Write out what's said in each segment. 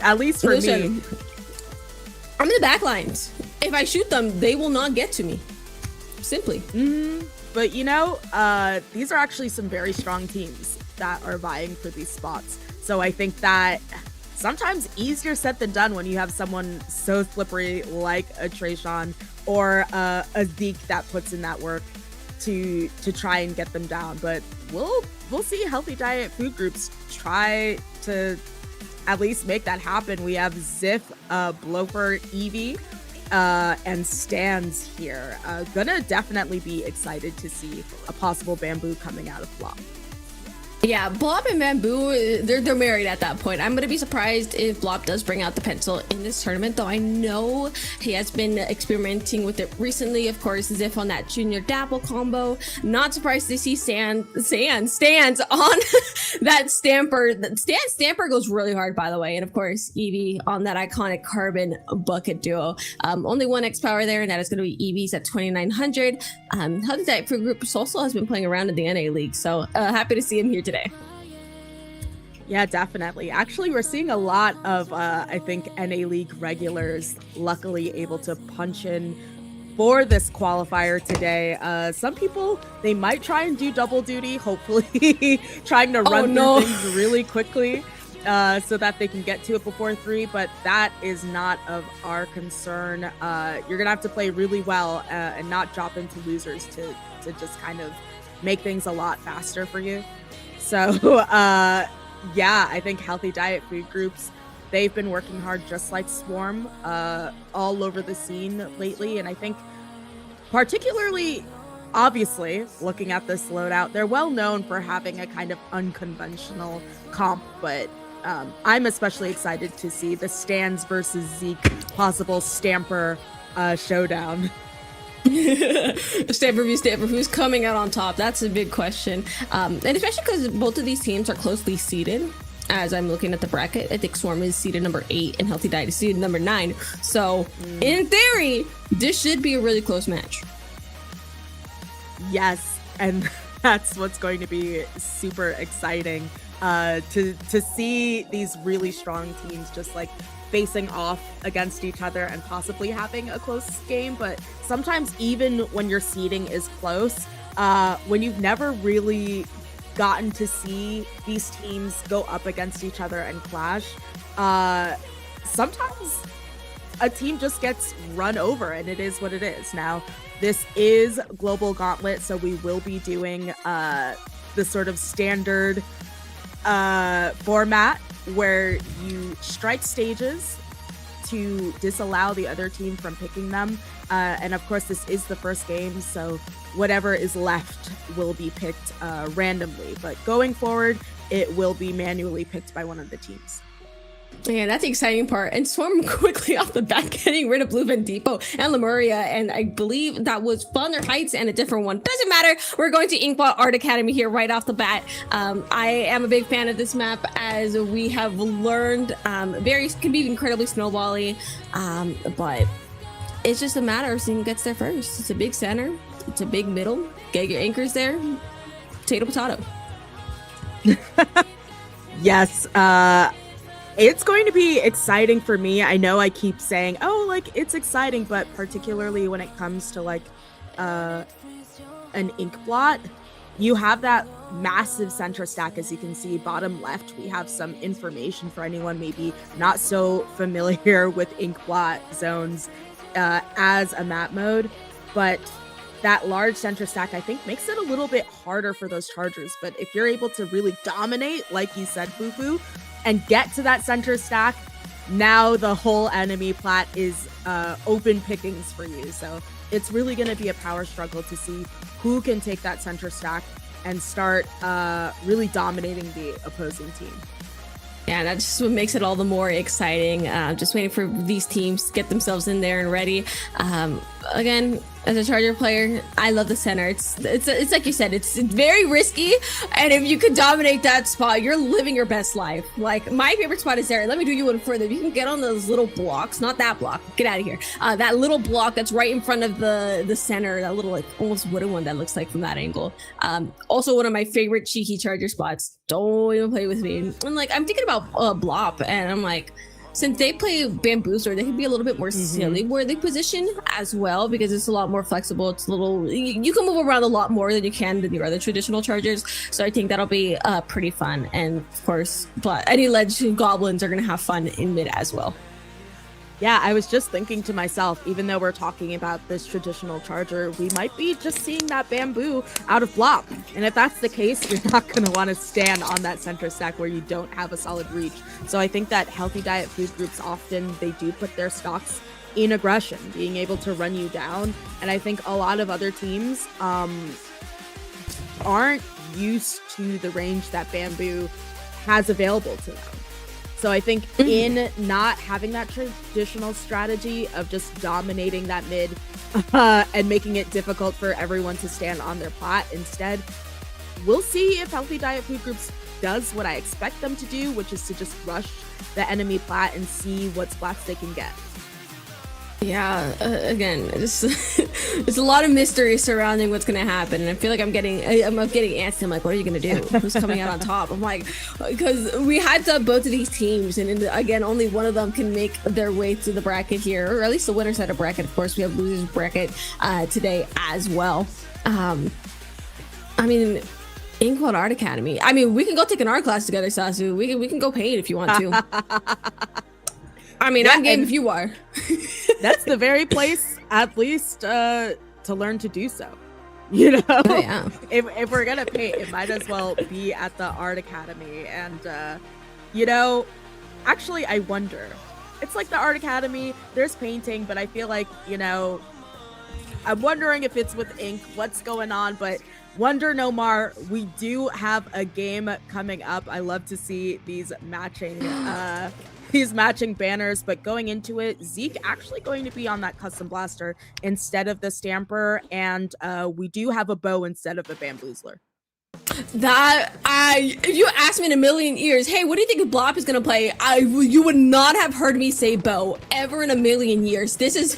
At least for Listen, me. I'm in the back lines. If I shoot them, they will not get to me. Simply. But these are actually some very strong teams that are vying for these spots. So I think that sometimes easier said than done when you have someone so slippery like a Trayshawn or a Zeke that puts in that work to try and get them down. But we'll see Healthy Diet food groups try to at least make that happen. We have Ziff, Blofer, Eevee, and Stans here. Gonna definitely be excited to see a possible Bamboo coming out of Flop. Yeah, Blop and Bamboo, they're married at that point. I'm going to be surprised if Blop does bring out the pencil in this tournament, though I know he has been experimenting with it recently. Of course, Ziff on that Junior Dapple combo. Not surprised to see Stans on that Stamper. Stamper goes really hard, by the way. And of course, Eevee on that iconic Carbon Bucket duo. Only one X power there, and that is going to be Eevee's at 2,900. Healthy Diet Food Group also has been playing around in the NA League, so happy to see him here today. Yeah, definitely. Actually, we're seeing a lot of, I think, NA League regulars luckily able to punch in for this qualifier today. Some people, they might try and do double duty, hopefully trying to run through things really quickly so that they can get to it before 3, but that is not of our concern. You're going to have to play really well and not drop into losers to just kind of make things a lot faster for you. So, yeah, I think Healthy Diet food groups, they've been working hard just like Swarm all over the scene lately. And I think particularly, obviously, looking at this loadout, they're well known for having a kind of unconventional comp. But I'm especially excited to see the Stans versus Zeke possible Stamper showdown. Stamper v Stamper, who's coming out on top? That's a big question, and especially because both of these teams are closely seeded. As I'm looking at the bracket, I think Swarm is seeded number 8 and Healthy Diet is seeded number 9. So in theory, this should be a really close match. Yes, and that's what's going to be super exciting to see these really strong teams just like facing off against each other and possibly having a close game. But sometimes even when your seeding is close, when you've never really gotten to see these teams go up against each other and clash, sometimes a team just gets run over, and it is what it is. Now, this is Global Gauntlet, so we will be doing the sort of standard format where you strike stages to disallow the other team from picking them. And of course, this is the first game, so whatever is left will be picked randomly. But going forward, it will be manually picked by one of the teams. Yeah, that's the exciting part. And Swarm quickly off the bat getting rid of Blue Van Depot and Lemuria, and I believe that was Thunder Heights and a different one. Doesn't matter. We're going to Inkbot Art Academy here right off the bat. I am a big fan of this map, as we have learned. Various can be incredibly snowbally, but it's just a matter of seeing who gets there first. It's a big center. It's a big middle. Get your anchors there. Potato. Yes. It's going to be exciting for me. I know I keep saying, oh, like, it's exciting, but particularly when it comes to, like, an ink blot, you have that massive center stack. As you can see, bottom left, we have some information for anyone maybe not so familiar with ink blot zones as a map mode. But that large center stack, I think, makes it a little bit harder for those chargers. But if you're able to really dominate, like you said, Fufu, and get to that center stack, now the whole enemy plat is open pickings for you. So it's really going to be a power struggle to see who can take that center stack and start really dominating the opposing team. Yeah, that's just what makes it all the more exciting. Just waiting for these teams to get themselves in there and ready. Again, as a Charger player, I love the center. It's like you said, it's very risky, and if you could dominate that spot, you're living your best life. Like, my favorite spot is there. Let me do you one further. If you can get on those little blocks, not that block, get out of here. That little block that's right in front of the center, that little like almost wooden one that looks like from that angle. Also one of my favorite cheeky Charger spots. Don't even play with me. And like, I'm thinking about Blop, and I'm like, since they play Bamboozler, they can be a little bit more silly where they position as well, because it's a lot more flexible. It's a little, you can move around a lot more than you can than your other traditional chargers. So I think that'll be pretty fun. And of course, any ledge goblins are going to have fun in mid as well. Yeah, I was just thinking to myself, even though we're talking about this traditional charger, we might be just seeing that bamboo out of Blop. And if that's the case, you're not going to want to stand on that center stack where you don't have a solid reach. So I think that healthy diet food groups often, they do put their stocks in aggression, being able to run you down. And I think a lot of other teams aren't used to the range that bamboo has available to them. So I think in not having that traditional strategy of just dominating that mid and making it difficult for everyone to stand on their plat, instead, we'll see if healthy diet food groups does what I expect them to do, which is to just rush the enemy plat and see what splats they can get. Yeah, again, there's a lot of mystery surrounding what's going to happen, and I feel like I'm getting antsy. I'm like, what are you going to do? Who's coming out on top? I'm like, because we had both of these teams, and again, only one of them can make their way to the bracket here, or at least the winner side of bracket. Of course, we have losers bracket today as well. I mean, Inkling Art Academy. I mean, we can go take an art class together, Sasu. We can go paint if you want to. I mean, yeah, I'm game if you are. That's the very place, at least, to learn to do so. You know, oh, yeah. If we're gonna paint, it might as well be at the art academy. And you know, actually, I wonder. It's like the art academy. There's painting, but I feel like, you know, I'm wondering if it's with ink. What's going on? But wonder no more. We do have a game coming up. I love to see these matching banners, but going into it, Zeke actually going to be on that custom blaster instead of the stamper, and we do have a bow instead of a bamboozler. If you asked me in a million years, hey, what do you think Blop is gonna play? You would not have heard me say bow ever in a million years. This is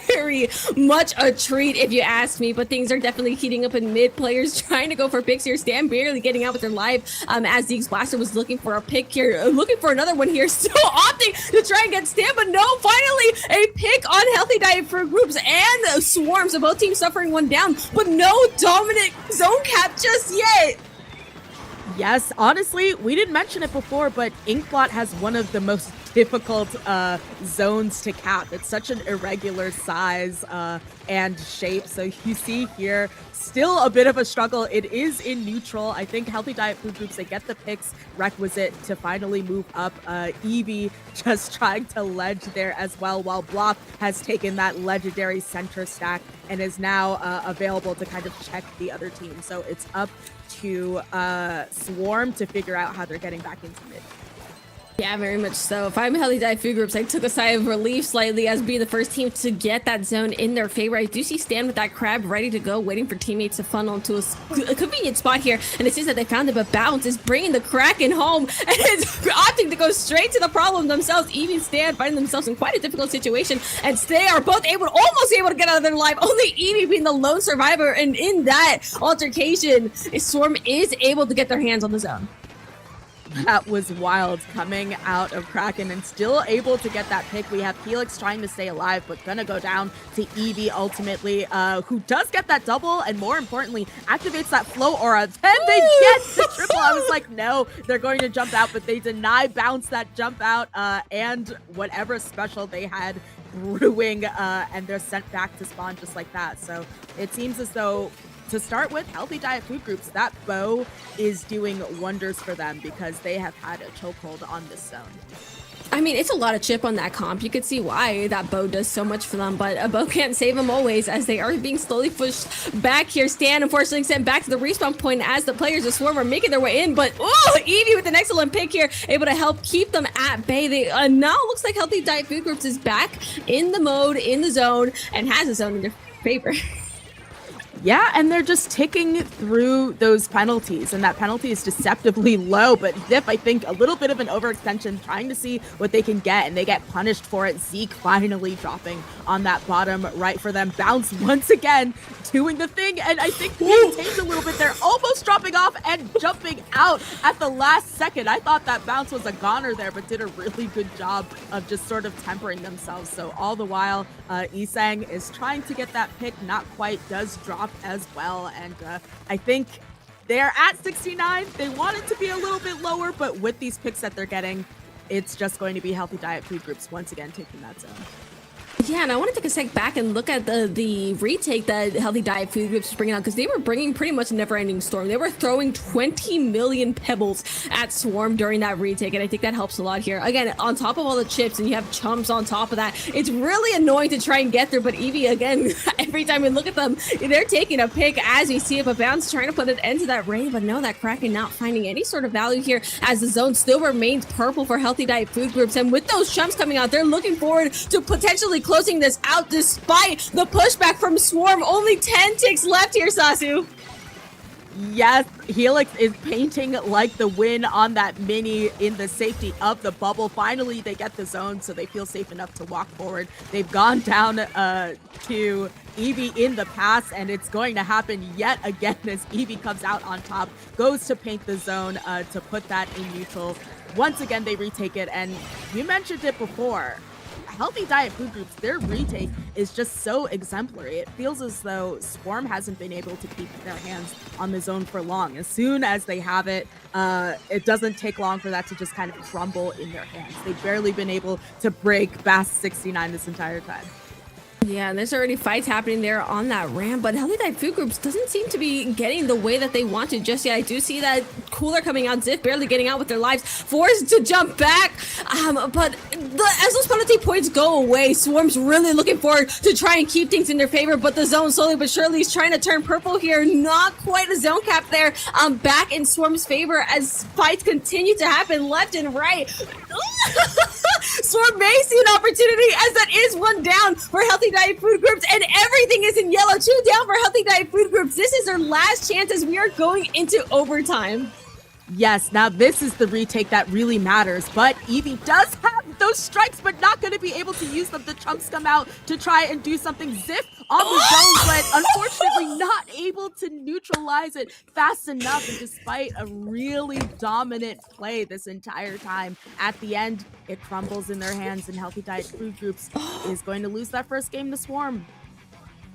very much a treat if you ask me, but things are definitely heating up in mid. Players trying to go for picks here. Stan barely getting out with their life as Zeke's blaster was looking for a pick here, looking for another one here, still opting to try and get Stan, but no, finally a pick on healthy diet for groups and swarms of both teams suffering one down, but no dominant zone cap just yet. Yes, honestly, we didn't mention it before, but Inkblot has one of the most difficult zones to cap. It's such an irregular size and shape. So you see here, still a bit of a struggle. It is in neutral. I think healthy diet food groups, they get the picks requisite to finally move up. Eevee just trying to ledge there as well, while Blop has taken that legendary center stack and is now available to kind of check the other team. So it's up to Swarm to figure out how they're getting back into mid. Yeah, very much so. If I'm healthy diet food groups, I took a sigh of relief slightly as being the first team to get that zone in their favor. I do see Stan with that crab ready to go, waiting for teammates to funnel into a convenient spot here. And it seems that they found it, but Bounce is bringing the Kraken home and is opting to go straight to the problem themselves. Even Stan finding themselves in quite a difficult situation, and they are both almost able to get out of their life. Only Eevee being the lone survivor, and in that altercation, Swarm is able to get their hands on the zone. That was wild, coming out of Kraken and still able to get that pick. We have Helix trying to stay alive, but gonna go down to Eevee ultimately, who does get that double, and more importantly, activates that flow aura. Then they get the triple. I was like, no, they're going to jump out, but they deny Bounce that jump out and whatever special they had brewing, and they're sent back to spawn just like that. So it seems as though, to start with, healthy diet food groups, that bow is doing wonders for them because they have had a chokehold on this zone. I mean, it's a lot of chip on that comp. You could see why that bow does so much for them, but a bow can't save them always as they are being slowly pushed back here. Stan, unfortunately, sent back to the respawn point as the players of Swarm are making their way in, but Eevee with an excellent pick here, able to help keep them at bay. They now looks like healthy diet food groups is back in the mode, in the zone, and has a zone in their favor. Yeah, and they're just ticking through those penalties, and that penalty is deceptively low. But Zip, I think, a little bit of an overextension, trying to see what they can get, and they get punished for it. Zeke finally dropping on that bottom right for them. Bounce once again, doing the thing, and I think maintains a little bit there, almost dropping off and jumping out at the last second. I thought that bounce was a goner there, but did a really good job of just sort of tempering themselves. So all the while, Isang is trying to get that pick, not quite, does drop as well. And I think they're at 69. They want it to be a little bit lower, but with these picks that they're getting, it's just going to be Healthy Diet Food Groups once again taking that zone. Yeah, and I want to take a sec back and look at the retake that Healthy Diet Food Groups is bringing out, because they were bringing pretty much a never-ending storm. They were throwing 20 million pebbles at Swarm during that retake, and I think that helps a lot here. Again, on top of all the chips, and you have chumps on top of that, it's really annoying to try and get through, but Eevee, again, every time we look at them, they're taking a pick as we see it, but Bounce trying to put an end to that rain, but no, that Kraken not finding any sort of value here as the zone still remains purple for Healthy Diet Food Groups, and with those chumps coming out, they're looking forward to potentially closing this out despite the pushback from Swarm. Only 10 ticks left here, Sasu. Yes, Helix is painting like the win on that mini in the safety of the bubble. Finally, they get the zone, so they feel safe enough to walk forward. They've gone down to Eevee in the pass, and it's going to happen yet again as Eevee comes out on top, goes to paint the zone to put that in neutral. Once again, they retake it, and you mentioned it before. Healthy Diet Food Groups, their retake is just so exemplary. It feels as though Swarm hasn't been able to keep their hands on the zone for long. As soon as they have it, it doesn't take long for that to just kind of crumble in their hands. They've barely been able to break past 69 this entire time. Yeah, and there's already fights happening there on that ramp, but Healthy Diet Food Groups doesn't seem to be getting the way that they want to just yet. I do see that Cooler coming out, Ziff barely getting out with their lives, forced to jump back, but as those penalty points go away, Swarm's really looking forward to try and keep things in their favor, but the zone slowly but surely is trying to turn purple here. Not quite a zone cap there, back in Swarm's favor as fights continue to happen left and right. Swarm may see an opportunity as that is one down for Healthy Diet Food Groups, and everything is in yellow. 2 down for Healthy Diet Food Groups. This is their last chance as we are going into overtime. Yes, now this is the retake that really matters, but Eevee does have those strikes, but not going to be able to use them. The chumps come out to try and do something. Zip on the zone, but unfortunately not able to neutralize it fast enough. And despite a really dominant play this entire time, at the end, it crumbles in their hands, and Healthy Diet Food Groups is going to lose that first game to Swarm.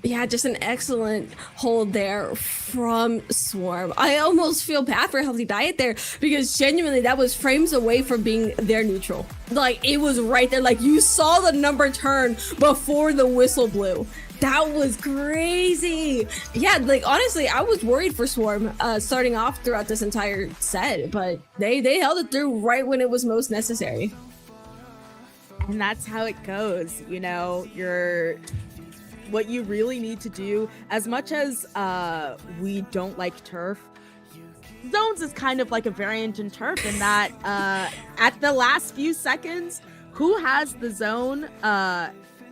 Yeah, just an excellent hold there from Swarm. I almost feel bad for Healthy Diet there because genuinely that was frames away from being their neutral. Like, it was right there. Like, you saw the number turn before the whistle blew. That was crazy. Yeah, like, honestly, I was worried for Swarm starting off throughout this entire set, but they held it through right when it was most necessary. And that's how it goes. You know, what you really need to do, as much as we don't like turf, zones is kind of like a variant in turf in that at the last few seconds, who has the zone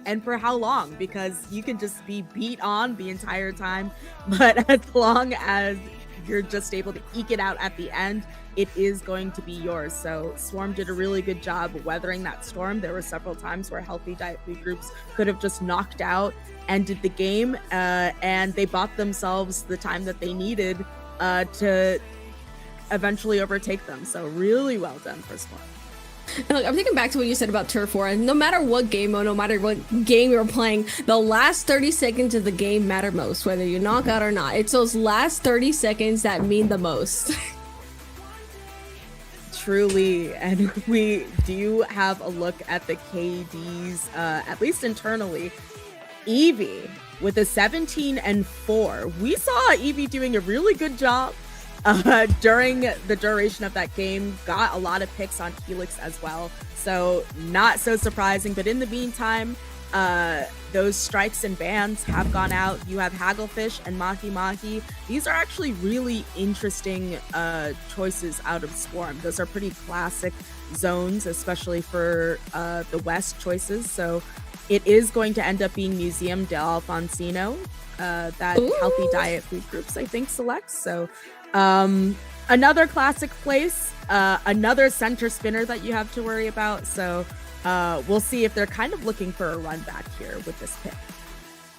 and for how long, because you can just be beat on the entire time, but as long as you're just able to eke it out at the end, it is going to be yours. So Swarm did a really good job weathering that storm. There were several times where Healthy Diet Food Groups could have just knocked out, ended the game, and they bought themselves the time that they needed to eventually overtake them. So really well done for Swarm. And look, I'm thinking back to what you said about Turf War, and no matter what game mode, no matter what game you're playing, the last 30 seconds of the game matter most, whether you knock out or not. It's those last 30 seconds that mean the most. Truly, and we do have a look at the KDs, at least internally. Eevee with a 17-4. We saw Eevee doing a really good job during the duration of that game. Got a lot of picks on Helix as well, so not so surprising. But in the meantime, those strikes and bans have gone out. You have Hagglefish and Mahi Mahi. These are actually really interesting choices out of Swarm. Those are pretty classic zones, especially for the West choices. So it is going to end up being Museum del Alfonsino, that Ooh. Healthy Diet Food Groups, I think, selects. So another classic place, another center spinner that you have to worry about. So we'll see if they're kind of looking for a run back here with this pick.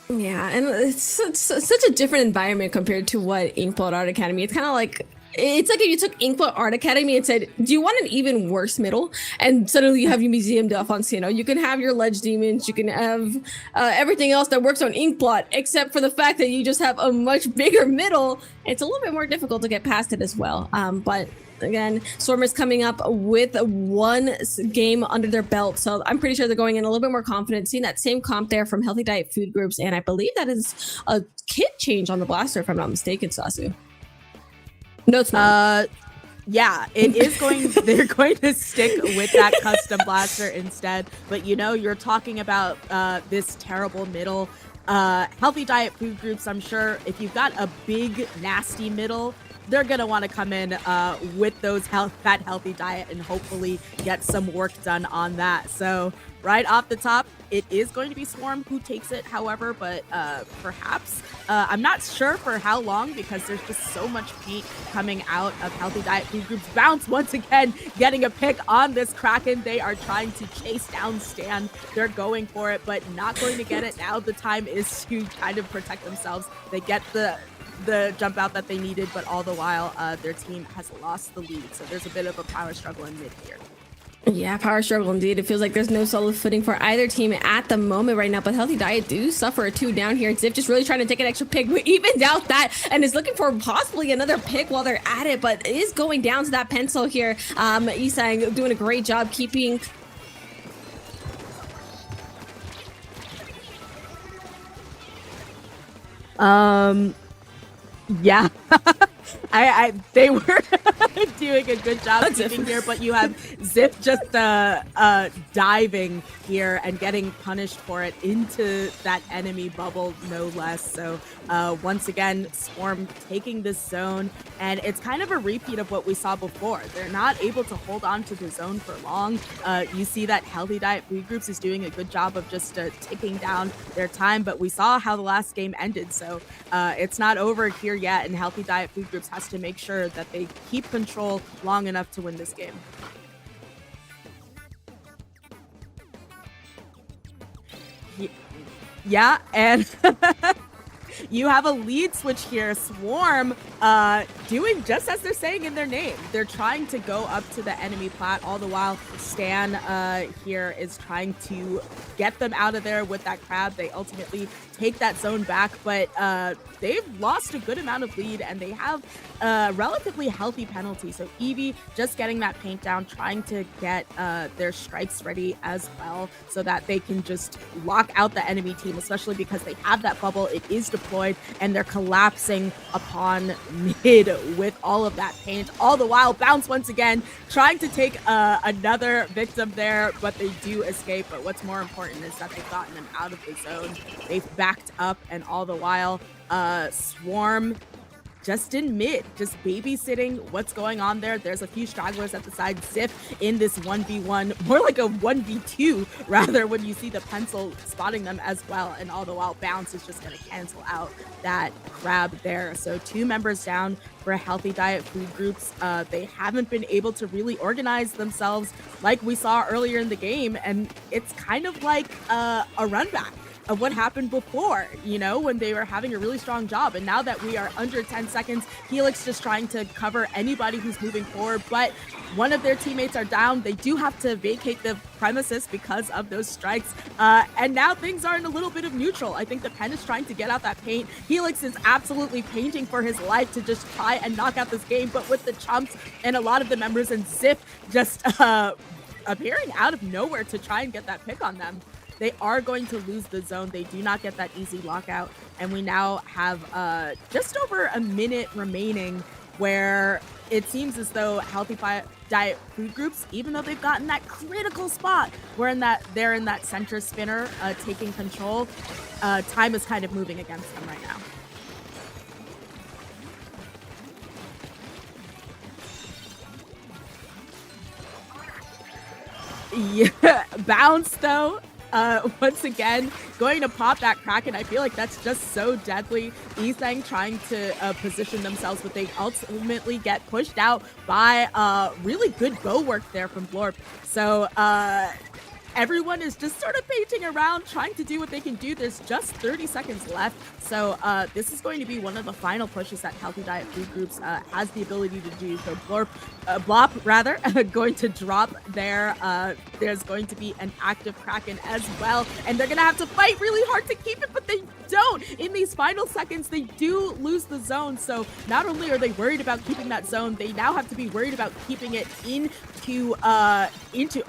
Yeah, and it's such a different environment compared to what Inkblot Art Academy. It's kind of like, it's like if you took Inkblot Art Academy and said, do you want an even worse middle? And suddenly you have your Museum del Alfonsino. You can have your Ledge Demons. You can have everything else that works on Inkblot, except for the fact that you just have a much bigger middle. It's a little bit more difficult to get past it as well. But again, Swarmer's coming up with one game under their belt, so I'm pretty sure they're going in a little bit more confident. Seeing that same comp there from Healthy Diet Food Groups, and I believe that is a kit change on the blaster, if I'm not mistaken, Sasu. No, it's not. Yeah, it is going. They're going to stick with that custom blaster instead. But you're talking about this terrible middle. Healthy Diet Food Groups, I'm sure if you've got a big nasty middle, they're gonna want to come in with that healthy diet and hopefully get some work done on that. So right off the top, it is going to be Swarm who takes it, however, but perhaps I'm not sure for how long, because there's just so much paint coming out of Healthy Diet Food Groups. Bounce once again getting a pick on this Kraken. They are trying to chase down Stan. They're going for it, but not going to get it. Now the time is to kind of protect themselves. They get the jump out that they needed, but all the while their team has lost the lead, so there's a bit of a power struggle in mid here. Yeah, power struggle indeed. It feels like there's no solid footing for either team at the moment right now, but Healthy Diet do suffer a 2 down here. Ziv just really trying to take an extra pick. We evened out that and is looking for possibly another pick while they're at it, but is going down to that pencil here. Isang doing a great job keeping yeah. They were doing a good job keeping here, but you have Zip just diving here and getting punished for it into that enemy bubble, no less. So once again, Swarm taking this zone, and it's kind of a repeat of what we saw before. They're not able to hold on to the zone for long. You see that Healthy Diet Food Groups is doing a good job of just ticking down their time, but we saw how the last game ended, so it's not over here yet, and Healthy Diet Food Groups has to make sure that they keep control long enough to win this game. Yeah, and you have a lead switch here. Swarm doing just as they're saying in their name. They're trying to go up to the enemy plat. All the while, Stan here is trying to get them out of there with that crab. They ultimately take that zone back, but they've lost a good amount of lead, and they have a relatively healthy penalty. So Eevee just getting that paint down, trying to get their strikes ready as well, so that they can just lock out the enemy team, especially because they have that bubble. It is deployed, and they're collapsing upon mid with all of that paint. All the while, Bounce once again trying to take another victim there, but they do escape. But what's more important is that they've gotten them out of the zone. They've backed up, and all the while, Swarm just in mid, just babysitting what's going on there. There's a few stragglers at the side. Ziff in this 1v1, more like a 1v2 rather, when you see the pencil spotting them as well. And all the while, Bounce is just going to cancel out that crab there. So 2 members down for Healthy Diet Food Groups. They haven't been able to really organize themselves like we saw earlier in the game. And it's kind of like a run back of what happened before, when they were having a really strong job. And now that we are under 10 seconds, Helix just trying to cover anybody who's moving forward, but one of their teammates are down. They do have to vacate the premises because of those strikes. And now things are in a little bit of neutral. I think the Pen is trying to get out that paint. Helix is absolutely painting for his life to just try and knock out this game, but with the chumps and a lot of the members and Zip just appearing out of nowhere to try and get that pick on them, they are going to lose the zone. They do not get that easy lockout. And we now have just over a minute remaining, where it seems as though Healthy Diet Food Groups, even though they've gotten that critical spot, they're in that center spinner taking control, time is kind of moving against them right now. Yeah, Bounce though once again going to pop that Kraken. I feel like that's just so deadly. Ethang trying to position themselves, but they ultimately get pushed out by really good bow work there from Blorp. So everyone is just sort of painting around, trying to do what they can do. There's just 30 seconds left. So this is going to be one of the final pushes that Healthy Diet Food Groups has the ability to do. So Blop, rather, going to drop there. There's going to be an active Kraken as well. And they're going to have to fight really hard to keep it, but they don't. In these final seconds, they do lose the zone. So not only are they worried about keeping that zone, they now have to be worried about keeping it into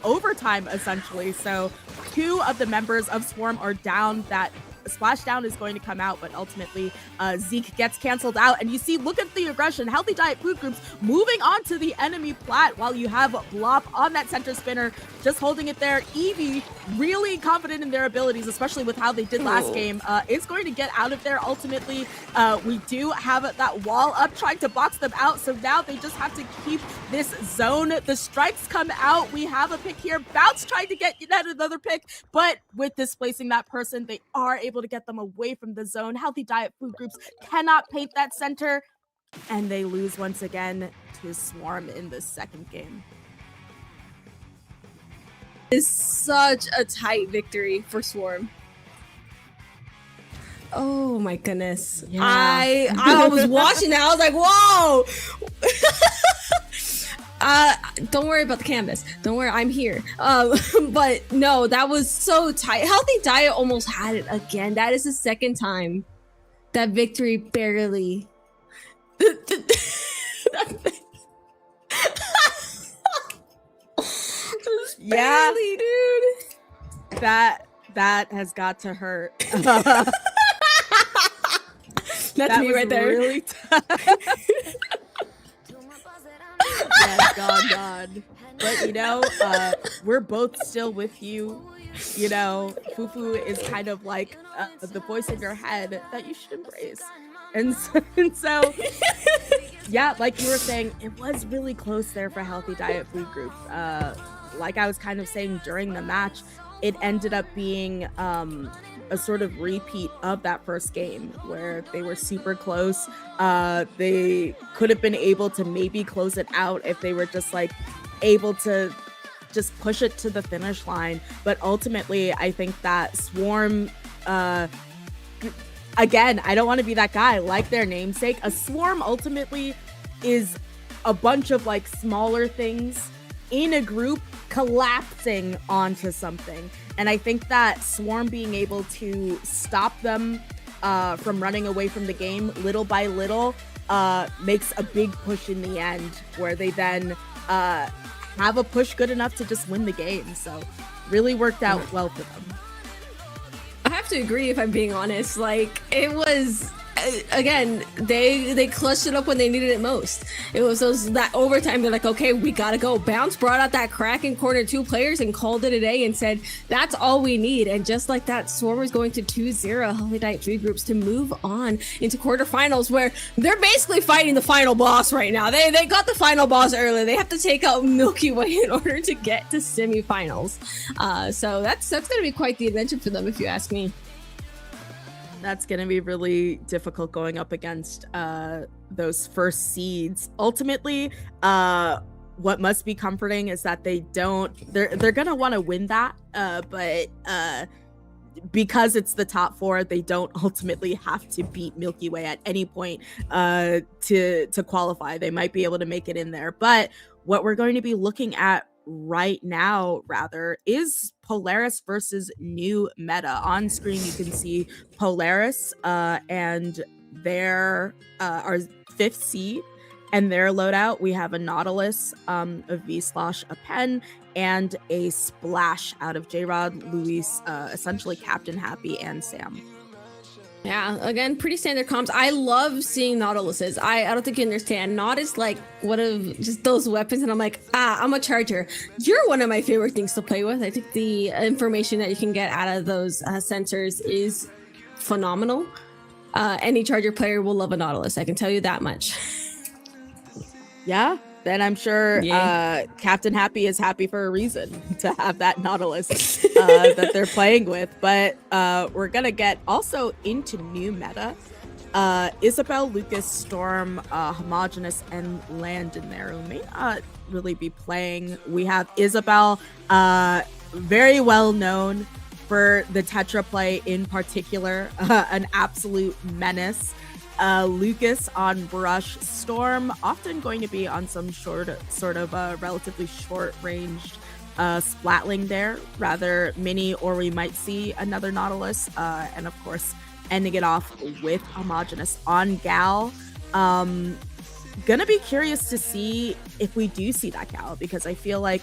overtime, essentially. So 2 of the members of Swarm are down. That Splashdown is going to come out, but ultimately Zeke gets canceled out. And you see, look at the aggression. Healthy Diet Food Groups moving on to the enemy plat while you have Blop on that center spinner, just holding it there. Eevee, really confident in their abilities, especially with how they did last game, is going to get out of there ultimately. We do have that wall up trying to box them out, so now they just have to keep this zone. The strikes come out. We have a pick here. Bounce trying to get yet another pick, but with displacing that person, they are able to get them away from the zone. Healthy Diet Food Groups cannot paint that center, and they lose once again to Swarm in the second game. Is such a tight victory for Swarm. Oh my goodness. Yeah. I was watching that. I was like, whoa. Don't worry about the canvas. Don't worry, I'm here. But no, that was so tight. Healthy Diet almost had it again. That is the second time that victory barely. Yeah, barely, dude. That has got to hurt. That's me right there. Really yes, God. But you know, we're both still with you. You know, Fufu is kind of like the voice in your head that you should embrace. And so yeah, like you were saying, it was really close there for Healthy Diet Food Group. Like I was kind of saying during the match, it ended up being a sort of repeat of that first game where they were super close. They could have been able to maybe close it out if they were just like able to just push it to the finish line. But ultimately, I think that Swarm, again, I don't want to be that guy, like their namesake. A Swarm ultimately is a bunch of like smaller things in a group collapsing onto something. And I think that Swarm being able to stop them from running away from the game little by little makes a big push in the end, where they then have a push good enough to just win the game. So really worked out well for them. I have to agree, if I'm being honest. Like, it was, again, they clutched it up when they needed it most. It was that overtime. They're like, okay, we gotta go. Bounce brought out that crack in corner 2 players and called it a day and said, that's all we need. And just like that, Swarm is going to 2-0 Healthy Diet Food Groups to move on into quarterfinals, where they're basically fighting the final boss right now. They got the final boss early. They have to take out Milky Way in order to get to semifinals. So that's gonna be quite the adventure for them, if you ask me. That's going to be really difficult going up against those first seeds. Ultimately, what must be comforting is that they're going to want to win that, but because it's the top 4, they don't ultimately have to beat Milky Way at any point to qualify. They might be able to make it in there. But what we're going to be looking at right now, rather, is Polaris versus New Meta. On screen, you can see Polaris and their our 5th seed and their loadout. We have a Nautilus, a V-Slosh, a Pen, and a Splash out of J-Rod, Luis, essentially Captain Happy, and Sam. Yeah, again, pretty standard comps. I love seeing Nautiluses. I don't think you understand. Naut is like one of just those weapons, and I'm like, I'm a charger. You're one of my favorite things to play with. I think the information that you can get out of those sensors is phenomenal. Any charger player will love a Nautilus. I can tell you that much. Yeah, then I'm sure Captain Happy is happy for a reason to have that Nautilus that they're playing with. But we're going to get also into new meta. Isabel, Lucas, Storm, Homogeneous, and Landon there, who may not really be playing. We have Isabel, very well known for the Tetra play in particular, an absolute menace. Lucas on Brush, Storm often going to be on some sort of relatively short-ranged splatling there, rather mini, or we might see another Nautilus, and of course ending it off with Homogeneous on Gal. Gonna be curious to see if we do see that Gal, because I feel like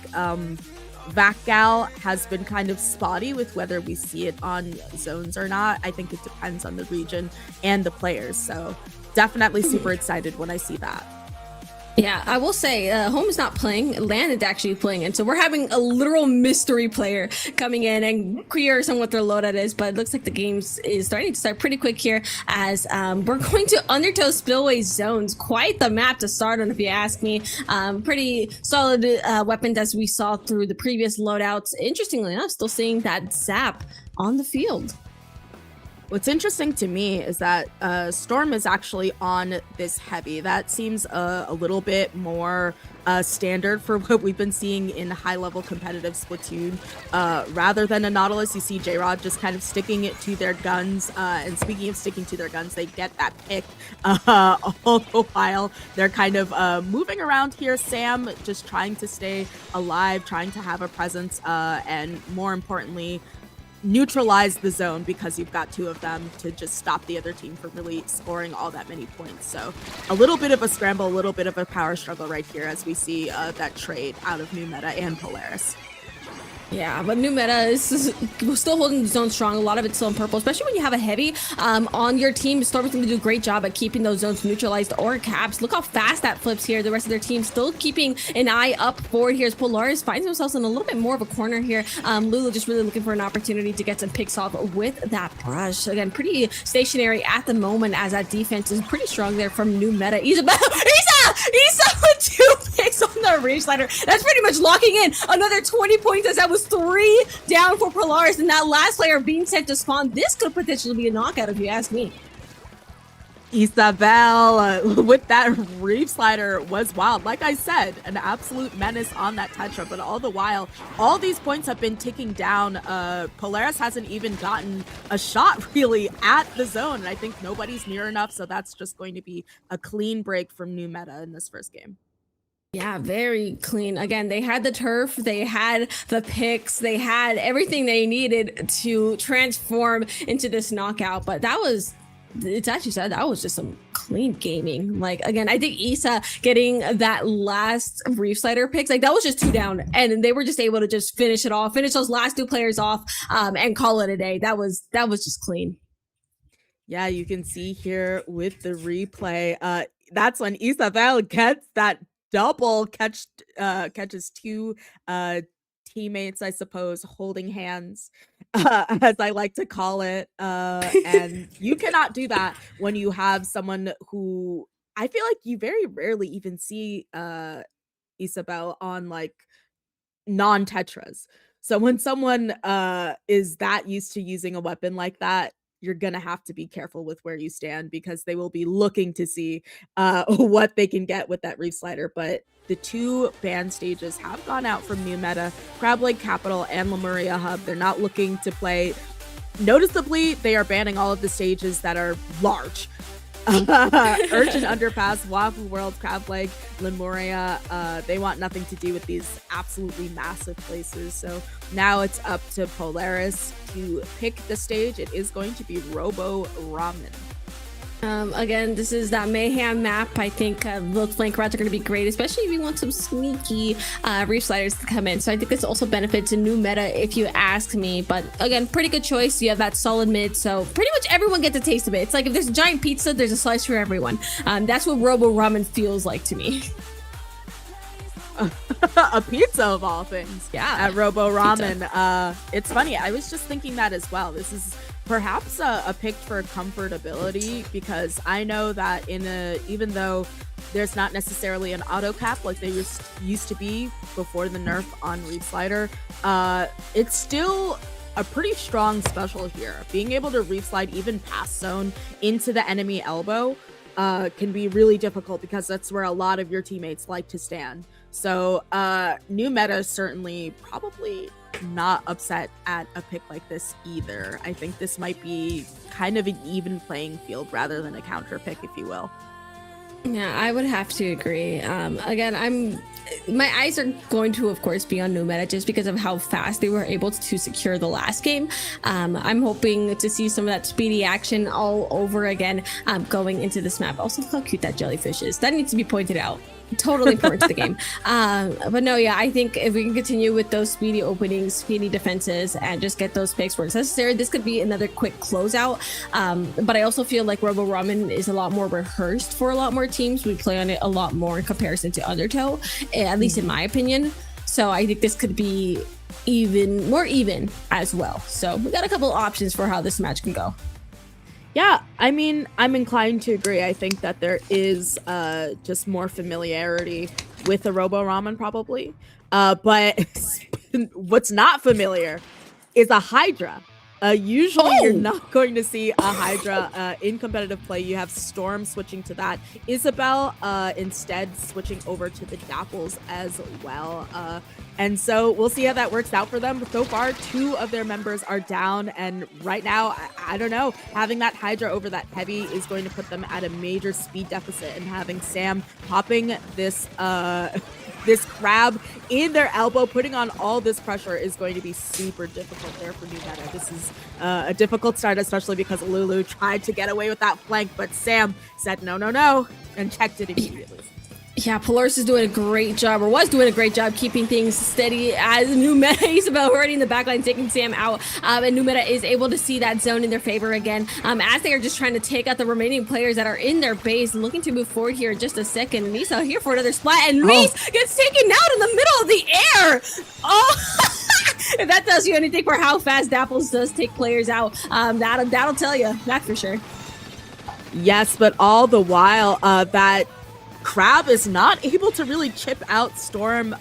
Vac Gal has been kind of spotty with whether we see it on zones or not. I think it depends on the region and the players, so definitely super excited when I see that. Yeah, I will say, Home is not playing. Landon's actually playing, and so we're having a literal mystery player coming in and curious on what their loadout is. But it looks like the game is starting to start pretty quick here, as we're going to Undertow Spillway Zones. Quite the map to start on, if you ask me. Pretty solid weapons, as we saw through the previous loadouts. Interestingly enough, still seeing that Zap on the field. What's interesting to me is that Storm is actually on this heavy. That seems a little bit more standard for what we've been seeing in high-level competitive Splatoon. Rather than a Nautilus, you see J-Rod just kind of sticking it to their guns. And speaking of sticking to their guns, they get that pick all the while. They're kind of moving around here. Sam just trying to stay alive, trying to have a presence, and more importantly, neutralize the zone, because you've got two of them to just stop the other team from really scoring all that many points. So a little bit of a scramble, a little bit of a power struggle right here as we see that trade out of new meta and Polaris. Yeah, but new meta is still holding the zone strong. A lot of it's still in purple, especially when you have a heavy on your team. Storm's going to do a great job at keeping those zones neutralized or caps. Look how fast that flips here. The rest of their team still keeping an eye up forward here as Polaris finds themselves in a little bit more of a corner here. Lulu just really looking for an opportunity to get some picks off with that Brush. Again, pretty stationary at the moment, as that defense is pretty strong there from new meta. Isabel! Isa with 2 picks on the Reach Slider. That's pretty much locking in another 20 points, as that was 3 down for Polaris, and that last player being sent to spawn. This could potentially be a knockout, if you ask me. Isabel with that Reef Slider was wild. Like I said, an absolute menace on that Tetra, but all the while, all these points have been ticking down. Polaris hasn't even gotten a shot really at the zone, and I think nobody's near enough, so that's just going to be a clean break from new meta in this first game. Yeah, very clean. Again, they had the turf, they had the picks, they had everything they needed to transform into this knockout, but that was, it's actually said that was just some clean gaming. Like, again, I think Isa getting that last Reef Slider picks, like that was just 2 down, and they were just able to just finish it off, finish those last 2 players off, and call it a day. That was just clean. Yeah, you can see here with the replay, that's when Isabel gets that double catches 2 teammates, I suppose, holding hands, as I like to call it. And you cannot do that when you have someone who, I feel like you very rarely even see Isabel on like non-tetras. So when someone is that used to using a weapon like that, you're gonna have to be careful with where you stand, because they will be looking to see what they can get with that Reef Slider. But the 2 ban stages have gone out from new meta, Crab Lake Capital and Lemuria Hub. They're not looking to play. Noticeably, they are banning all of the stages that are large. Urchin Underpass, Wahoo World, Crab Lake, Lemuria, they want nothing to do with these absolutely massive places. So now it's up to Polaris to pick the stage. It is going to be Robo Ramen. Again, this is that mayhem map. I think those flank routes are going to be great, especially if you want some sneaky Reef Sliders to come in. So I think this also benefits a new meta, if you ask me. But again, pretty good choice. You have that solid mid, so pretty much everyone gets a taste of it. It's like if there's a giant pizza, there's a slice for everyone. That's what Robo Ramen feels like to me. A pizza of all things. Yeah, at Robo Ramen. It's funny, I was just thinking that as well. This is perhaps a pick for comfortability, because I know that even though there's not necessarily an auto cap like they used to be before the nerf on Reef Slider, it's still a pretty strong special here. Being able to Reef Slide even past zone into the enemy elbow can be really difficult because that's where a lot of your teammates like to stand. So new meta is certainly probably not upset at a pick like this either. I think this might be kind of an even playing field rather than a counter pick, if you will. Yeah, I would have to agree. Again, my eyes are going to, of course, be on new meta just because of how fast they were able to secure the last game. I'm hoping to see some of that speedy action all over again going into this map. Also, look how cute that jellyfish is. That needs to be pointed out. Totally important to the game. But no, yeah, I think if we can continue with those speedy openings, speedy defenses, and just get those picks where it's necessary, this could be another quick closeout. But I also feel like Robo Ramen is a lot more rehearsed for a lot more teams. We play on it a lot more in comparison to Undertow, at least in my opinion. So I think this could be more even as well. So we got a couple options for how this match can go. Yeah, I mean, I'm inclined to agree. I think that there is just more familiarity with the Robo Ramen probably. But what's not familiar is a Hydra. Usually you're not going to see a Hydra in competitive play. You have Storm switching to that. Isabel instead switching over to the Dapples as well. And so we'll see how that works out for them. But so far, 2 of their members are down. And right now, I don't know, having that Hydra over that Heavy is going to put them at a major speed deficit. And having Sam popping this this crab in their elbow, putting on all this pressure is going to be super difficult there for new meta. This is a difficult start, especially because Lulu tried to get away with that flank, but Sam said no, and checked it immediately. Yeah, Polaris is doing a great job, or was doing a great job, keeping things steady as new meta. Isabel already in the backline taking Sam out, and new meta is able to see that zone in their favor again, as they are just trying to take out the remaining players that are in their base, looking to move forward here in just a second. Nisa here for another splat, and Reese gets taken out in the middle of the air. If that tells you anything for how fast Dapples does take players out, that'll tell you that for sure. Yes, but all the while, that Crab is not able to really chip out Storm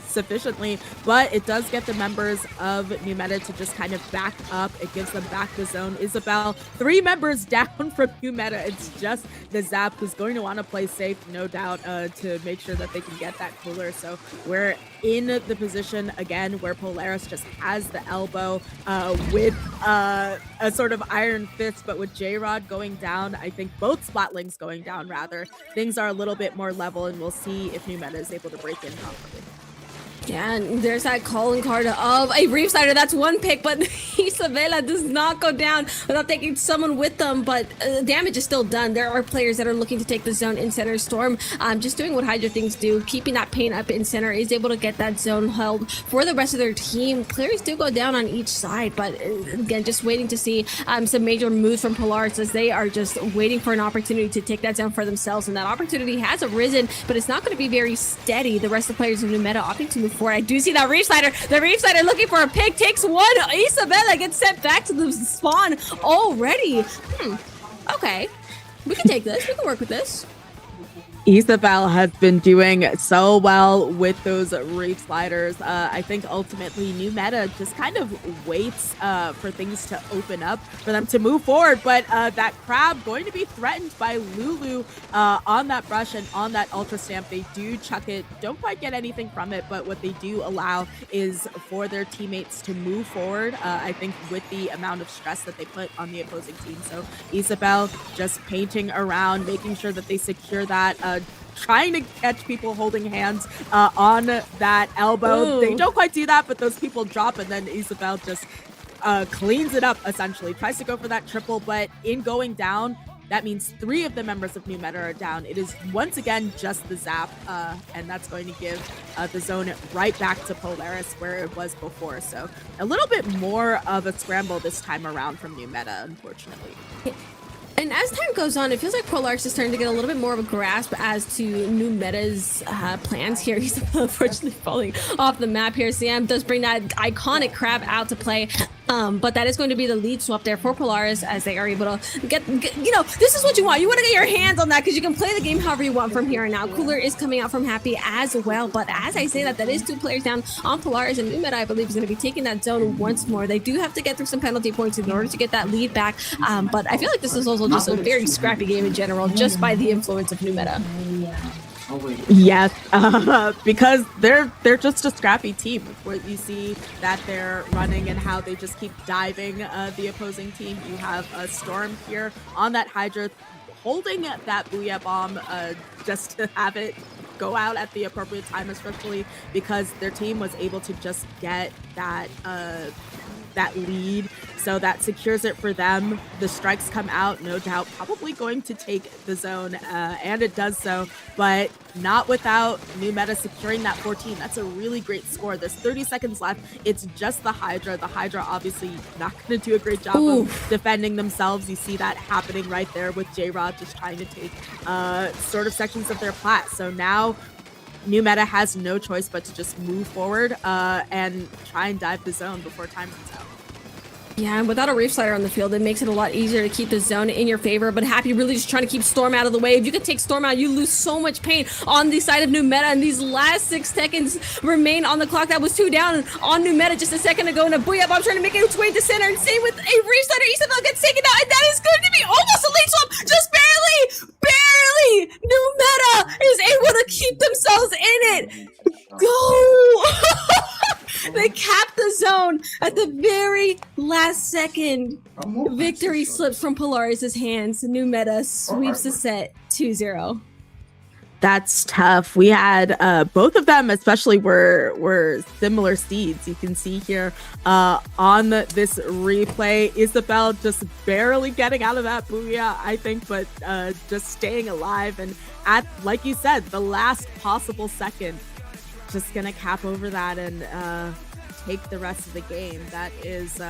sufficiently, but it does get the members of New Meta to just kind of back up. It gives them back the zone. Isabel, 3 members down from New Meta. It's just the Zap who's going to want to play safe, no doubt, to make sure that they can get that cooler. So we're in the position again where Polaris just has the elbow with a sort of iron fist, but with J-Rod going down, I think both Splatlings going down rather, things are a little bit more level, and we'll see if New Meta is able to break in properly. Yeah, and there's that calling card of a Reef Slider. That's one pick, but Isabella does not go down without taking someone with them, but damage is still done. There are players that are looking to take the zone in center. Storm just doing what Hydra things do, keeping that paint up in center, is able to get that zone held for the rest of their team. Players do go down on each side, but again, just waiting to see some major moves from Polaris as they are just waiting for an opportunity to take that zone for themselves, and that opportunity has arisen, but it's not going to be very steady. The rest of the players in New Meta opting to move forward. I do see that Reef Slider. The Reef Slider looking for a pick, takes one. Isabella gets sent back to the spawn already. Okay, we can take this. We can work with this. Isabel has been doing so well with those Reef Sliders. I think ultimately New Meta just kind of waits for things to open up for them to move forward. But that Crab going to be threatened by Lulu on that brush and on that Ultra Stamp. They do chuck it, don't quite get anything from it, but what they do allow is for their teammates to move forward, I think with the amount of stress that they put on the opposing team. So Isabel just painting around, making sure that they secure that, trying to catch people holding hands on that elbow. Ooh. They don't quite do that, but those people drop, and then Isabel just cleans it up, essentially. Tries to go for that triple, but in going down, that means 3 of the members of New Meta are down. It is once again just the Zap, and that's going to give the zone right back to Polaris where it was before. So a little bit more of a scramble this time around from New Meta, unfortunately. And as time goes on, it feels like Polaris is starting to get a little bit more of a grasp as to New Meta's plans here. He's unfortunately falling off the map here. Sam does bring that iconic Crab out to play. But that is going to be the lead swap there for Polaris as they are able to get this is what you want. You want to get your hands on that because you can play the game however you want from here on out. Cooler is coming out from Happy as well. But as I say that is 2 players down on Polaris, and Numeta, I believe, is going to be taking that zone once more. They do have to get through some penalty points in order to get that lead back. But I feel like this is also just a very scrappy game in general, just by the influence of Numeta. Yes, because they're just a scrappy team. What you see that they're running and how they just keep diving the opposing team. You have a Storm here on that Hydra holding that Booyah Bomb just to have it go out at the appropriate time, especially because their team was able to just get that lead, so that secures it for them. The strikes come out, no doubt, probably going to take the zone, and it does so, but not without Numeta securing that 14. That's a really great score. There's 30 seconds left. It's just the Hydra. The Hydra obviously not going to do a great job of defending themselves. You see that happening right there with J-Rod just trying to take sort of sections of their plat. So now Numeta has no choice but to just move forward and try and dive the zone before time runs out. Yeah, and without a Reef Slider on the field, it makes it a lot easier to keep the zone in your favor, but Happy really just trying to keep Storm out of the way. If you could take Storm out, you lose so much pain on the side of Numeta, and these last 6 seconds remain on the clock. That was 2 down on Numeta just a second ago, and a Booyah Bomb trying to make its way to center, and same with a Reef Slider. Isabel gets taken out, and that is going to be almost a late swap, just barely! Numeta is able to keep themselves in it! Go! They capped the zone at the very last second. Victory slips from Polaris' hands. Numeta sweeps the set 2-0. That's tough. We had both of them especially were similar seeds. You can see here on this replay, Isabel just barely getting out of that booyah, I think, but just staying alive, and at, like you said, the last possible second, just gonna cap over that and take the rest of the game. That is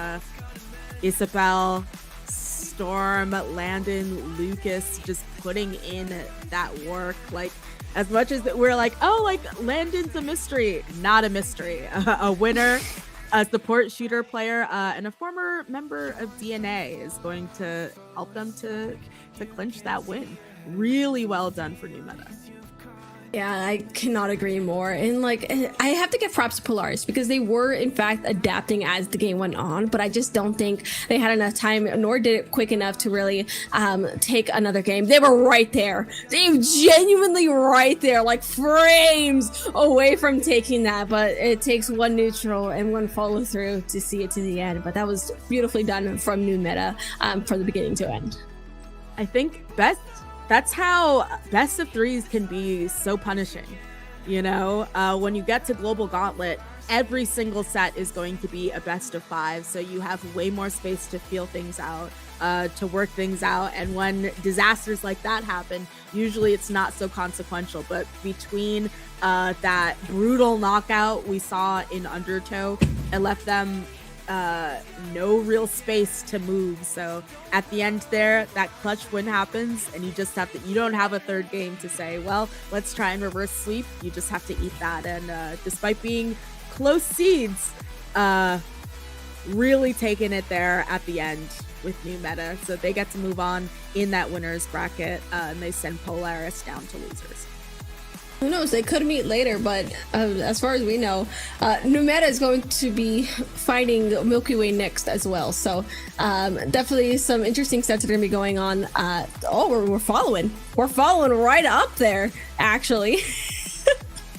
Isabel, Storm, Landon, Lucas just putting in that work. Like, as much as we're like, oh, like Landon's a mystery, not a mystery. A winner, a support shooter player, and a former member of DNA is going to help them to clinch that win. Really well done for Numeta. Yeah, I cannot agree more. And like, I have to give props to Polaris because they were in fact adapting as the game went on, but I just don't think they had enough time, nor did it quick enough to really take another game. They were right there. They were genuinely right there, like frames away from taking that, but it takes one neutral and one follow through to see it to the end. But that was beautifully done from Numeta from the beginning to end. I think that's how best of threes can be so punishing. You know, when you get to Global Gauntlet, every single set is going to be a best of 5. So you have way more space to feel things out, to work things out. And when disasters like that happen, usually it's not so consequential. But between that brutal knockout we saw in Undertow, it left them no real space to move. So at the end there, that clutch win happens, and you just have to, you don't have a third game to say, well, let's try and reverse sweep. You just have to eat that. And despite being close seeds, really taking it there at the end with Numeta. So they get to move on in that winner's bracket, and they send Polaris down to losers. Who knows? They could meet later, but as far as we know, Numeta is going to be fighting Milky Way next as well. So definitely some interesting sets that are going to be going on. We're following. We're following right up there, actually.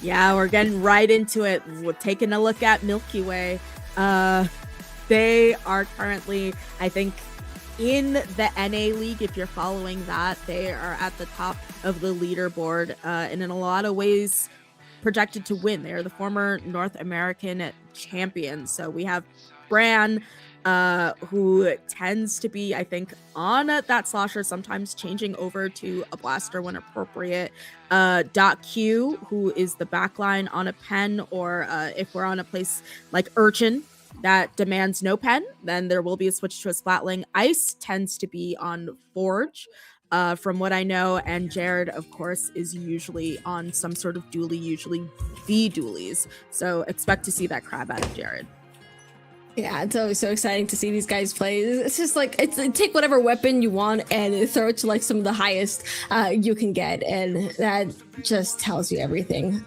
Yeah, we're getting right into it. We're taking a look at Milky Way. They are currently, I think, in the NA League. If you're following that, they are at the top of the leaderboard, and in a lot of ways projected to win. They are the former North American champions. So we have Bran, who tends to be, I think, on that slosher, sometimes changing over to a blaster when appropriate. Q, who is the backline on a pen, or if we're on a place like Urchin that demands no pen, then there will be a switch to a splatling. Ice tends to be on Forge, from what I know, and Jared, of course, is usually on some sort of dually, usually V dualies. So expect to see that crab out of Jared. Yeah, it's always so exciting to see these guys play. It's just like take whatever weapon you want and throw it to like some of the highest you can get, and that just tells you everything.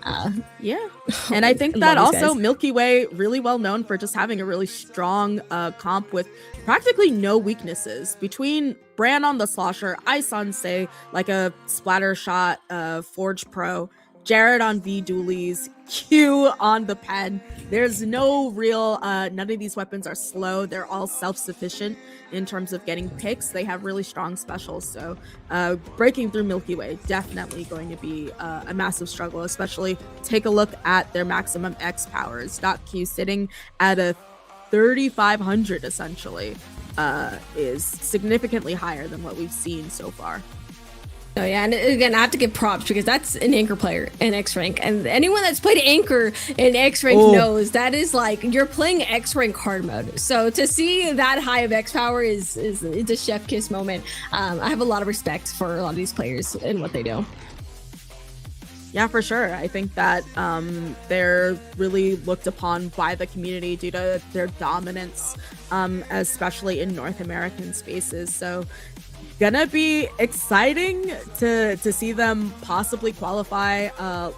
Yeah, and I think that also Milky Way really well known for just having a really strong comp with practically no weaknesses between Bran on the Slosher, Ice on Say, like a splatter shot, Forge Pro, Jared on V Dualies, Q on the pen. There's no real, none of these weapons are slow. They're all self-sufficient in terms of getting picks. They have really strong specials. So breaking through Milky Way, definitely going to be a massive struggle, especially take a look at their maximum X powers. .Q sitting at a 3,500 essentially is significantly higher than what we've seen so far. Oh yeah, and again, I have to give props because that's an anchor player in X rank, and anyone that's played anchor in X rank knows that is like you're playing X rank hard mode. So to see that high of X power is it's a chef kiss moment. I have a lot of respect for a lot of these players and what they do. Yeah, for sure. I think that they're really looked upon by the community due to their dominance, especially in North American spaces. So gonna be exciting to see them possibly qualify,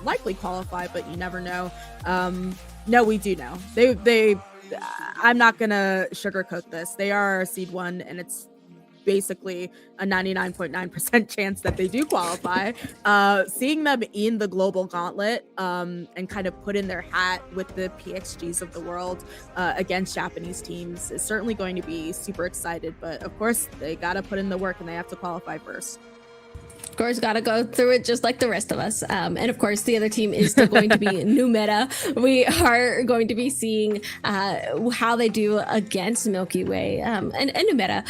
likely qualify, but you never know. No, we do know. They I'm not gonna sugarcoat this. They are seed 1, and it's basically a 99.9% chance that they do qualify. Seeing them in the global gauntlet and kind of put in their hat with the PXGs of the world against Japanese teams is certainly going to be super excited. But of course, they got to put in the work and they have to qualify first. Of course, gotta go through it just like the rest of us. And of course, the other team is still going to be new meta. We are going to be seeing how they do against Milky Way and new meta.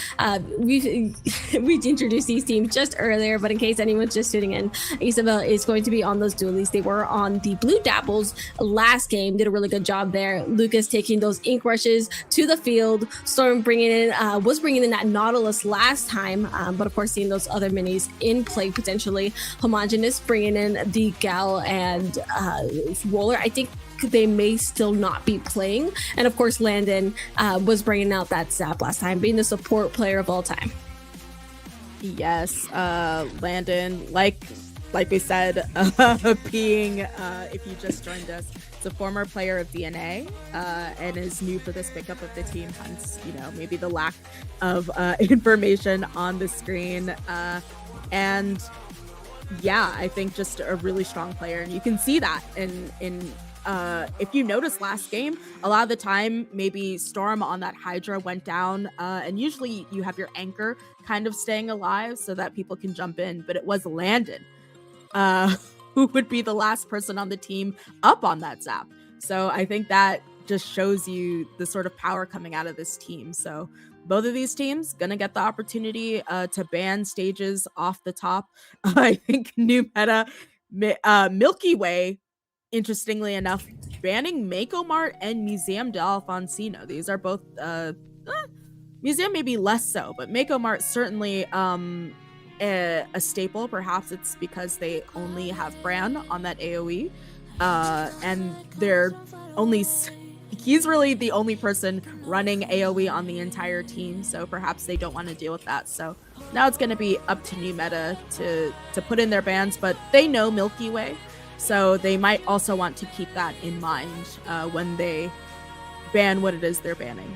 We've introduced these teams just earlier, but in case anyone's just tuning in, Isabel is going to be on those dualies. They were on the Blue Dapples last game, did a really good job there. Lucas taking those ink rushes to the field. Storm was bringing in that Nautilus last time, but of course, seeing those other minis in play potentially. Homogeneous bringing in the Gal and Roller. I think they may still not be playing. And of course, Landon was bringing out that Zap last time, being the support player of all time. Yes, Landon, like we said, being, if you just joined us, it's a former player of DNA and is new for this pickup of the team, hence, maybe the lack of information on the screen. And yeah, I think just a really strong player, and you can see that in if you notice last game, a lot of the time maybe Storm on that Hydra went down, and usually you have your anchor kind of staying alive so that people can jump in, but it was Landon who would be the last person on the team up on that Zap. So I think that just shows you the sort of power coming out of this team. So both of these teams gonna get the opportunity to ban stages off the top. I think new meta, Milky Way, interestingly enough, banning Mako Mart and Museum de Alfonsino. These are both Museum maybe less so, but Mako Mart certainly a staple. Perhaps it's because they only have Bran on that AoE, and they're only. He's really the only person running AoE on the entire team, so perhaps they don't want to deal with that. So now it's going to be up to new meta to put in their bans, but they know Milky Way, so they might also want to keep that in mind when they ban what it is they're banning.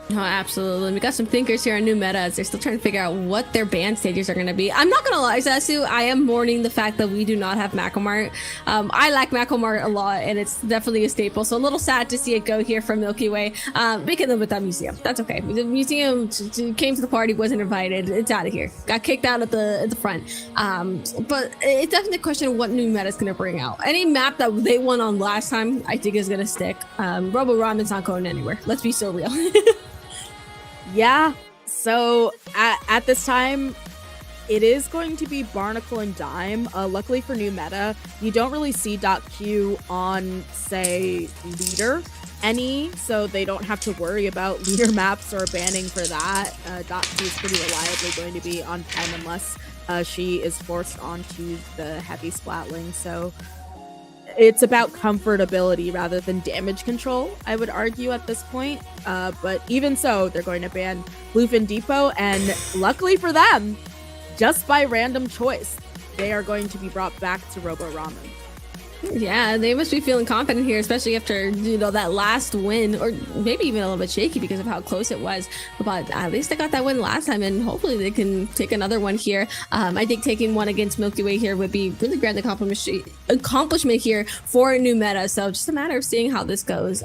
Oh, absolutely. We got some thinkers here on new metas. They're still trying to figure out what their ban stages are going to be. I'm not going to lie, Zasu, I am mourning the fact that we do not have Macomart. I like Macomart a lot, and it's definitely a staple. So a little sad to see it go here from Milky Way. Making them with that museum. That's okay. The museum came to the party, wasn't invited. It's out of here. Got kicked out at the front. But it's definitely a question of what new meta is going to bring out. Any map that they won on last time, I think is going to stick. Robo Ramen's not going anywhere. Let's be so real. Yeah, so at this time, it is going to be Barnacle and Dime. Luckily for new meta, you don't really see .Q on, say, leader any, so they don't have to worry about leader maps or banning for that. .Q is pretty reliably going to be on pen unless she is forced onto the heavy splatling. So it's about comfortability rather than damage control, I would argue at this point. But even so, they're going to ban Bluefin Depot, and luckily for them, just by random choice, they are going to be brought back to Robo Ramen. Yeah, they must be feeling confident here, especially after, you know, that last win, or maybe even a little bit shaky because of how close it was. But at least they got that win last time, and hopefully they can take another one here. I think taking one against Milky Way here would be really grand accomplishment here for new meta. So just a matter of seeing how this goes,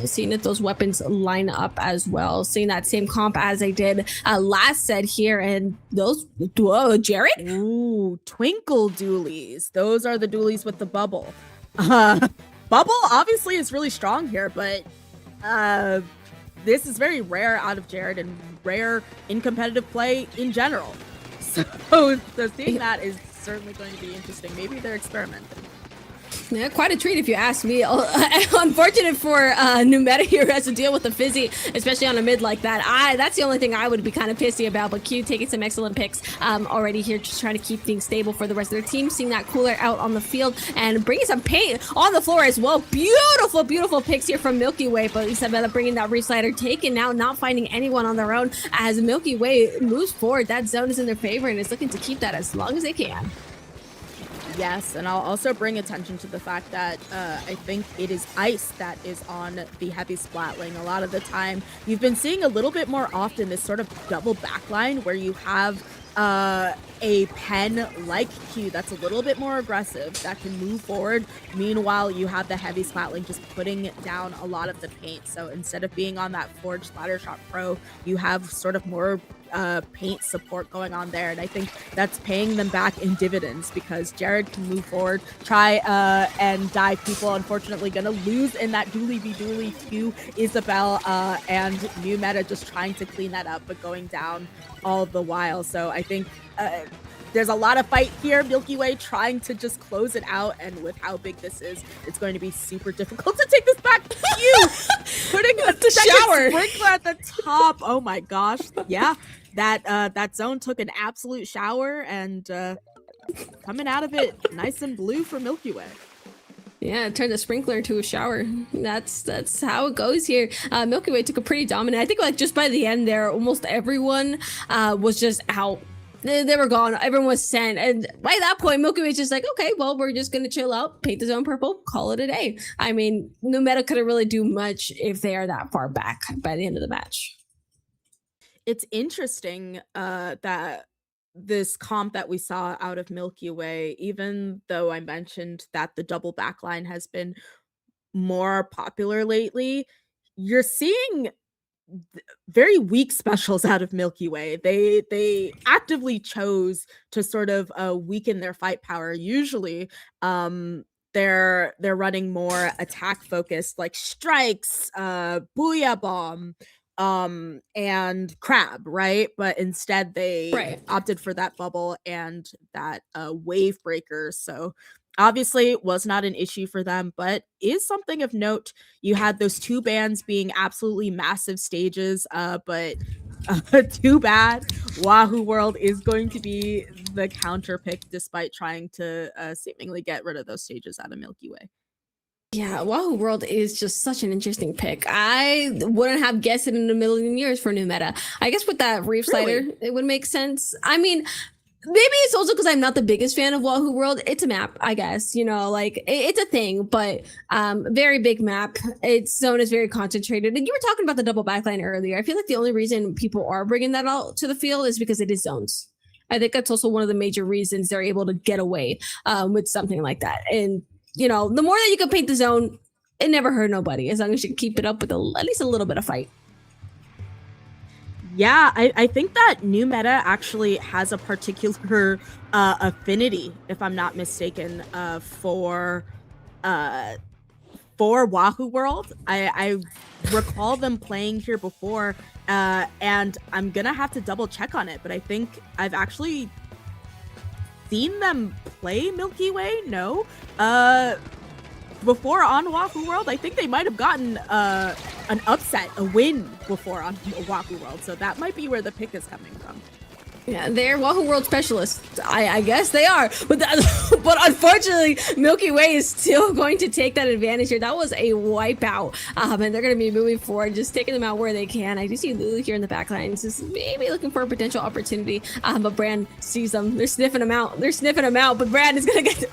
seeing if those weapons line up as well, seeing that same comp as they did last set here, and those, whoa, Jared? Ooh, twinkle dualies. Those are the dualies with the bubble. Bubble obviously is really strong here, but this is very rare out of Jared and rare in competitive play in general. So seeing that is certainly going to be interesting. Maybe they're experimenting. Yeah, quite a treat if you ask me. Unfortunate for new meta here has to deal with the fizzy, especially on a mid like that. That's the only thing I would be kind of pissy about. But Q taking some excellent picks already here, just trying to keep things stable for the rest of their team. Seeing that cooler out on the field and bringing some paint on the floor as well. Beautiful, beautiful picks here from Milky Way. But Isabella bringing that reef slider, taken now, not finding anyone on their own as Milky Way moves forward. That zone is in their favor and is looking to keep that as long as they can. Yes, and I'll also bring attention to the fact that I think it is ice that is on the heavy splat lane. A lot of the time, you've been seeing a little bit more often this sort of double backline where you have a pen like Q that's a little bit more aggressive, that can move forward. Meanwhile, you have the heavy splat lane just putting down a lot of the paint. So instead of being on that Forge Splatter Shot Pro, you have sort of more paint support going on there, and I think that's paying them back in dividends because Jared can move forward, try and dive people. Unfortunately gonna lose in that dually v dually to Isabel, and new meta just trying to clean that up but going down all the while. So I think there's a lot of fight here. Milky Way trying to just close it out, and with how big this is, it's going to be super difficult to take this back to you. Putting the shower sprinkler at the top. Oh my gosh. Yeah, that zone took an absolute shower, and coming out of it nice and blue for Milky Way. Yeah, it turned the sprinkler into a shower. That's how it goes here. Milky Way took a pretty dominant. I think like just by the end there, almost everyone was just out. They were gone. Everyone was sent. And by that point, Milky Way's just like, okay, well, we're just going to chill out, paint the zone purple, call it a day. I mean, no meta couldn't really do much if they are that far back by the end of the match. It's interesting that this comp that we saw out of Milky Way, even though I mentioned that the double backline has been more popular lately, you're seeing very weak specials out of Milky Way. They actively chose to sort of weaken their fight power. Usually they're running more attack focused, like strikes, booyah bomb, and crab, right? But instead they opted for that bubble and that wave breaker. So obviously was not an issue for them, but is something of note. You had those two bands being absolutely massive stages, but too bad. Wahoo World is going to be the counter pick despite trying to seemingly get rid of those stages out of Milky Way. Yeah, Wahoo World is just such an interesting pick. I wouldn't have guessed it in a million years for new meta. I guess with that reef slider, it would make sense. I mean, maybe it's also because I'm not the biggest fan of Wahoo World. It's a map, I guess, you know, like it's a thing, but very big map. Its zone is very concentrated. And you were talking about the double backline earlier. I feel like the only reason people are bringing that out to the field is because it is zones. I think that's also one of the major reasons they're able to get away with something like that. And, you know, the more that you can paint the zone, it never hurt nobody, as long as you keep it up with at least a little bit of fight. Yeah, I think that new meta actually has a particular affinity, if I'm not mistaken, for Wahoo World. I recall them playing here before, and I'm gonna have to double check on it, but I think I've actually seen them play Milky Way. No, before on Wahoo World. I think they might have gotten an upset, a win before on Wahoo World, so that might be where the pick is coming from. Yeah, they're Wahoo World specialists. I guess they are, but but unfortunately, Milky Way is still going to take that advantage here. That was a wipeout, and they're going to be moving forward, just taking them out where they can. I do see Lulu here in the back lines, just maybe looking for a potential opportunity, but Brand sees them. They're sniffing them out. But Brand is going to get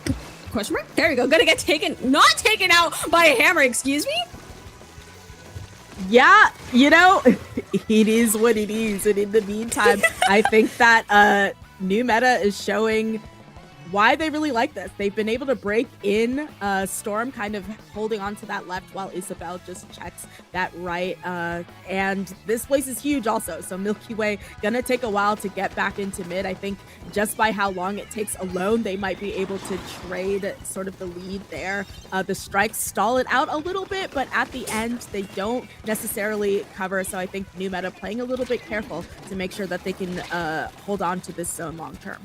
question mark. There we go. Going to get not taken out by a hammer. Excuse me. Yeah, you know, it is what it is. And in the meantime, I think that new meta is showing why they really like this. They've been able to break in, Storm kind of holding on to that left while Isabel just checks that right. And this place is huge also. So Milky Way gonna take a while to get back into mid. I think just by how long it takes alone, they might be able to trade sort of the lead there. The strikes stall it out a little bit, but at the end, they don't necessarily cover. So I think new meta playing a little bit careful to make sure that they can hold on to this zone long term.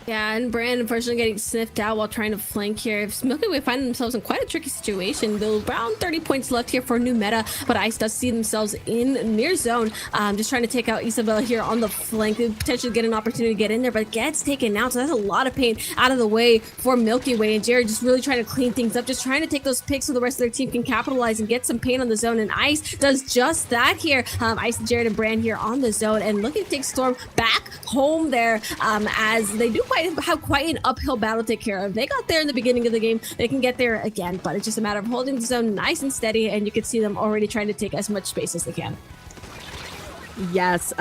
Yeah, and Brand unfortunately getting sniffed out while trying to flank here. If Milky Way find themselves in quite a tricky situation, though around 30 points left here for new meta, but Ice does see themselves in near zone. Just trying to take out Isabella here on the flank. They potentially get an opportunity to get in there, but gets taken out, so that's a lot of pain out of the way for Milky Way. And Jared just really trying to clean things up, just trying to take those picks so the rest of their team can capitalize and get some pain on the zone, and Ice does just that here. Ice, Jared, and Brand here on the zone, and looking to take Storm back home there, as they do have quite an uphill battle to take care of. They got there in the beginning of the game. They can get there again, but it's just a matter of holding the zone nice and steady, and you can see them already trying to take as much space as they can. Yes,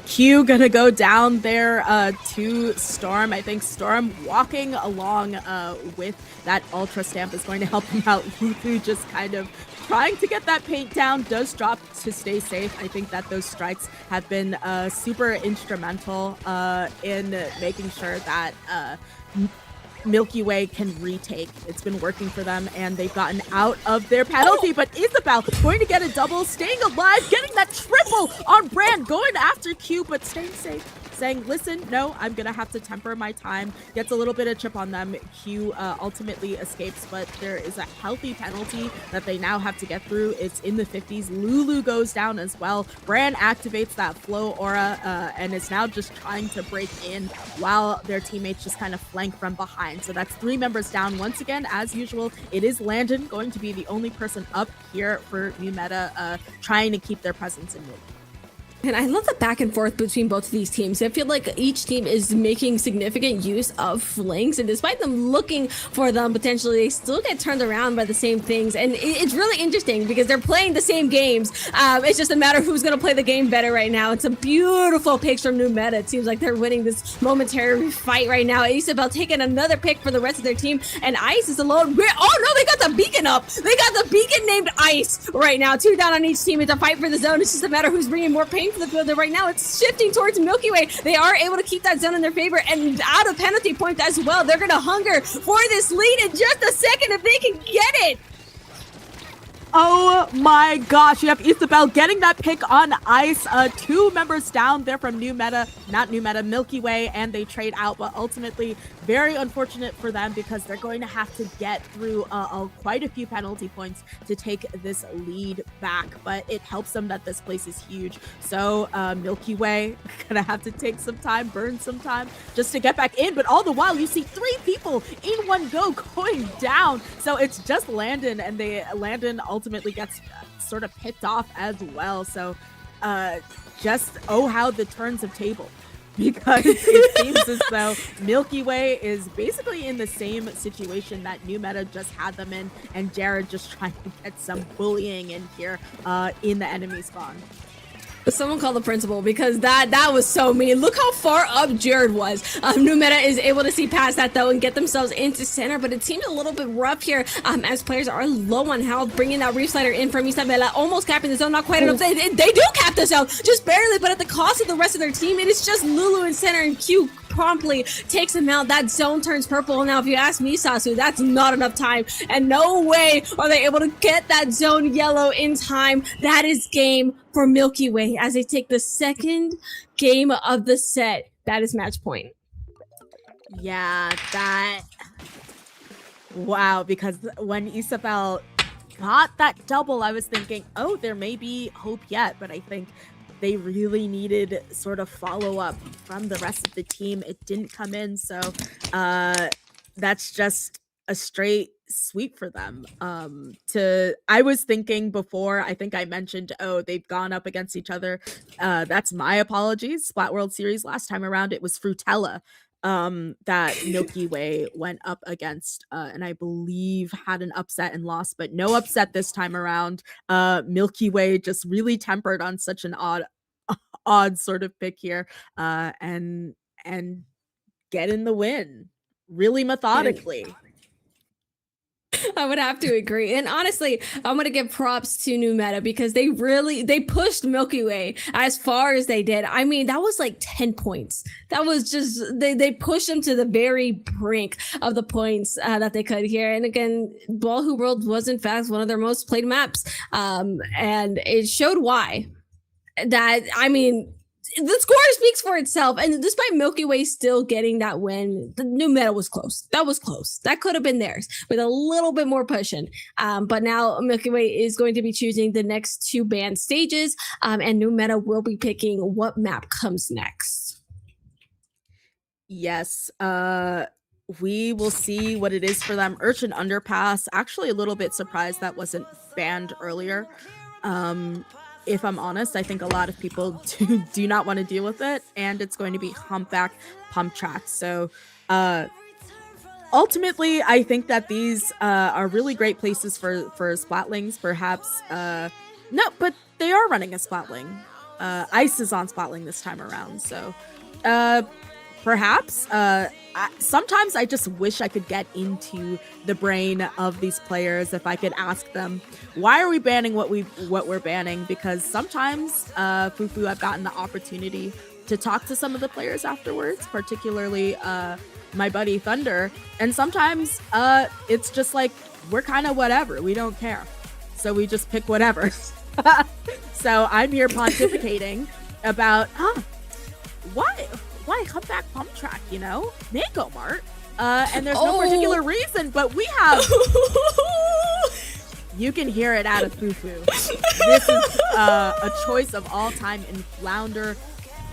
Q gonna go down there to Storm. I think Storm walking along with that Ultra Stamp is going to help him out. Lulu just kind of trying to get that paint down, does drop to stay safe. I think that those strikes have been super instrumental in making sure that Milky Way can retake. It's been working for them, and they've gotten out of their penalty. But Isabel going to get a double, staying alive, getting that triple on Brand, going after Q, but staying safe. Saying, listen, no, I'm gonna have to temper my time. Gets a little bit of chip on them. Q ultimately escapes, but there is a healthy penalty that they now have to get through. It's in the 50s. Lulu goes down as well. Bran activates that flow aura and is now just trying to break in while their teammates just kind of flank from behind. So that's 3 members down. Once again, as usual, it is Landon going to be the only person up here for new meta, trying to keep their presence in mid. And I love the back and forth between both of these teams. I feel like each team is making significant use of flanks, and despite them looking for them potentially, they still get turned around by the same things. And it's really interesting because they're playing the same games. It's just a matter of who's going to play the game better right now. It's a beautiful picks from new meta. It seems like they're winning this momentary fight right now. Isabel taking another pick for the rest of their team, and Ice is alone. Oh no, they got the beacon up. They got the beacon named Ice right now. 2 down on each team. It's a fight for the zone. It's just a matter of who's bringing more pain to the field. Right now it's shifting towards Milky Way. They are able to keep that zone in their favor, and out of penalty point as well. They're gonna hunger for this lead in just a second if they can get it. Oh my gosh, you have Isabel getting that pick on Ice. 2 members down there from Milky Way, and they trade out, but ultimately very unfortunate for them because they're going to have to get through quite a few penalty points to take this lead back, but it helps them that this place is huge. So Milky Way gonna have to take some time, burn some time just to get back in, but all the while you see 3 people in one go going down. So it's just Landon, and Landon ultimately gets sort of picked off as well. So just how the turns have tabled, because it seems as though Milky Way is basically in the same situation that new meta just had them in, and Jared just trying to get some bullying in here in the enemy spawn. Someone call the principal, because that was so mean. Look how far up Jared was. New meta is able to see past that though and get themselves into center, but it seemed a little bit rough here as players are low on health. Bringing that Reef Slider in from Isabella, almost capping the zone, not quite enough. They do cap the zone, just barely, but at the cost of the rest of their team. It is just Lulu in center, and Q promptly takes him out. That zone turns purple. Now, if you ask me, Sasu, that's not enough time, and no way are they able to get that zone yellow in time. That is game for Milky Way as they take the second game of the set. That is match point. Yeah, wow, because when Isabel got that double, I was thinking, oh, there may be hope yet, but I think they really needed sort of follow-up from the rest of the team. It didn't come in, so that's just a straight sweep for them. I was thinking before, I think I mentioned, oh, they've gone up against each other. That's my apologies. Splat World Series last time around, it was Frutella that Milky Way went up against, and I believe had an upset and lost, but no upset this time around. Milky Way just really tempered on such an odd sort of pick here, and get in the win really methodically. I would have to agree. And honestly, I'm going to give props to New Meta because they pushed Milky Way as far as they did. I mean, that was like 10 points. That was just, they pushed them to the very brink of the points that they could here. And again, Ball Who World was in fact one of their most played maps. And it showed why. That, I mean, the score speaks for itself, and despite Milky Way still getting that win, the New Meta was close. That was close. That could have been theirs with a little bit more pushing. But now Milky Way is going to be choosing the next 2 banned stages, and New Meta will be picking what map comes next. Yes, we will see what it is for them. Urchin Underpass, actually a little bit surprised that wasn't banned earlier. If I'm honest, I think a lot of people do not want to deal with it, and it's going to be Humpback Pump Track. So ultimately, I think that these are really great places for Splatlings, perhaps. No, but they are running a Splatling. Ice is on Splatling this time around, so perhaps. Sometimes I just wish I could get into the brain of these players if I could ask them, why are we banning what we're banning? Because sometimes Fufu, I've gotten the opportunity to talk to some of the players afterwards, particularly my buddy Thunder, and sometimes it's just like, we're kind of whatever, we don't care, so we just pick whatever. So I'm here pontificating about why Humpback Pump Track, you know? Mango Mart. And there's no particular reason, but we have... You can hear it out of Fufu. This is a choice of all time in Flounder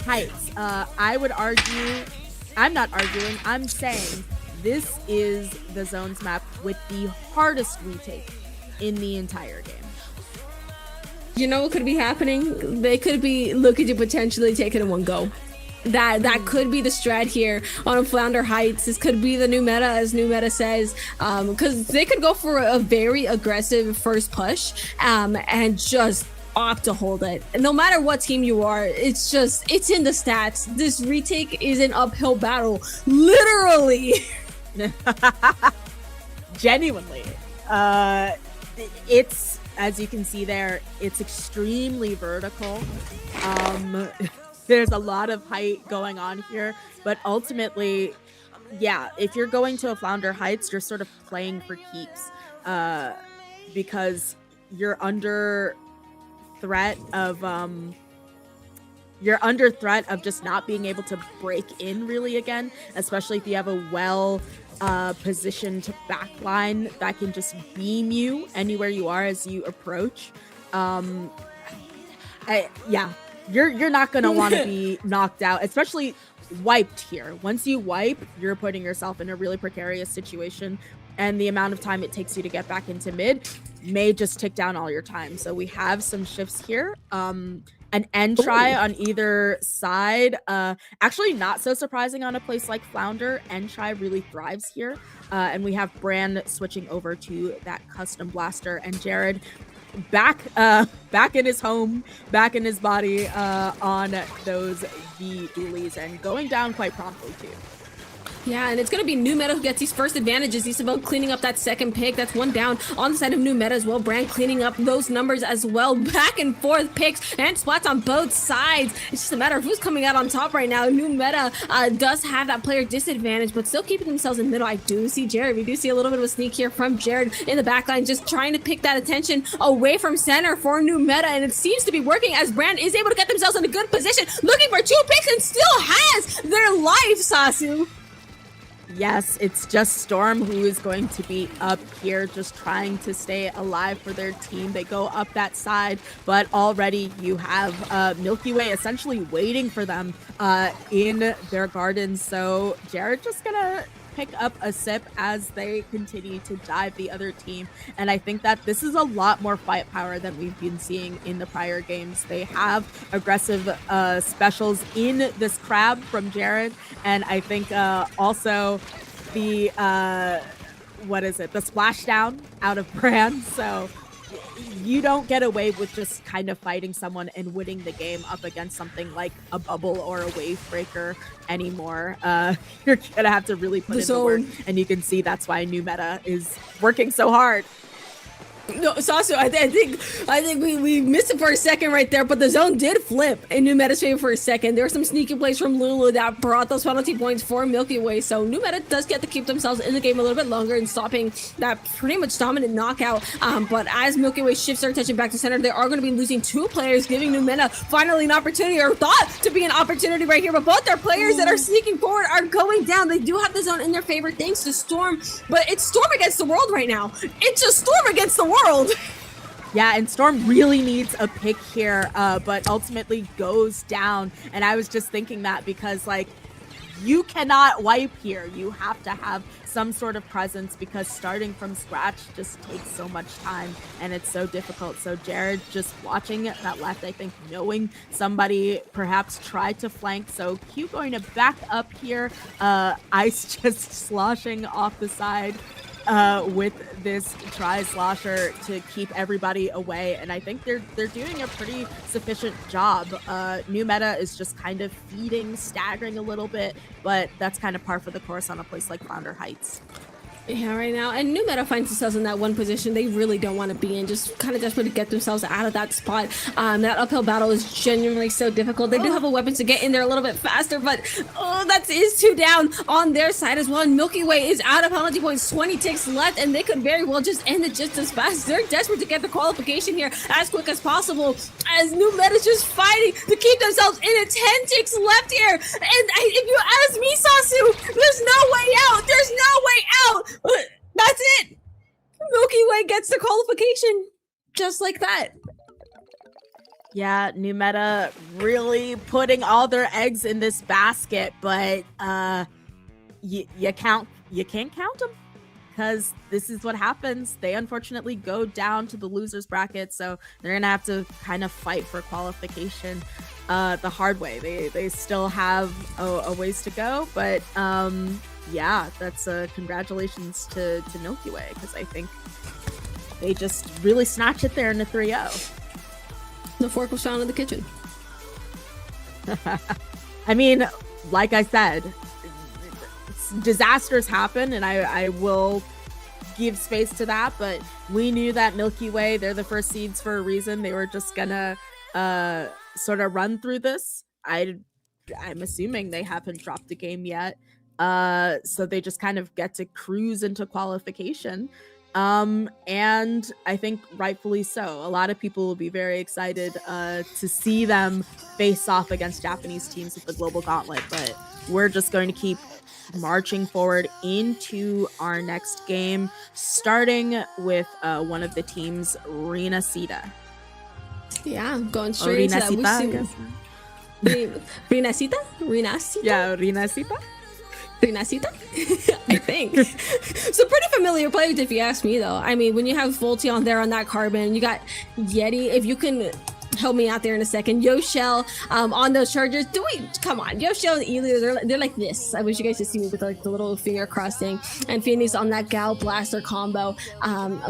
Heights. I would argue... I'm not arguing. I'm saying this is the Zones map with the hardest retake in the entire game. You know what could be happening? They could be looking to potentially take it in one go. That could be the strat here on Flounder Heights. This could be the new meta, as New Meta says, because they could go for a very aggressive first push and just opt to hold it. And no matter what team you are, it's in the stats. This retake is an uphill battle, literally. Genuinely. It's, as you can see there, it's extremely vertical. There's a lot of height going on here, but ultimately, yeah, if you're going to a Flounder Heights, you're sort of playing for keeps, because you're under threat of just not being able to break in really again, especially if you have a well positioned backline that can just beam you anywhere you are as you approach. You're not gonna want to be knocked out, especially wiped here. Once you wipe, you're putting yourself in a really precarious situation, and the amount of time it takes you to get back into mid may just tick down all your time. So we have some shifts here. An end try on either side. Actually not so surprising on a place like Flounder. End try really thrives here. And we have Brand switching over to that custom blaster, and Jared back in his home, back in his body on those V dualies, and going down quite promptly too. Yeah, and it's going to be New Meta who gets these first advantages. Isabel cleaning up that second pick. That's one down on the side of New Meta as well. Brand cleaning up those numbers as well. Back and forth picks and splats on both sides. It's just a matter of who's coming out on top right now. New Meta does have that player disadvantage, but still keeping themselves in the middle. I do see Jared. We do see a little bit of a sneak here from Jared in the backline, just trying to pick that attention away from center for New Meta, and it seems to be working as Brand is able to get themselves in a good position, looking for 2 picks and still has their life, Sasu. Yes, it's just Storm who is going to be up here just trying to stay alive for their team. They go up that side, but already you have Milky Way essentially waiting for them in their gardens. So Jared just gonna pick up a sip as they continue to dive the other team. And I think that this is a lot more firepower than we've been seeing in the prior games. They have aggressive specials in this crab from Jared. And I think also the, what is it? The splashdown out of Brand. So you don't get away with just kind of fighting someone and winning the game up against something like a bubble or a wave breaker anymore. You're gonna have to really put in the work, and you can see that's why New Meta is working so hard. No, Sasu, I think we missed it for a second right there, but the zone did flip in New Meta's favor for a second. There were some sneaky plays from Lulu that brought those penalty points for Milky Way, so New Meta does get to keep themselves in the game a little bit longer and stopping that pretty much dominant knockout. But as Milky Way shifts their attention back to center, they are going to be losing 2 players, giving New Meta finally an opportunity, or thought to be an opportunity right here, but both their players that are sneaking forward are going down. They do have the zone in their favor thanks to Storm, but it's Storm against the world right now. It's just Storm against the world. Yeah, and Storm really needs a pick here, but ultimately goes down. And I was just thinking that because, like, you cannot wipe here. You have to have some sort of presence because starting from scratch just takes so much time and it's so difficult. So Jared just watching that left, I think, knowing somebody perhaps tried to flank. So Q going to back up here. Ice just sloshing off the side with this tri-slosher to keep everybody away, and I think they're doing a pretty sufficient job. New Meta is just kind of feeding, staggering a little bit, but that's kind of par for the course on a place like Flounder Heights. Yeah, right now. And New Meta finds themselves in that one position they really don't want to be in, just kind of desperate to get themselves out of that spot. That uphill battle is genuinely so difficult. They do have a weapon to get in there a little bit faster, but that is 2 down on their side as well. And Milky Way is out of penalty points, 20 ticks left, and they could very well just end it just as fast. They're desperate to get the qualification here as quick as possible, as New Meta is just fighting to keep themselves in it. 10 ticks left here. And if you ask me, Sasu, there's no way out. There's no way out. That's it. Milky Way gets the qualification just like that. Yeah, New Meta really putting all their eggs in this basket, but you can't count them because this is what happens. They unfortunately go down to the losers bracket, so they're gonna have to kind of fight for qualification the hard way. They still have a ways to go, but yeah, that's congratulations to Milky Way, because I think they just really snatched it there in the 3-0. The fork was found in the kitchen. I mean, like I said, disasters happen, and I will give space to that, but we knew that Milky Way, they're the first seeds for a reason. They were just gonna sort of run through this. I'm assuming they haven't dropped a game yet. So they just kind of get to cruise into qualification. And I think rightfully so. A lot of people will be very excited to see them face off against Japanese teams with the Global Gauntlet, but we're just going to keep marching forward into our next game, starting with one of the teams, Rinascita. Yeah, going straight into that. Rinascita? Rinascita? Yeah, Rinascita. Rinascita? I think. So pretty familiar players if you ask me though. I mean, when you have Volti on there on that carbon, you got Yeti, if you can help me out there in a second. Yoshell on those chargers. Come on. Yoshell and Ely, they're like this. I wish you guys could see me with like the little finger crossing. And Phoenix on that Gal Blaster combo.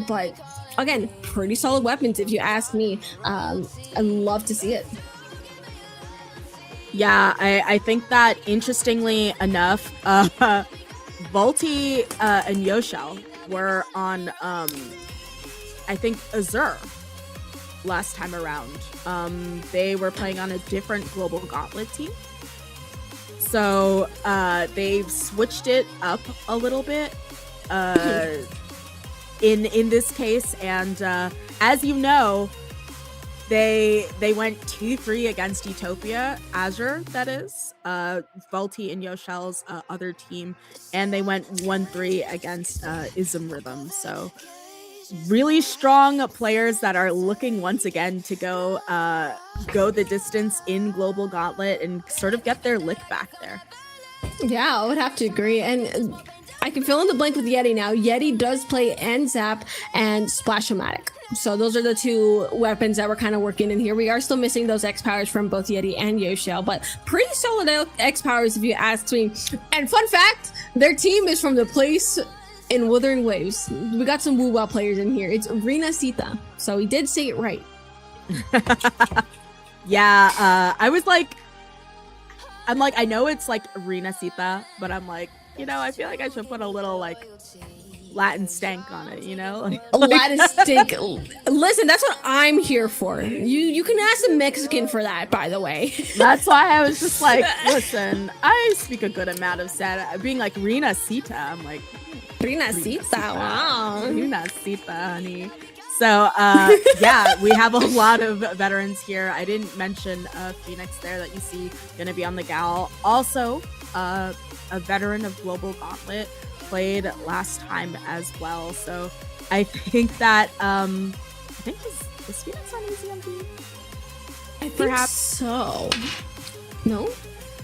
But again, pretty solid weapons if you ask me. I love to see it. Yeah, I think that interestingly enough, Volti and Yoshell were on, I think, Azure last time around. They were playing on a different Global Gauntlet team. So they've switched it up a little bit in this case. And as you know, They went 2-3 against Utopia Azure, that is, Volti and Yoshel's other team, and they went 1-3 against Ism Rhythm. So really strong players that are looking once again to go the distance in Global Gauntlet and sort of get their lick back there. Yeah, I would have to agree. And I can fill in the blank with Yeti now. Yeti does play Zap and Splash-O-Matic. So those are the two weapons that we're kind of working in here. We are still missing those X powers from both Yeti and Yoshel, but pretty solid X powers if you ask me. And fun fact, their team is from the place in Wuthering Waves. We got some Woo-Wow players in here. It's Rinascita. So he did say it right. Yeah, I was like, I know it's like Rinascita, but I'm like, I feel like I should put a little like Latin stank on it, Latin stank. Listen, that's what I'm here for. You can ask a Mexican for that, by the way. That's why I was just like, listen, I speak a good amount of sad. Being like Rinascita, I'm like Rinascita, wow. Rinascita, honey. So yeah, we have a lot of veterans here. I didn't mention Phoenix there that you see gonna be on the Gal. Also, a veteran of Global Gauntlet, played last time as well. So I think that is Phoenix on ECMP? I think perhaps so. No?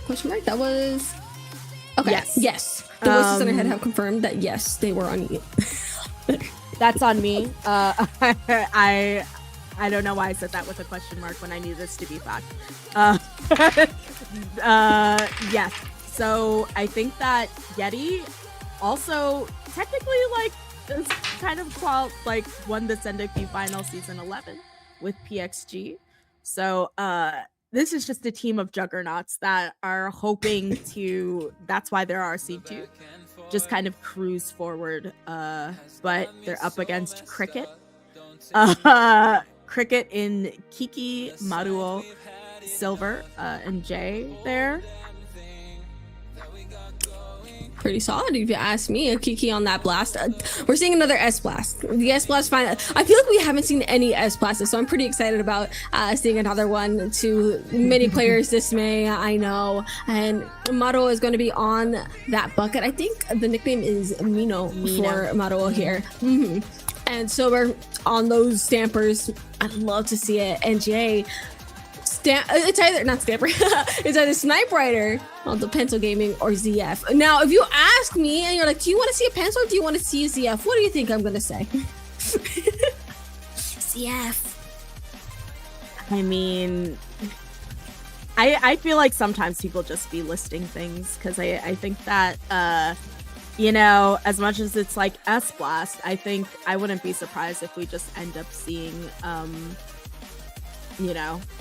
Question mark? That was okay. Yes. The voices in our head have confirmed that yes, they were on That's on me. I don't know why I said that with a question mark when I knew this to be fact. Yes. So I think that Yeti also technically is kind of won the Sendoki final season 11 with PXG. So this is just a team of juggernauts that are hoping to, that's why they're RC2, just kind of cruise forward. But they're up against Cricket. Cricket in Kiki, Maruo, Silver, and Jay there. Pretty solid if you ask me. A Kiki on that blast. We're seeing another S blast. The S blast final. I feel like we haven't seen any S blasts, so I'm pretty excited about seeing another one. To many players' dismay, I know. And Maruo is going to be on that bucket. I think the nickname is Mino. For Maruo here. Mm-hmm. And so we're on those stampers. I'd love to see it. And Jay. It's either not Stamper. It's either Snipe Rider on the Pencil Gaming or ZF. Now, if you ask me and you're like, do you want to see a pencil or do you want to see a ZF? What do you think I'm gonna say? ZF. I mean, I feel like sometimes people just be listing things because I think that as much as it's like S Blast, I think I wouldn't be surprised if we just end up seeing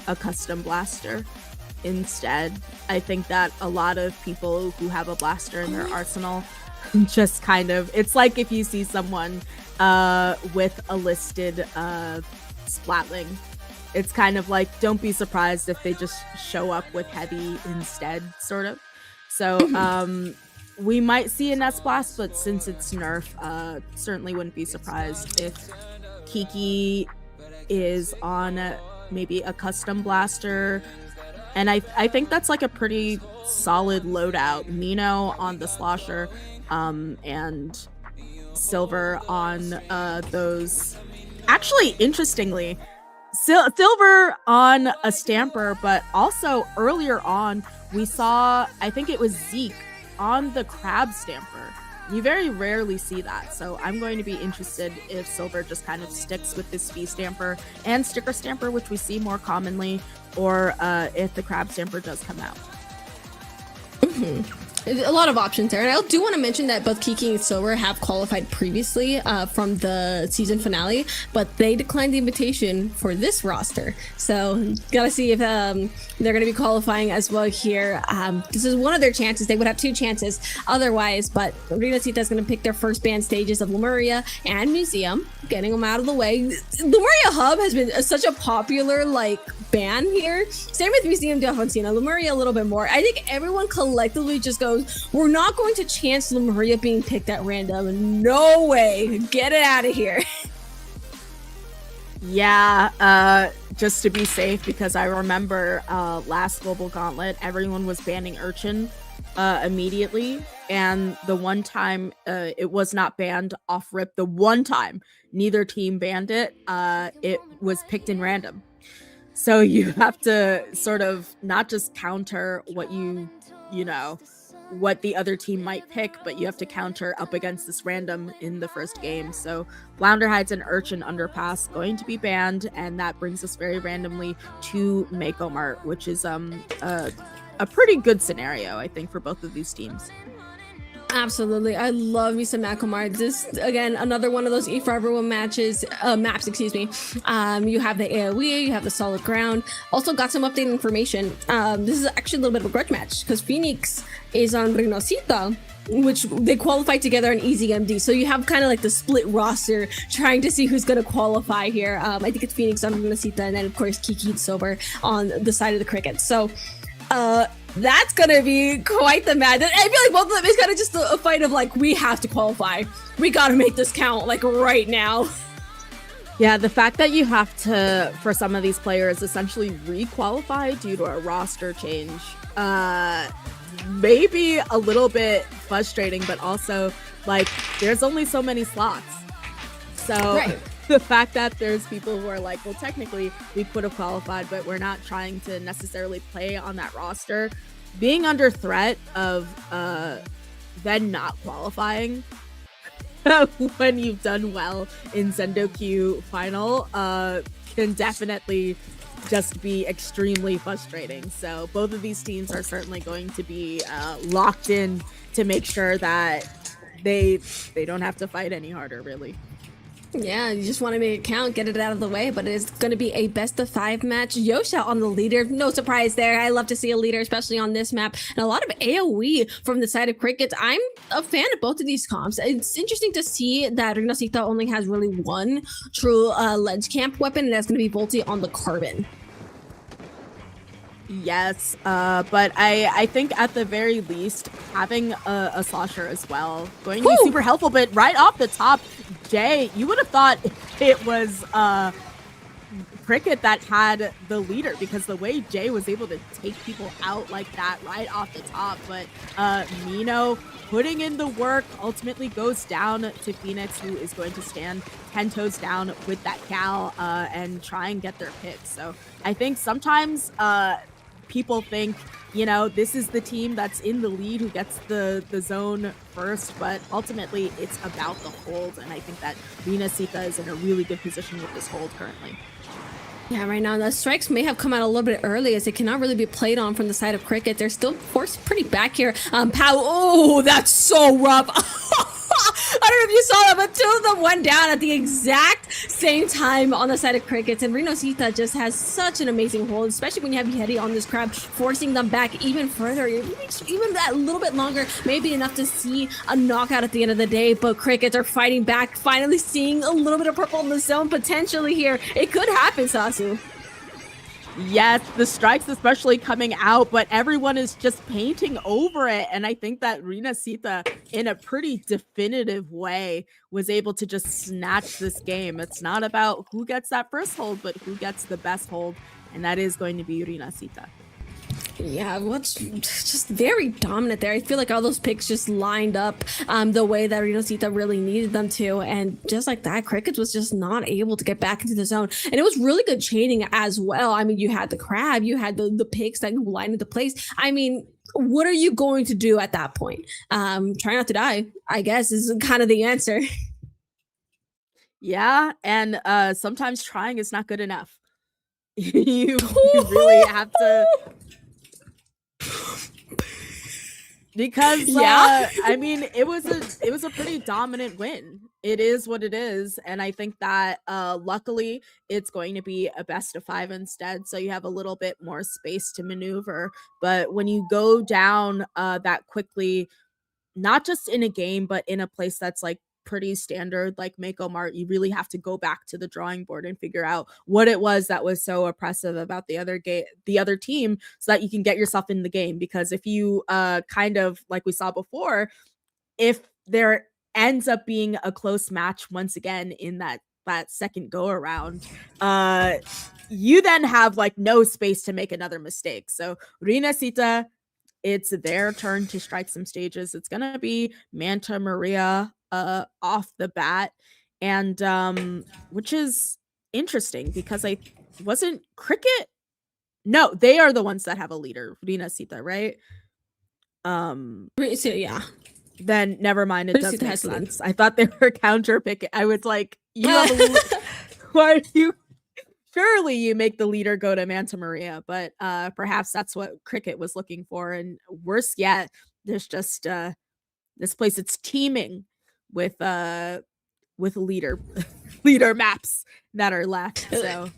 a custom blaster instead. I think that a lot of people who have a blaster in their arsenal just kind of, it's like if you see someone with a listed Splatling, it's kind of like, don't be surprised if they just show up with heavy instead, sort of. So we might see an S blast, but since it's nerf, certainly wouldn't be surprised if Kiki is on maybe a custom blaster, and I think that's like a pretty solid loadout. Mino on the Slosher, and Silver on those. Actually, interestingly, Silver on a Stamper, but also earlier on we saw, I think it was Zeke on the Crab Stamper. You very rarely see that, so I'm going to be interested if Silver just kind of sticks with this V Stamper and Sticker Stamper, which we see more commonly, or if the Crab Stamper does come out. Mm-hmm. A lot of options there. And I do want to mention that both Kiki and Silver have qualified previously from the season finale, but they declined the invitation for this roster. So gotta see if they're going to be qualifying as well here. This is one of their chances. They would have two chances otherwise, but Rinascita is going to pick their first band stages of Lemuria and Museum, getting them out of the way. Lemuria Hub has been such a popular band here. Same with Museum de Alfonsina. Lemuria a little bit more. I think everyone collectively just goes, we're not going to chance Lemuria being picked at random. No way. Get it out of here. Yeah, just to be safe, because I remember last Global Gauntlet, everyone was banning Urchin immediately. And the one time it was not banned off rip, the one time neither team banned it, it was picked in random. So you have to sort of not just counter what what the other team might pick, but you have to counter up against this random in the first game. So Flounder Hides and Urchin Underpass going to be banned, and that brings us very randomly to Mako Mart, which is a pretty good scenario, I think, for both of these teams. Absolutely, I love me some Mako. This again, another one of those E for Everyone maps. Excuse me. You have the AOE, you have the solid ground. Also got some updated information. This is actually a little bit of a grudge match because Phoenix is on Rinascita, which they qualified together in Easy MD. So you have kind of like the split roster trying to see who's going to qualify here. I think it's Phoenix on Rinascita, and then of course Kiki Sober on the side of the Cricket. So that's gonna be quite the match. I feel like both of them is kind of just a fight of like, we have to qualify. We gotta make this count like right now. Yeah, the fact that you have to, for some of these players, essentially re-qualify due to a roster change, maybe a little bit frustrating, but also like there's only so many slots. So right. The fact that there's people who are like, well, technically we could have qualified, but we're not trying to necessarily play on that roster. Being under threat of then not qualifying when you've done well in Zendo Q final can definitely just be extremely frustrating. So both of these teams are certainly going to be locked in to make sure that they don't have to fight any harder, really. Yeah, you just want to make it count, get it out of the way, but it's going to be a best of 5 match. Yosha on the leader, no surprise there. I love to see a leader, especially on this map, and a lot of AoE from the side of Crickets. I'm a fan of both of these comps. It's interesting to see that Rinascita only has really one true ledge camp weapon, and that's going to be Volti on the Carbon. Yes, but I think at the very least having a Slosher as well going to be super helpful. But right off the top, Jay, you would have thought it was Cricket that had the leader, because the way Jay was able to take people out like that right off the top. But Mino putting in the work ultimately goes down to Phoenix, who is going to stand 10 toes down with that Cal and try and get their pick. So I think sometimes people think, this is the team that's in the lead who gets the zone first, but ultimately it's about the hold, and I think that Rinascita is in a really good position with this hold currently. Yeah, right now the strikes may have come out a little bit early, as they cannot really be played on from the side of Cricket. They're still forced pretty back here. Pow, that's so rough. I don't know if you saw that, but two of them went down at the exact same time on the side of Crickets, and Rinascita just has such an amazing hold, especially when you have Yeti on this crab, forcing them back even further. Even that little bit longer may be enough to see a knockout at the end of the day, but Crickets are fighting back, finally seeing a little bit of purple in the zone potentially here. It could happen, Sasu. Yes, the strikes especially coming out, but everyone is just painting over it. And I think that Rinascita, in a pretty definitive way, was able to just snatch this game. It's not about who gets that first hold, but who gets the best hold. And that is going to be Rinascita. Yeah, what's just very dominant there. I feel like all those picks just lined up the way that Rinascita really needed them to, and just like that, Crickets was just not able to get back into the zone. And it was really good chaining as well. I mean, you had the crab, you had the picks that lined into place. I mean, what are you going to do at that point? Try not to die, I guess, is kind of the answer. Yeah, and sometimes trying is not good enough. you really have to... Because I mean, it was a pretty dominant win. It is what it is, and I think that luckily it's going to be a best of 5 instead, so you have a little bit more space to maneuver. But when you go down that quickly, not just in a game, but in a place that's like pretty standard like Mako Mart, you really have to go back to the drawing board and figure out what it was that was so oppressive about the other team, so that you can get yourself in the game. Because if you kind of like we saw before, if there ends up being a close match once again in that second go around, you then have like no space to make another mistake. So Rinascita, it's their turn to strike some stages. It's gonna be Manta Maria off the bat, and which is interesting because I wasn't Cricket. No, they are the ones that have a leader, Rinascita, right? So, yeah. Then never mind. It does Rinascita make has lead. sense. I thought they were counter picking. I was like, you have a why are you? Surely you make the leader go to Manta Maria, but perhaps that's what Cricket was looking for. And worse yet, there's just this place. It's teeming with leader maps that are left. So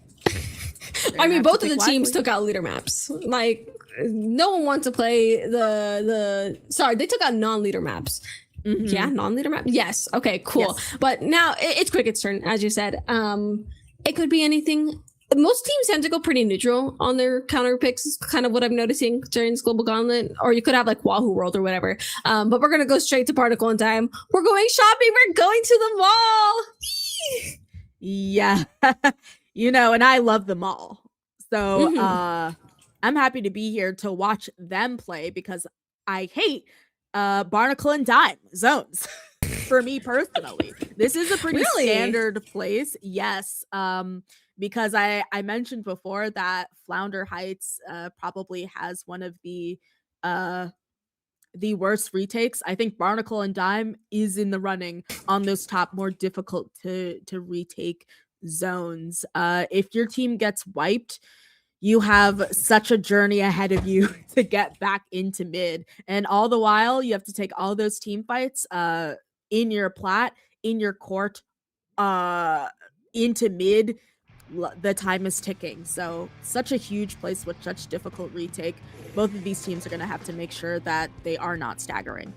I mean, both of the teams took out leader maps. Like, no one wants to play sorry, they took out non-leader maps. Mm-hmm. Yeah, non-leader map. Yes. Okay, cool. Yes. But now it's Cricket's turn, as you said. It could be anything. Most teams tend to go pretty neutral on their counter picks, is kind of what I'm noticing during this global gauntlet. Or you could have like Wahoo World or whatever. But we're gonna go straight to Particle in Time. We're going shopping. We're going to the mall. Yeah. And I love the mall. So I'm happy to be here to watch them play because I hate Barnacle and Dime zones. For me personally, this is a pretty standard place. Yes. Because I mentioned before that Flounder Heights probably has one of the worst retakes. I think Barnacle and Dime is in the running on those top more difficult to retake zones. If your team gets wiped, you have such a journey ahead of you to get back into mid, and all the while you have to take all those team fights in your plat, in your court, into mid. The time is ticking. So such a huge place with such difficult retake. Both of these teams are going to have to make sure that they are not staggering.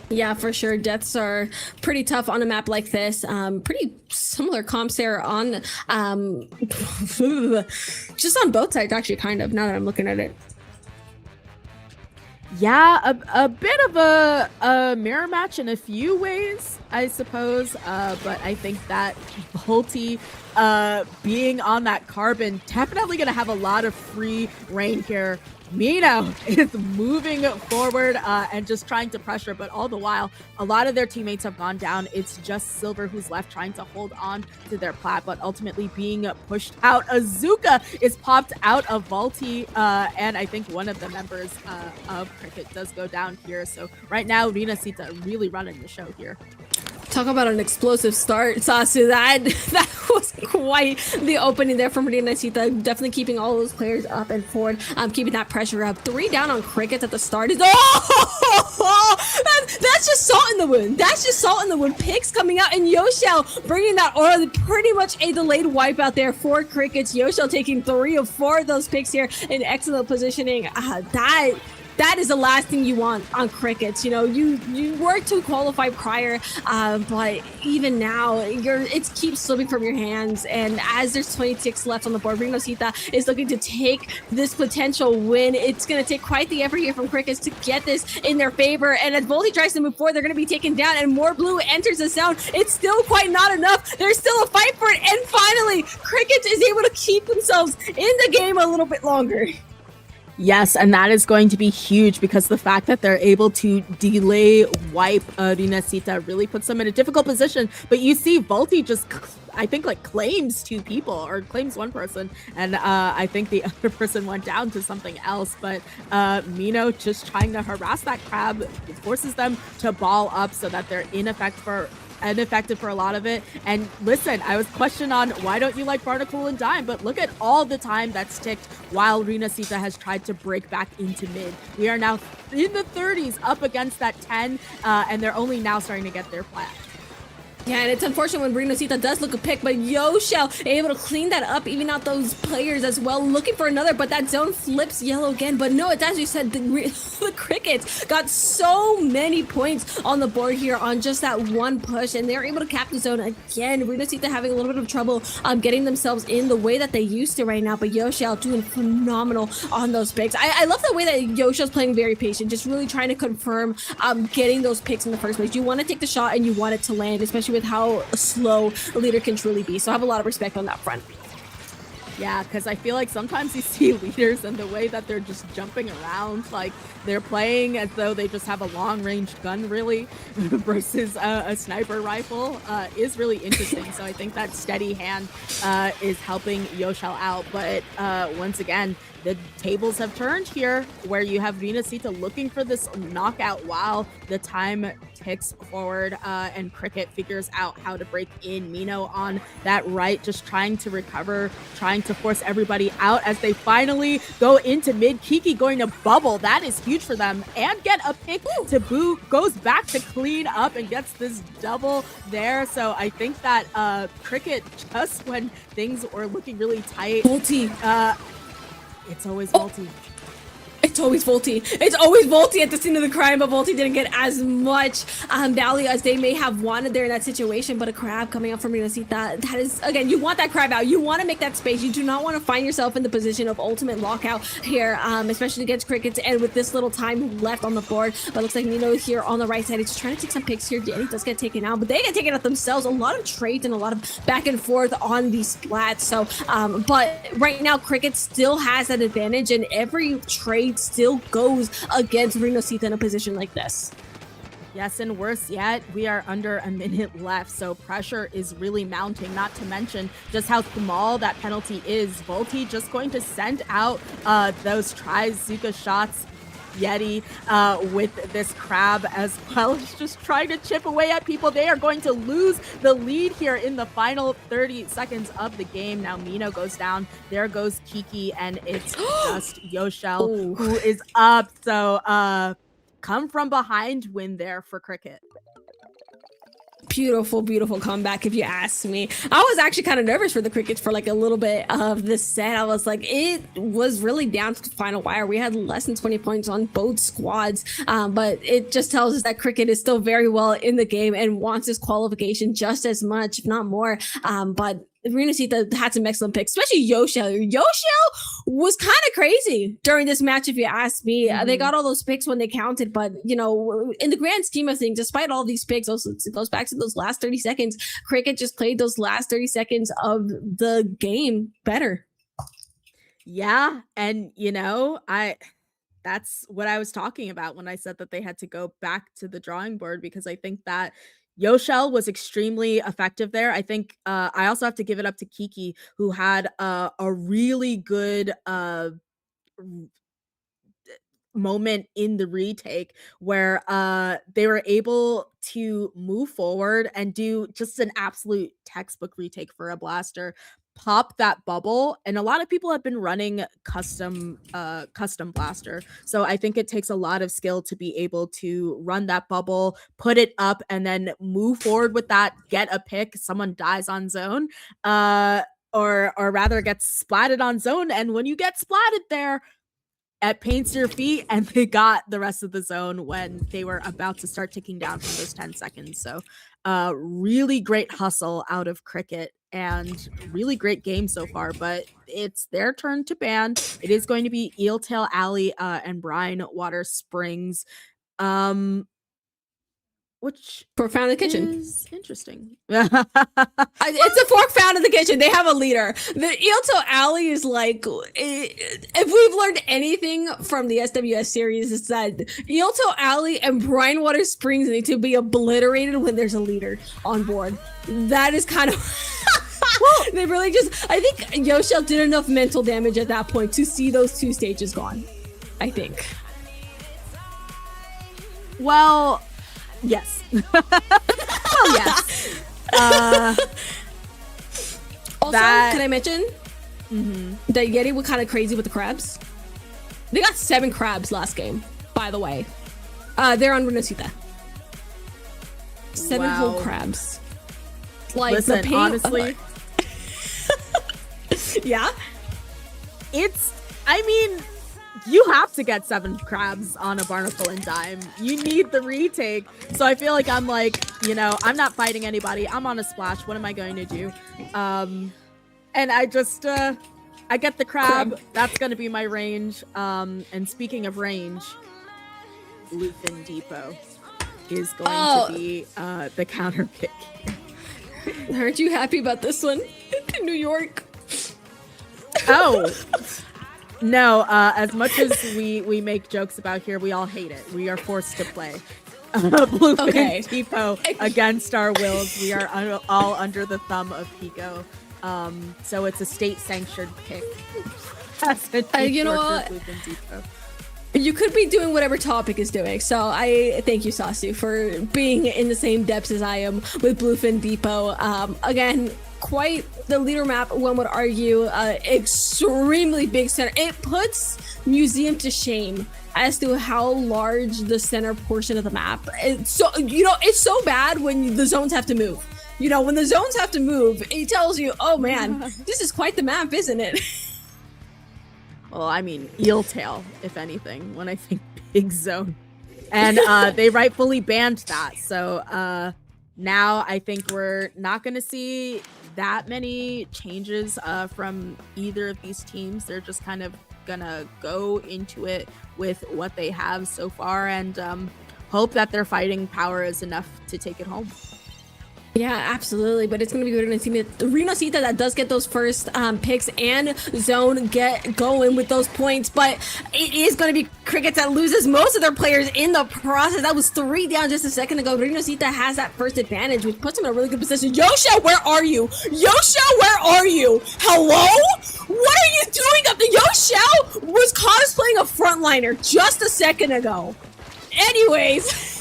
Yeah, for sure. Deaths are pretty tough on a map like this. Pretty similar comps there on just on both sides, actually, kind of, now that I'm looking at it. Yeah, a bit of a mirror match in a few ways, I suppose. But I think that Volty being on that carbon, definitely going to have a lot of free reign here. Mino is moving forward and just trying to pressure, but all the while, a lot of their teammates have gone down. It's just Silver who's left trying to hold on to their plat, but ultimately being pushed out. Azuka is popped out of Volty, and I think one of the members of Cricket does go down here. So right now, Rinascita really running the show here. Talk about an explosive start, Sasu. That was quite the opening there from Rinascita. Definitely keeping all those players up and forward. Keeping that pressure up. 3 down on Cricket at the start. That's just salt in the wound. That's just salt in the wound. Picks coming out, and Yoshel bringing that aura. Pretty much a delayed wipe out there for Crickets. Yoshel taking 3 of 4 of those picks here in excellent positioning. That is the last thing you want on Crickets. You worked to qualify prior, but even now, it keeps slipping from your hands. And as there's 26 left on the board, Rinascita is looking to take this potential win. It's going to take quite the effort here from Crickets to get this in their favor. And as Volty tries to move forward, they're going to be taken down, and more blue enters the zone. It's still quite not enough. There's still a fight for it. And finally, Crickets is able to keep themselves in the game a little bit longer. Yes, and that is going to be huge because the fact that they're able to delay wipe Rinascita really puts them in a difficult position. But you see Volty just, I think, claims 2 people or claims 1 person. And I think the other person went down to something else. But Mino just trying to harass that crab forces them to ball up so that they're ineffective for a lot of it. And listen, I was questioned on why don't you like Barnacle and Dime, but look at all the time that's ticked while Rinascita has tried to break back into mid. We are now in the 30s up against that 10, and they're only now starting to get their plat. Yeah, and it's unfortunate when Rinascita does look a pick, but Yoshel able to clean that up, even out those players as well, looking for another, but that zone flips yellow again. But no, it's as you said, the Crickets got so many points on the board here on just that one push, and they're able to cap the zone again. Rinascita having a little bit of trouble getting themselves in the way that they used to right now, but Yoshel doing phenomenal on those picks. I love the way that Yoshel's playing very patient, just really trying to confirm getting those picks in the first place. You want to take the shot and you want it to land, especially with how slow a leader can truly be. So I have a lot of respect on that front. Yeah, because I feel like sometimes you see leaders and the way that they're just jumping around, like they're playing as though they just have a long-range gun, really, versus a sniper rifle, is really interesting. So I think that steady hand is helping Yoshel out. But once again, the tables have turned here, where you have Rinascita looking for this knockout while the time ticks forward, and Cricket figures out how to break in. Mino on that right, just trying to recover, trying to force everybody out as they finally go into mid. Kiki going to bubble. That is huge for them, and get a pick to Boo. Goes back to clean up and gets this double there. So I think that Cricket, just when things were looking really tight, it's always Volty. It's always Volty. It's always Volty at the scene of the crime, but Volty didn't get as much value as they may have wanted there in that situation. But a crab coming out from Rinascita, that is, again, you want that crab out. You want to make that space. You do not want to find yourself in the position of ultimate lockout here, especially against Crickets and with this little time left on the board. But it looks like Nino here on the right side. He's trying to take some picks here. Danny does get taken out, but they get taken out themselves. A lot of trades and a lot of back and forth on these splats. So, but right now, Cricket still has that advantage, and every trade still goes against Rinascita in a position like this. Yes, and worse yet, we are under a minute left, so pressure is really mounting, not to mention just how small that penalty is. Volty just going to send out those Trizuka shots. Yeti with this crab, as well as just trying to chip away at people. They are going to lose the lead here in the final 30 seconds of the game. Now Mino goes down, there goes Kiki, and it's just Yoshel who is up. So come from behind win there for Cricket. Beautiful, beautiful comeback, if you ask me. I was actually kind of nervous for the Crickets for like a little bit of this set. I was like, it was really down to the final wire. We had less than 20 points on both squads, but it just tells us that Cricket is still very well in the game and wants this qualification just as much, if not more. But Rinascita had some excellent picks, especially Yoshel. Yoshel was kind of crazy during this match, if you ask me. They got all those picks when they counted, but you know, in the grand scheme of things, despite all these picks, also it goes back to those last 30 seconds. Cricket just played those last 30 seconds of the game better. Yeah, and you know, that's what I was talking about when I said that they had to go back to the drawing board, because I think that Yoshel was extremely effective there. I think I also have to give it up to Kiki, who had a really good moment in the retake where they were able to move forward and do just an absolute textbook retake for a blaster. Pop that bubble, and a lot of people have been running custom blaster, so I think it takes a lot of skill to be able to run that bubble, put it up, and then move forward with that, get a pick, someone dies on zone, or rather gets splatted on zone, and when you get splatted there, it paints your feet, and they got the rest of the zone when they were about to start ticking down from those 10 seconds. So really great hustle out of Cricket, and really great game so far, but it's their turn to ban. It is going to be Eeltail Alley and Brine Water Springs, which Fork found in the kitchen is interesting. It's a fork found in the kitchen. They have a leader. The Eeltail Alley is like, if we've learned anything from the SWS series, it's that Eeltail Alley and Brine Water Springs need to be obliterated when there's a leader on board. That is kind of they really just, I think Yoshel did enough mental damage at that point to see those two stages gone, I think. Well, yes. Well, yes. Also, can I mention that Yeti was kind of crazy with the crabs? They got 7 crabs last game, by the way. They're on Rinascita. 7 whole crabs. Like, listen, the pain, honestly, yeah? I mean, you have to get 7 crabs on a Barnacle and Dime. You need the retake. So I feel like I'm like, you know, I'm not fighting anybody. I'm on a splash. What am I going to do? And I just, I get the crab. That's going to be my range. And speaking of range, Lufin Depot is going to be the counter pick. Aren't you happy about this one? In New York. Oh, no. As much as we make jokes about here, we all hate it. We are forced to play. Bluefin Depot against our wills. We are all under the thumb of Pico. So it's a state-sanctioned pick. You know what? You could be doing whatever Topic is doing. So I thank you, Sasu, for being in the same depths as I am with Bluefin Depot. Again, quite the leader map, one would argue. Extremely big center. It puts Museum to shame as to how large the center portion of the map. It's so, it's so bad when the zones have to move. When the zones have to move, it tells you, oh man, this is quite the map, isn't it? Well, I mean, eel tail, if anything, when I think big zone. And they rightfully banned that. So now I think we're not going to see that many changes from either of these teams. They're just kind of going to go into it with what they have so far and hope that their fighting power is enough to take it home. Yeah, absolutely. But it's going to be good to see the Rinascita that does get those first picks and zone get going with those points. But it is going to be Crickets that loses most of their players in the process. That was 3 down just a second ago. Rinascita has that first advantage, which puts him in a really good position. Yosha, where are you? Yosha, where are you? Hello? What are you doing up there? Yosha was cosplaying a frontliner just a second ago. Anyways...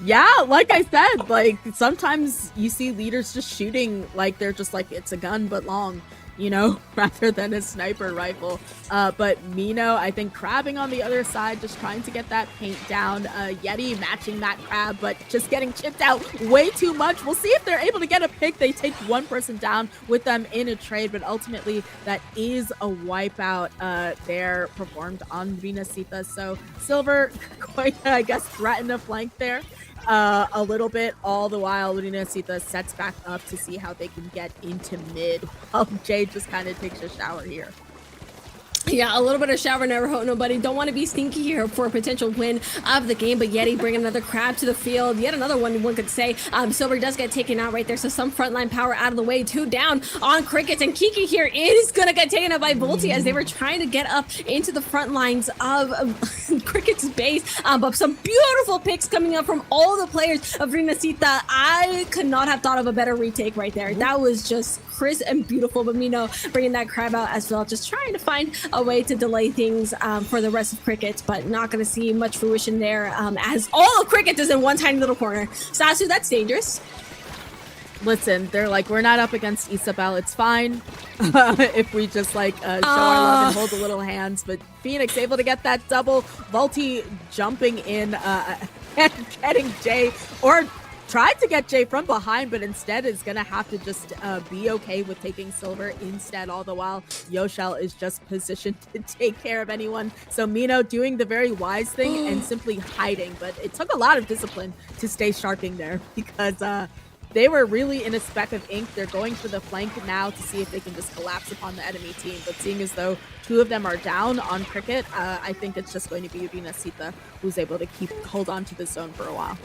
Yeah, like I said, like sometimes you see leaders just shooting like they're just like it's a gun but long, rather than a sniper rifle. But Mino, I think crabbing on the other side, just trying to get that paint down. Yeti matching that crab, but just getting chipped out way too much. We'll see if they're able to get a pick. They take one person down with them in a trade, but ultimately that is a wipeout there performed on Rinascita. So Silver quite, I guess, threatened a flank there. A little bit, all the while Rinascita sets back up to see how they can get into mid while Jay just kind of takes a shower here. Yeah, a little bit of shower never hurt nobody. Don't want to be stinky here for a potential win of the game, but Yeti bringing another crab to the field. Yet another one could say. Silver does get taken out right there, so some frontline power out of the way. 2 down on Crickets, and Kiki here is going to get taken out by Volti as they were trying to get up into the front lines of Cricket's base. But some beautiful picks coming up from all the players of Rinascita. I could not have thought of a better retake right there. That was just crisp and beautiful, but Mino bringing that crab out as well, just trying to find a way to delay things for the rest of Crickets, but not going to see much fruition there as all of Crickets is in one tiny little corner. Sasu, that's dangerous. Listen, they're like, we're not up against Isabel. It's fine if we just show our love and hold the little hands. But Phoenix able to get that double. Volti jumping in and getting Jay, or tried to get Jay from behind, but instead is going to have to just be okay with taking Silver instead, all the while Yoshel is just positioned to take care of anyone. So Mino doing the very wise thing and simply hiding, but it took a lot of discipline to stay sharping there because they were really in a speck of ink. They're going for the flank now to see if they can just collapse upon the enemy team, but seeing as though 2 of them are down on Cricket, I think it's just going to be Rinascita who's able to hold on to the zone for a while.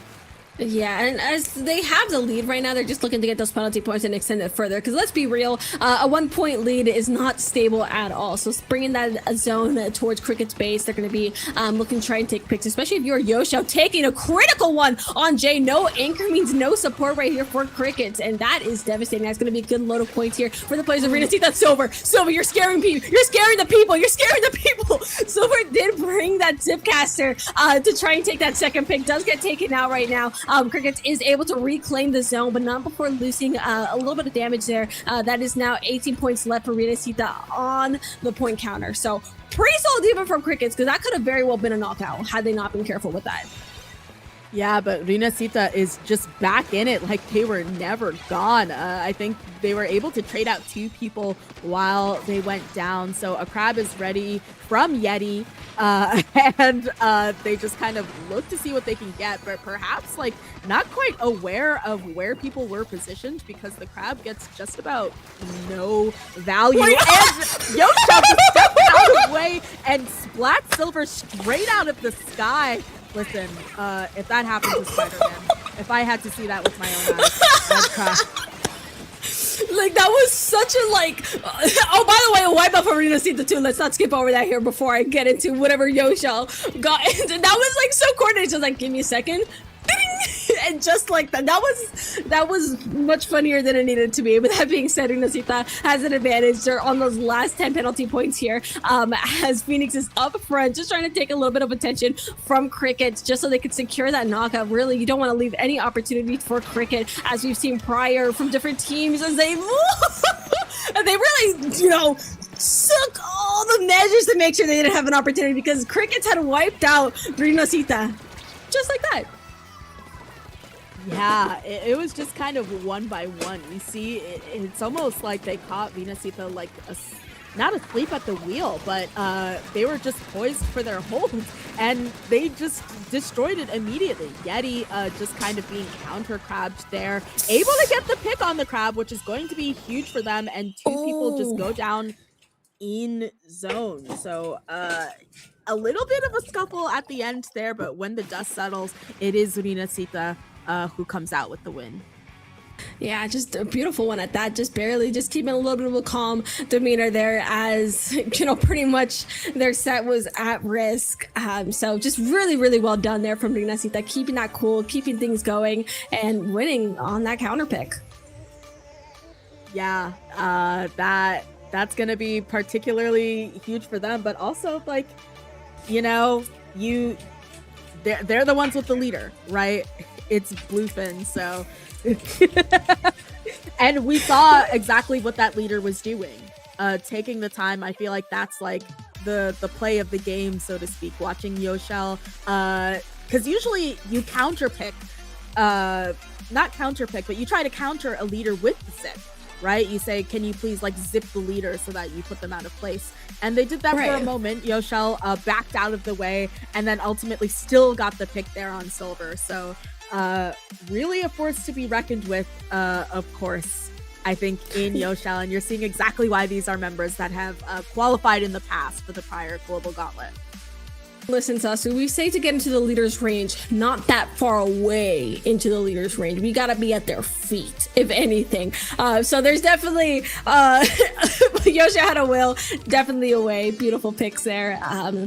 Yeah, and as they have the lead right now, they're just looking to get those penalty points and extend it further. Because let's be real, a 1-point lead is not stable at all. So bringing that zone towards Cricket's base, they're going to be looking to try and take picks, especially if you're Yosho taking a critical one on Jay. No anchor means no support right here for Crickets, and that is devastating. That's going to be a good load of points here for the players of Rinascita. That's Silver. Silver, you're scaring people. You're scaring the people. You're scaring the people. Silver did bring that Zipcaster to try and take that second pick. Does get taken out right now. Crickets is able to reclaim the zone, but not before losing a little bit of damage there. That is now 18 points left for Rinascita on the point counter. So pretty solid even from Crickets, because that could have very well been a knockout had they not been careful with that. Yeah, but Rinascita is just back in it like they were never gone. I think they were able to trade out 2 people while they went down. So a crab is ready from Yeti, and they just kind of look to see what they can get, but perhaps not quite aware of where people were positioned because the crab gets just about no value. And Yosha just stepped out of the way and splat Silver straight out of the sky. Listen, if that happened to Spider-Man, if I had to see that with my own eyes, I'd cry. Like that was such a like. Oh, by the way, a wipe up for Rinascita too. Let's not skip over that here before I get into whatever Yoshel got. And that was like so coordinated. Just like, give me a second. And just like that, that was much funnier than it needed to be. With that being said, Rinascita has an advantage. They're on those last 10 penalty points here. As Phoenix is up front, just trying to take a little bit of attention from Cricket, just so they could secure that knockout. Really, you don't want to leave any opportunity for Cricket, as we've seen prior from different teams, as they and they really, took all the measures to make sure they didn't have an opportunity, because Crickets had wiped out Rinascita just like that. Yeah, it was just kind of one by one. You see, it's almost like they caught Rinascita like not asleep at the wheel, but they were just poised for their hold, and they just destroyed it immediately. Yeti just kind of being counter-crabbed there, able to get the pick on the crab, which is going to be huge for them, and two people just go down in zone. So a little bit of a scuffle at the end there, but when the dust settles, it is Rinascita who comes out with the win. Yeah, just a beautiful one at that. Just barely, just keeping a little bit of a calm demeanor there, as pretty much their set was at risk. So just really, really well done there from Rinascita, keeping that cool, keeping things going, and winning on that counter pick. Yeah, that's gonna be particularly huge for them, but also like, they're the ones with the leader, right? It's Bluefin, so and we saw exactly what that leader was doing, taking the time. I feel like that's like the play of the game, so to speak, watching Yoshel, because usually you counterpick, not counterpick, but you try to counter a leader with the zip, right? You say, can you please like zip the leader so that you put them out of place? And they did that for a moment. Yoshel backed out of the way, and then ultimately still got the pick there on silver. So really a force to be reckoned with, of course, I think, in Yoshel, and you're seeing exactly why these are members that have qualified in the past for the prior Global Gauntlet. Listen, Sasu, we say to get into the leader's range, not that far away into the leader's range. We gotta be at their feet, if anything. So there's definitely Yosha had a will, definitely away. Beautiful picks there.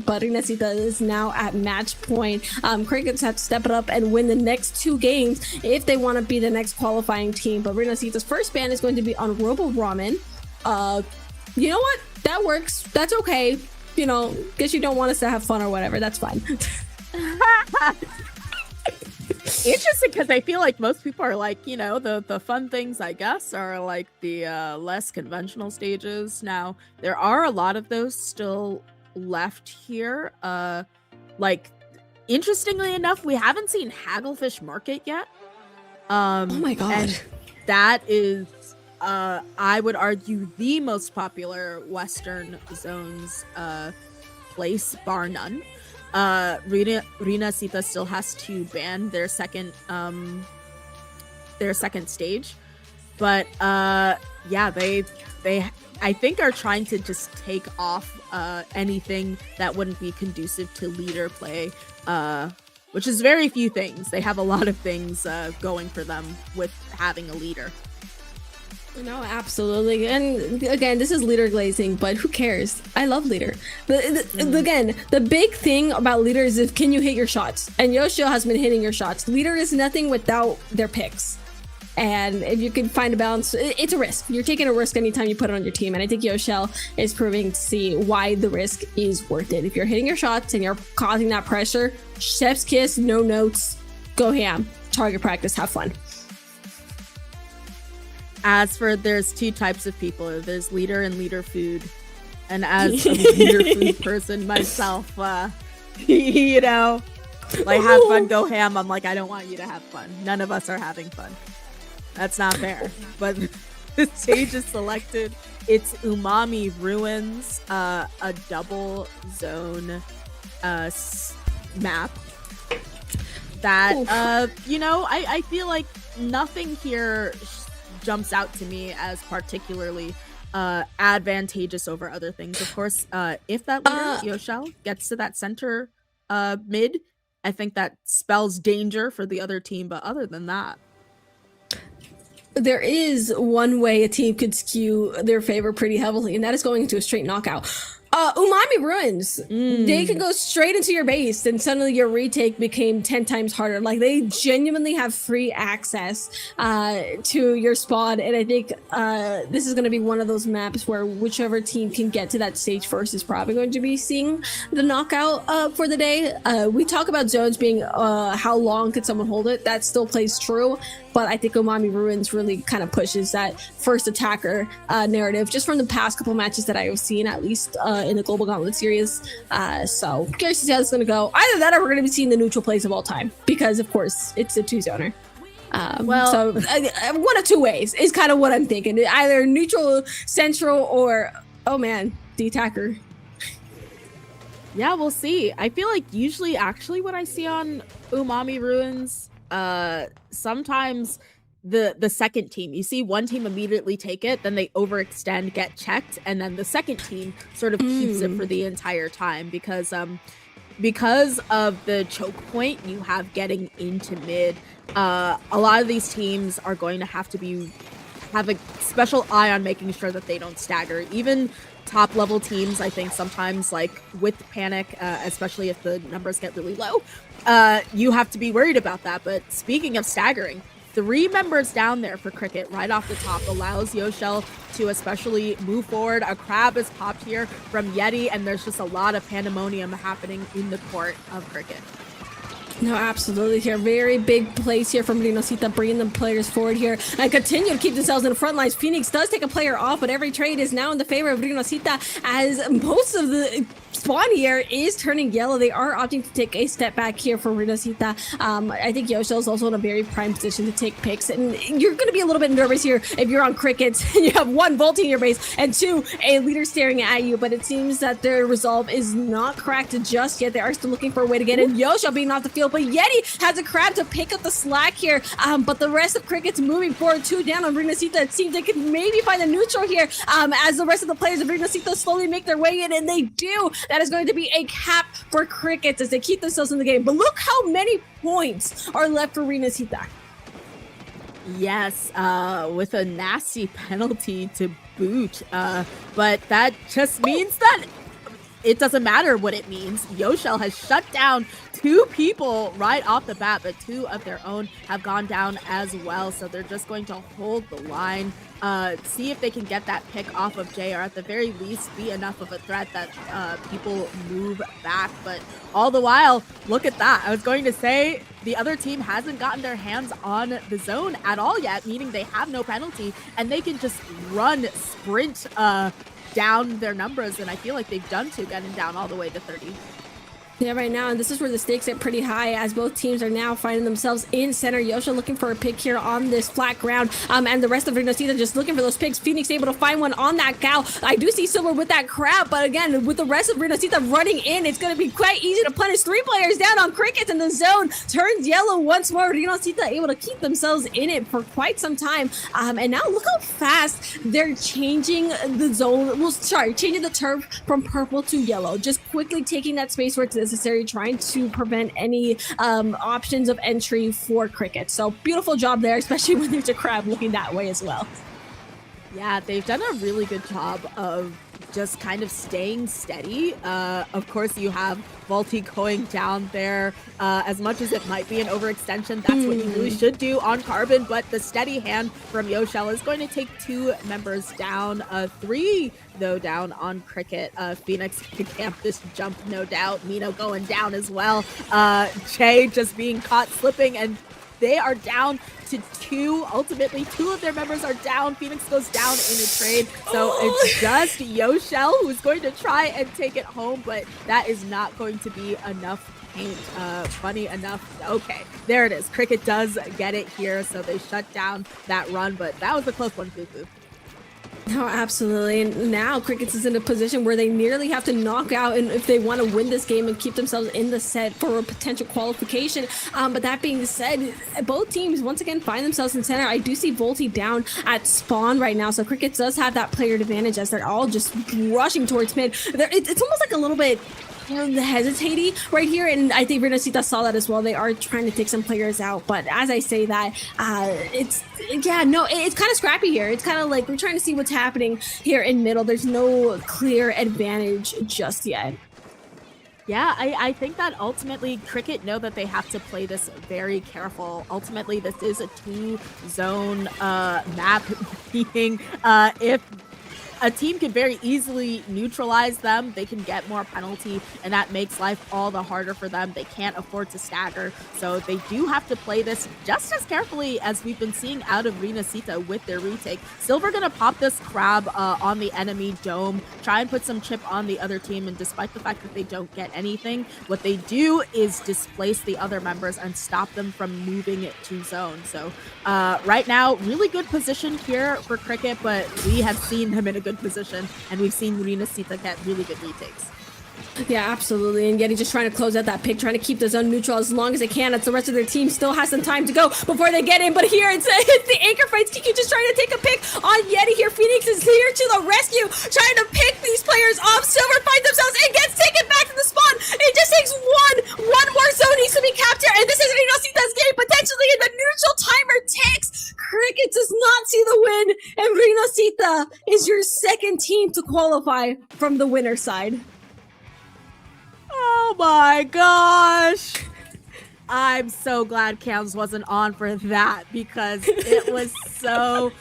But Rinascita is now at match point. Crickets have to step it up and win the next two games if they want to be the next qualifying team. But Rinascita's first ban is going to be on Robo Ramen. You know what? That works. That's okay. Guess you don't want us to have fun or whatever. That's fine. Interesting, because I feel like most people are like, the fun things, I guess, are like the less conventional stages. Now, there are a lot of those still left here. Like, interestingly enough, we haven't seen Hagglefish Market yet. Oh my god. And that is, I would argue, the most popular Western Zones place, bar none. Rinascita still has to ban their second stage, but yeah, they I think are trying to just take off anything that wouldn't be conducive to leader play, which is very few things. They have a lot of things going for them with having a leader. No, absolutely. And again, this is leader glazing, but who cares? I love leader. Again, the big thing about leader is can you hit your shots? And Yoshio has been hitting your shots. Leader is nothing without their picks. And if you can find a balance, it's a risk. You're taking a risk anytime you put it on your team. And I think Yoshel is proving to see why the risk is worth it. If you're hitting your shots and you're causing that pressure, chef's kiss, no notes, go ham, target practice, have fun. As for, there's two types of people. There's leader and leader food. And as a leader food person myself, like, have fun, go ham. I'm like, I don't want you to have fun. None of us are having fun. That's not fair. But the stage is selected. It's Umami Ruins, a double zone map. That, I feel like nothing here jumps out to me as particularly advantageous over other things. Of course, if that leader, Yoshel, gets to that center mid, I think that spells danger for the other team. But other than that, there is one way a team could skew their favor pretty heavily, and that is going into a straight knockout. Umami Ruins. They can go straight into your base, and suddenly your retake became 10 times harder. Like, they genuinely have free access to your spawn, and I think this is going to be one of those maps where whichever team can get to that stage first is probably going to be seeing the knockout for the day. We talk about zones being how long could someone hold it. That still plays true, but I think Umami Ruins really kind of pushes that first attacker narrative, just from the past couple matches that I have seen, at least in the Global Gauntlet series. So curious to see how this is going to go. Either that or we're going to be seeing the neutral plays of all time, because of course it's a 2-zoner. So one of two ways is kind of what I'm thinking. Either neutral, central, or, oh man, the attacker. Yeah, we'll see. I feel like usually actually what I see on Umami Ruins, sometimes the second team, you see one team immediately take it, then they overextend, get checked, and then the second team sort of keeps it for the entire time, because of the choke point you have getting into mid. A lot of these teams are going to have a special eye on making sure that they don't stagger. Even top level teams, I think sometimes, like with panic, especially if the numbers get really low, you have to be worried about that. But speaking of staggering, 3 members down there for Cricket right off the top allows Yoshel to especially move forward. A crab is popped here from Yeti, and there's just a lot of pandemonium happening in the court of Cricket. No, absolutely here. Very big plays here from Rinascita, bringing the players forward here and continue to keep themselves in the front lines. Phoenix does take a player off, but every trade is now in the favor of Rinascita, as most of the spawn here is turning yellow. They are opting to take a step back here for Rinascita. I think Yoshel is also in a very prime position to take picks, and you're going to be a little bit nervous here if you're on Cricket and you have 1 Volty in your base and 2 a leader staring at you, but it seems that their resolve is not cracked just yet. They are still looking for a way to get in. Yoshel being off the field, but Yeti has a crab to pick up the slack here, but the rest of Cricket's moving forward. 2 down on Rinascita. It seems they could maybe find a neutral here, as the rest of the players of Rinascita slowly make their way in, and they do. That is going to be a cap for Cricket as they keep themselves in the game. But look how many points are left for Rinascita. Yes, with a nasty penalty to boot, but that just means that it doesn't matter what it means. Yoshel has shut down 2 people right off the bat, but 2 of their own have gone down as well. So they're just going to hold the line, see if they can get that pick off of Jay, or at the very least be enough of a threat that people move back. But all the while, look at that. I was going to say the other team hasn't gotten their hands on the zone at all yet, meaning they have no penalty, and they can just sprint down their numbers, and I feel like they've done to, getting down all the way to 30. Yeah, right now, and this is where the stakes get pretty high, as both teams are now finding themselves in center. Yoshel looking for a pick here on this flat ground, and the rest of Rinascita just looking for those picks. Phoenix able to find one on that cow. I do see Silver with that crab, but again, with the rest of Rinascita running in, it's going to be quite easy to punish. 3 players down on Cricket, and the zone turns yellow once more. Rinascita able to keep themselves in it for quite some time, and now look how fast they're changing the zone. Well, sorry, changing the turf from purple to yellow, just quickly taking that space where it's necessary, trying to prevent any options of entry for Cricket. So beautiful job there, especially when there's a crab looking that way as well. Yeah, they've done a really good job of just kind of staying steady. Of course, you have Volty going down there. As much as it might be an overextension, that's what you really should do on Carbon, but the steady hand from Yoshel is going to take 2 members down, 3 though down on Cricket. Phoenix can camp this jump, no doubt. Mino going down as well. Che just being caught slipping, and they are down to 2. Ultimately, 2 of their members are down. Phoenix goes down in a trade. So it's just Yoshel who's going to try and take it home, but that is not going to be enough paint. Funny enough. Okay, there it is. Cricket does get it here, so they shut down that run, but that was a close one, Fufu. No, absolutely. And now Crickets is in a position where they nearly have to knock out, and if they want to win this game and keep themselves in the set for a potential qualification. But that being said, both teams once again find themselves in center. I do see Volty down at spawn right now, so Crickets does have that player advantage as they're all just rushing towards mid. It's almost like a little bit hesitating right here, and I think Rinascita saw that as well. They are trying to take some players out, but as I say that, it's kind of scrappy here. It's kind of like we're trying to see what's happening here in middle. There's no clear advantage just yet. Yeah, I think that ultimately Cricket know that they have to play this very careful. Ultimately, this is a 2-zone map, meaning if a team can very easily neutralize them, they can get more penalty, and that makes life all the harder for them. They can't afford to stagger, so they do have to play this just as carefully as we've been seeing out of Rinascita with their retake. Silver gonna pop this crab on the enemy dome, try and put some chip on the other team, and despite the fact that they don't get anything, what they do is displace the other members and stop them from moving it to zone. So right now, really good position here for Cricket, but we have seen him in a good position, and we've seen Rinascita get really good retakes. Yeah, absolutely. And Yeti just trying to close out that pick, trying to keep the zone neutral as long as they can. As the rest of their team still has some time to go before they get in. But here it's the Anchor Fights. Tiki just trying to take a pick on Yeti here. Phoenix is here to the rescue, trying to pick these players off. Silver finds themselves and gets taken back to the spawn. It just takes one more zone needs to be captured, and this is Rinascita's game potentially, and the neutral timer ticks. Cricket does not see the win, and Rinascita is your second team to qualify from the winner side. Oh my gosh. I'm so glad Cams wasn't on for that because it was so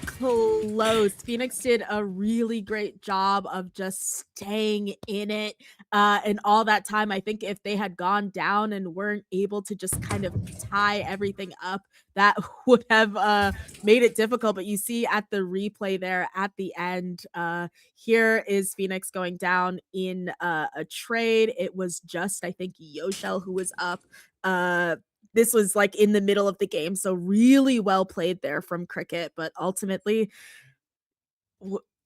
close. Phoenix did a really great job of just staying in it and all that time. I think if they had gone down and weren't able to just kind of tie everything up, that would have made it difficult. But you see at the replay there at the end, here is Phoenix going down in a trade. It was just, I think, Yoshel who was up. This was like in the middle of the game, so really well played there from Cricket, but ultimately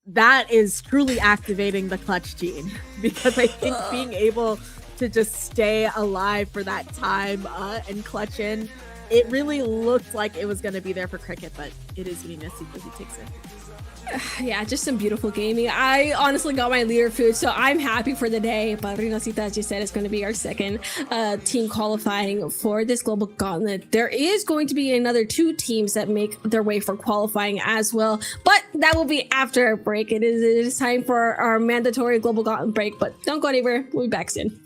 that is truly activating the clutch gene because I think being able to just stay alive for that time and clutch in, it really looked like it was going to be there for Cricket, but it is Rinascita who takes it. Yeah, just some beautiful gaming. I honestly got my leader food, so I'm happy for the day. But Rinascita, as you said, is going to be our second team qualifying for this global gauntlet. There is going to be another 2 teams that make their way for qualifying as well, but that will be after a break. It is time for our mandatory global gauntlet break, but don't go anywhere. We'll be back soon.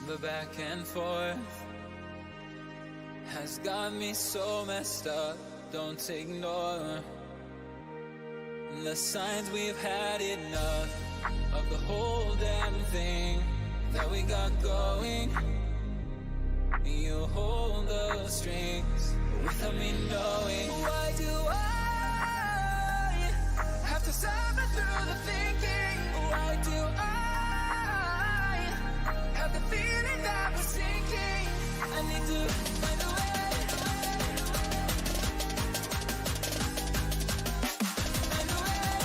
The back and forth has got me so messed up. Don't ignore the signs. We've had enough of the whole damn thing that we got going. You hold the strings without me knowing. Why do I have to suffer through the thinking? Why do I have the feeling that we're sinking? I need to find a way. Find a way.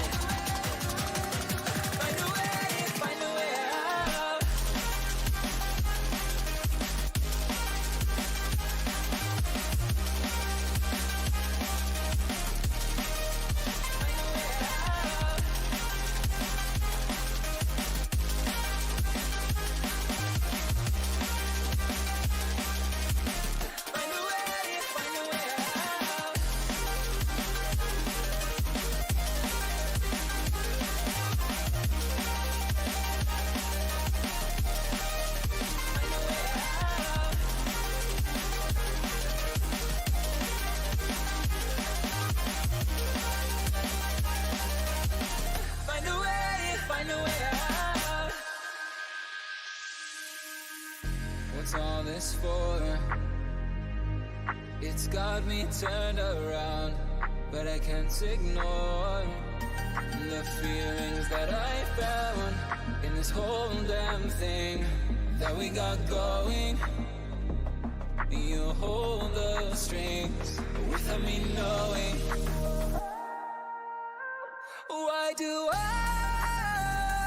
Find a way. Find a way out. What's all this for? It's got me turned around, but I can't ignore the feelings that I found in this whole damn thing that we got going. You hold the strings without me knowing. Why do I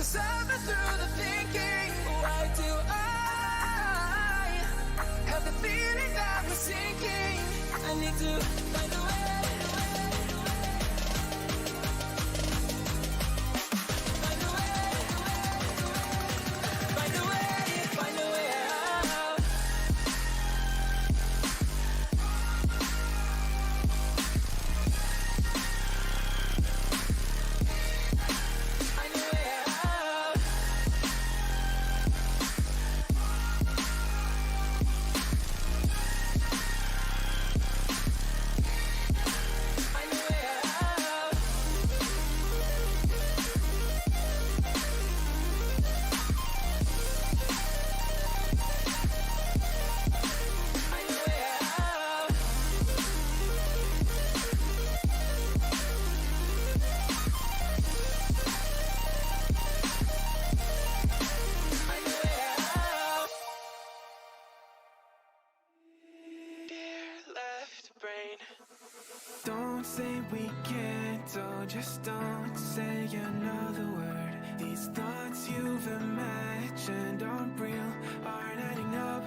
to suffer through the thinking. Why do I have the feeling that we're sinking? I need to find a way. Find a way. Find a way. Find a way out. Find a way out. Find a way out. Find a way out. Find a way out. Dear left brain, don't say we can't, oh, just don't say another word. These thoughts you've imagined aren't real, aren't adding up.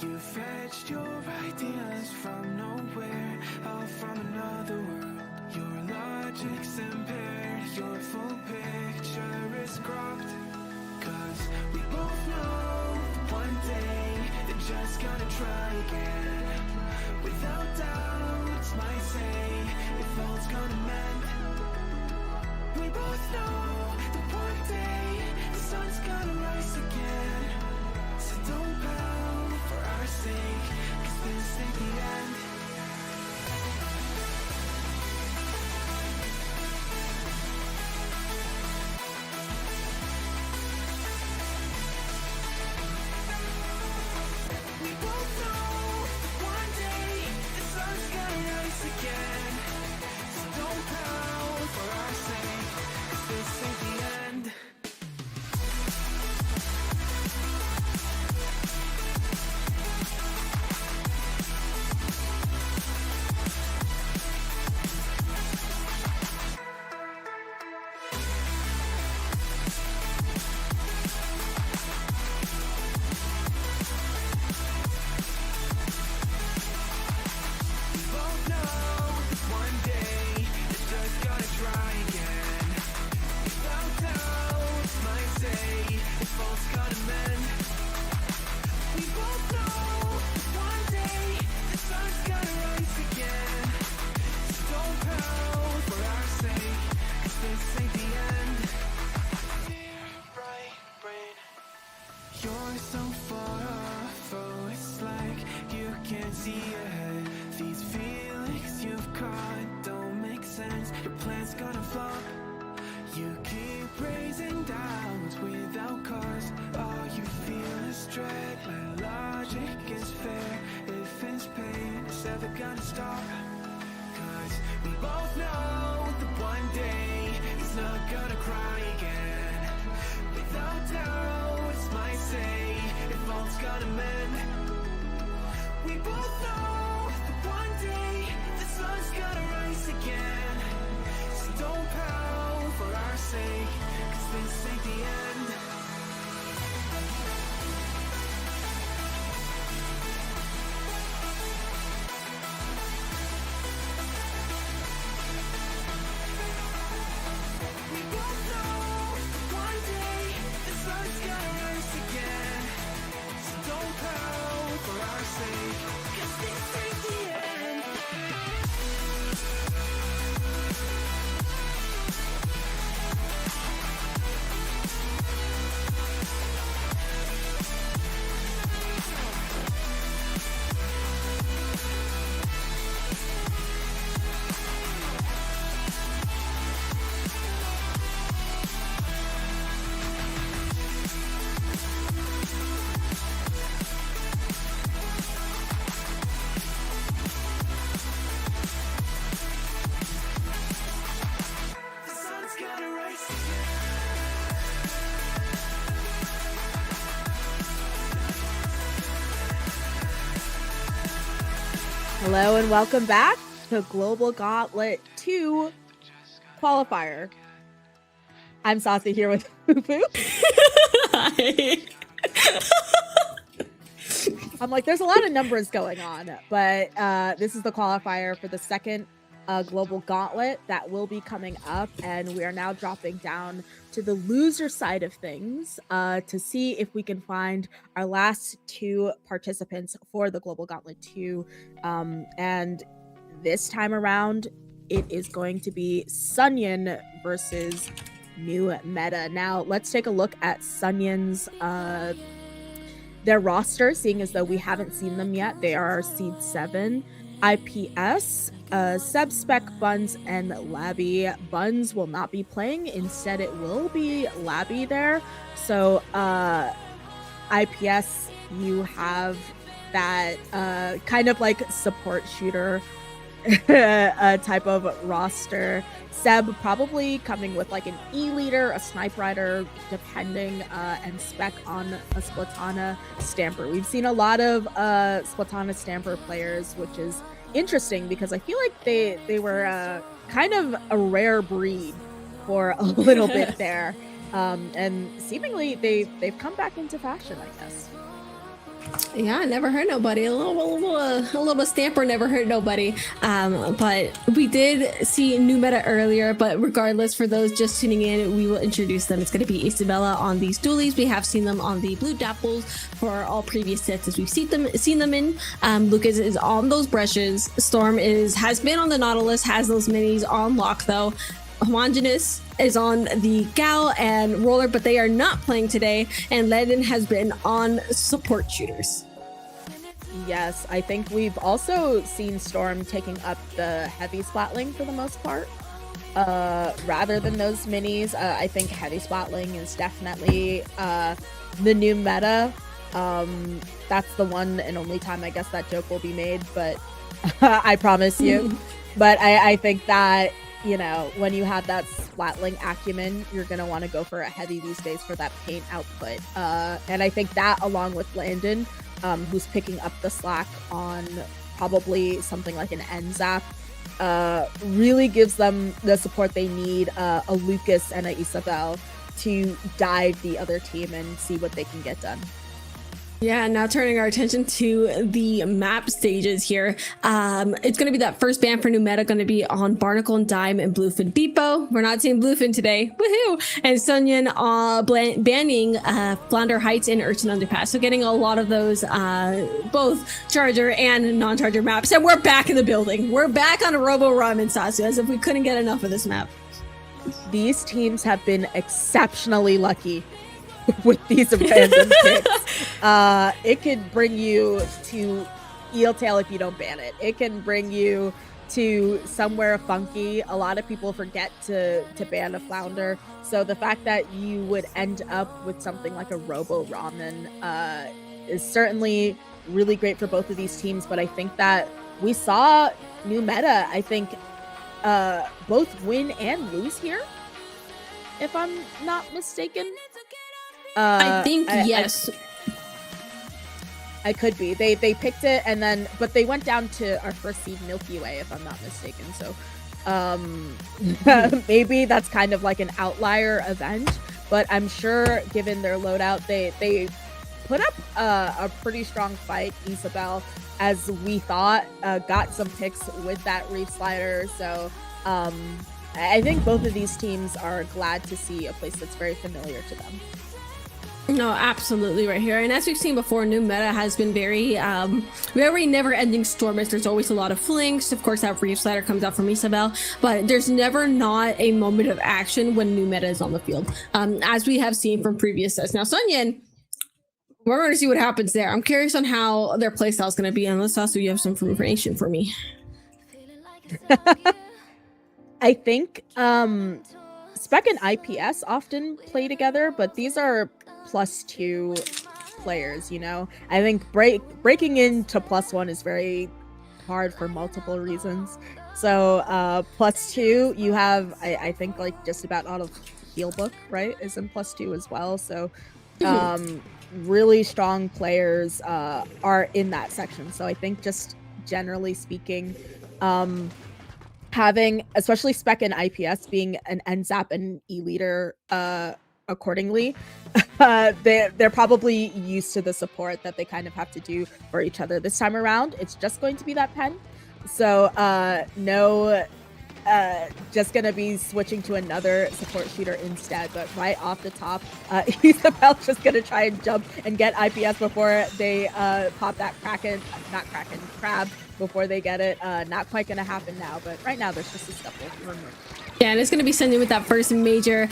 You fetched your ideas from nowhere, all from another world. Your logic's impaired, your full picture is cropped. Cause we both know one day they're just gonna try again. Without doubt, might say if all's gonna mend. We both know that one day the sun's gonna rise again. So don't pout for our sake, cause this ain't the end. We both know that one day the sun's gonna rise again. So don't pout for our sake, cause this ain't the end. We both know that one day it's just gonna try again. Without doubt, might say if all's gonna mend. We both know that one day the sun's gonna rise again. So don't pout for our sake, cause this ain't the end. Dear right brain, you're so far off, oh, it's like you can't see ahead. These feelings you've caught don't make sense, your plan's gonna flop. You keep raising doubts without cause, all you feel is dread. My logic is fair, if it's pain, it's ever gonna stop. Cause we both know that one day he's not gonna cry again. Without doubt, it's might say if all's gonna mend. We both know that one day the sun's gonna rise again. So don't pout for our sake, cause this ain't the end. We both know that one day the sun's gonna rise again. So don't pout for our sake, cause this ain't the end. The sun's gonna rise again. Hello and welcome back to Global Gauntlet 2 Qualifier. I'm Saucy here with Fufu. Hi. I'm like, there's a lot of numbers going on, but this is the qualifier for the second global gauntlet that will be coming up, and we are now dropping down to the loser side of things to see if we can find our last two participants for the global gauntlet 2. And this time around, it is going to be Sonion versus New Meta. Now, let's take a look at Sonion's their roster, seeing as though we haven't seen them yet. They are seed 7, IPS, Subspec, Buns, and Labby. Buns will not be playing. Instead, it will be Labby there. So, IPS, you have that kind of like support shooter type of roster. Seb probably coming with like an E-leader, a snipe rider, depending, and spec on a Splatana Stamper. We've seen a lot of Splatana Stamper players, which is interesting because I feel like they were kind of a rare breed for a little bit there. And seemingly they've come back into fashion, I guess. Yeah, never hurt nobody. A little stamper never hurt nobody. But we did see New Meta earlier, but regardless, for those just tuning in, we will introduce them. It's going to be Isabella on these dualies. We have seen them on the Blue Dapples for all previous sets as we've seen them in. Lucas is on those brushes. Storm has been on the Nautilus, has those minis on lock though. Homogeneous is on the Gal and Roller, but they are not playing today. And Ledin has been on support shooters. Yes, I think we've also seen Storm taking up the heavy splatling for the most part, rather than those minis. I think heavy splatling is definitely the new meta. That's the one and only time I guess that joke will be made, but I promise you. But I think that, you know, when you have that splatling acumen, you're going to want to go for a heavy these days for that paint output. And I think that, along with Landon, who's picking up the slack on probably something like an NZAP, really gives them the support they need, a Lucas and a Isabel, to dive the other team and see what they can get done. Yeah, now turning our attention to the map stages here. It's going to be that first ban for New Meta, going to be on Barnacle and Dime and Bluefin Depot. We're not seeing Bluefin today. Woohoo! And Sonion banning Flounder Heights and Urchin Underpass. So getting a lot of those both Charger and non-Charger maps. And we're back in the building. We're back on a Robo Ramen Sasu, as if we couldn't get enough of this map. These teams have been exceptionally lucky with these random picks. It could bring you to Eel Tail if you don't ban it. It can bring you to somewhere funky. A lot of people forget to ban a Flounder. So the fact that you would end up with something like a Robo Ramen is certainly really great for both of these teams. But I think that we saw New Meta, I think, both win and lose here, if I'm not mistaken. I think yes. I could be. They picked it, and then but they went down to our first seed Milky Way, if I'm not mistaken. So maybe that's kind of like an outlier event, but I'm sure given their loadout, they put up a pretty strong fight. Isabel, as we thought, got some picks with that Reef Slider. So I think both of these teams are glad to see a place that's very familiar to them. No, absolutely right here. And as we've seen before, New Meta has been very never-ending stormers. There's always a lot of flinks. Of course, that Reef Slider comes out from Isabel, but there's never not a moment of action when New Meta is on the field, as we have seen from previous sets. Now, Sonion, we're going to see what happens there. I'm curious on how their playstyle is going to be, unless also you have some information for me. I think Spec and IPS often play together, but these are +2 players, you know? I think breaking into +1 is very hard for multiple reasons. So +2, you have, I think, like just about all of Healbook, right, is in +2 as well. So really strong players are in that section. So I think just generally speaking, having, especially Spec and IPS being an NZAP and E-leader accordingly, they're probably used to the support that they kind of have to do for each other. This time around, it's just going to be that pen. So just gonna be switching to another support shooter instead, but right off the top, Isabel's just gonna try and jump and get IPS before they pop that crab before they get it. Not quite gonna happen now, but right now there's just a scuffle. Yeah, and it's going to be Sonion with that first major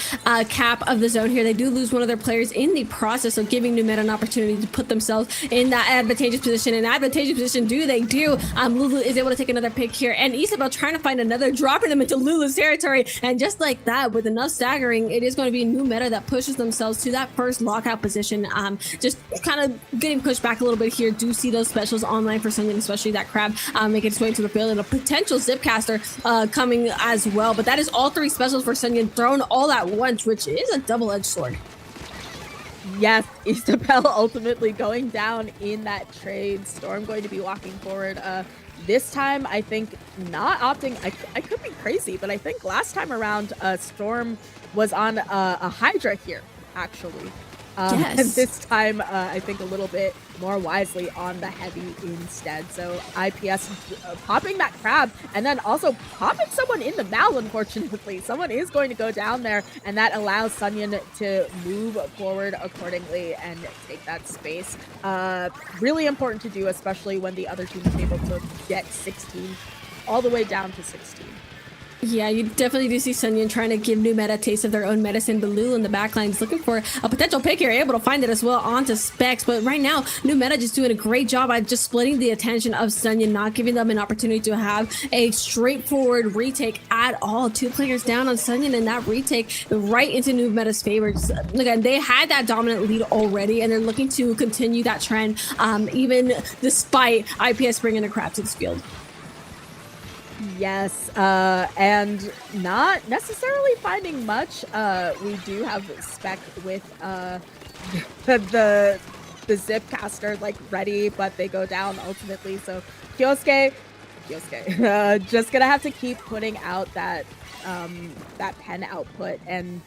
cap of the zone here. They do lose one of their players in the process of giving New Meta an opportunity to put themselves in that advantageous position. And advantageous position they do. Lulu is able to take another pick here. And Isabel trying to find another, dropping them into Lulu's territory. And just like that, with enough staggering, it is going to be New Meta that pushes themselves to that first lockout position. Just kind of getting pushed back a little bit here. Do see those specials online for Sonion, especially that crab making its way into the field. And a potential Zipcaster coming as well. But that is all three specials for Sonion thrown all at once, which is a double-edged sword. Yes, Isabel ultimately going down in that trade. Storm going to be walking forward. This time, I think not opting. I could be crazy, but I think last time around, Storm was on a Hydra here, actually. Yes. And this time, I think a little bit more wisely on the heavy instead. So IPS popping that crab and then also popping someone in the mouth, unfortunately. Someone is going to go down there, and that allows Sonion to move forward accordingly and take that space. Really important to do, especially when the other team is able to get 16 all the way down to 16. Yeah, you definitely do see Sonion trying to give New Meta a taste of their own medicine. But Lulu in the backline is looking for a potential pick here, able to find it as well onto Specs. But right now, New Meta just doing a great job at just splitting the attention of Sonion, not giving them an opportunity to have a straightforward retake at all. 2 players down on Sonion, and that retake right into New Meta's favor. Again, they had that dominant lead already, and they're looking to continue that trend, even despite IPS bringing a crab to this field. Yes, and not necessarily finding much. We do have Spec with the Zipcaster like ready, but they go down ultimately. So Kyosuke, just gonna have to keep putting out that pen output, and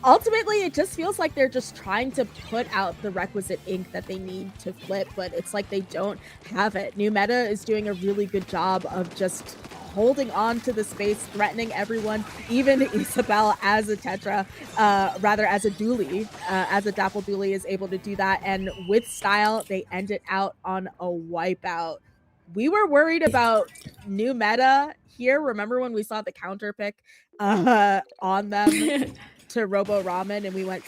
ultimately it just feels like they're just trying to put out the requisite ink that they need to flip, but it's like they don't have it. New Meta is doing a really good job of just holding on to the space, threatening everyone, even Isabel as a Tetra, rather as a Dooley, as a Dapple Dooley is able to do that. And with style, they end it out on a wipeout. We were worried about New Meta here. Remember when we saw the counter pick on them to Robo Ramen, and we went,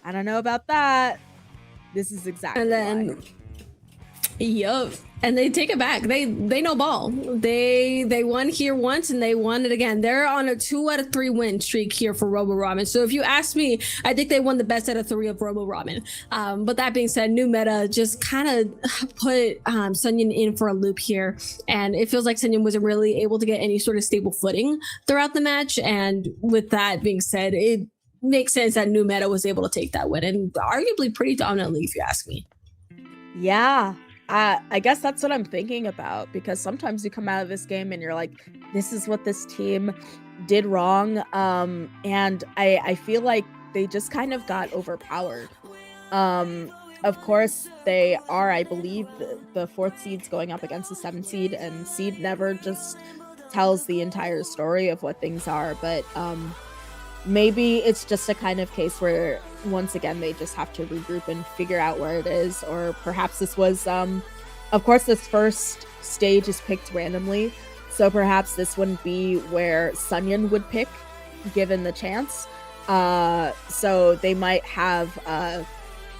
I don't know about that. This is exactly and then why. Yup. And they take it back. They know ball. They won here once and they won it again. They're on a 2 out of 3 win streak here for Robo Ramen. So if you ask me, I think they won the best out of 3 of Robo Ramen. But that being said, New Meta just kind of put Sonion in for a loop here. And it feels like Sonion wasn't really able to get any sort of stable footing throughout the match. And with that being said, it makes sense that New Meta was able to take that win, and arguably pretty dominantly, if you ask me. Yeah. I guess that's what I'm thinking about, because sometimes you come out of this game and you're like, this is what this team did wrong. And I feel like they just kind of got overpowered. Of course, they are, I believe, the 4th seed's going up against the 7th seed, and seed never just tells the entire story of what things are. But maybe it's just a kind of case where, once again, they just have to regroup and figure out where it is. Or perhaps this was, of course, this first stage is picked randomly, so perhaps this wouldn't be where Sonion would pick, given the chance. So they might have,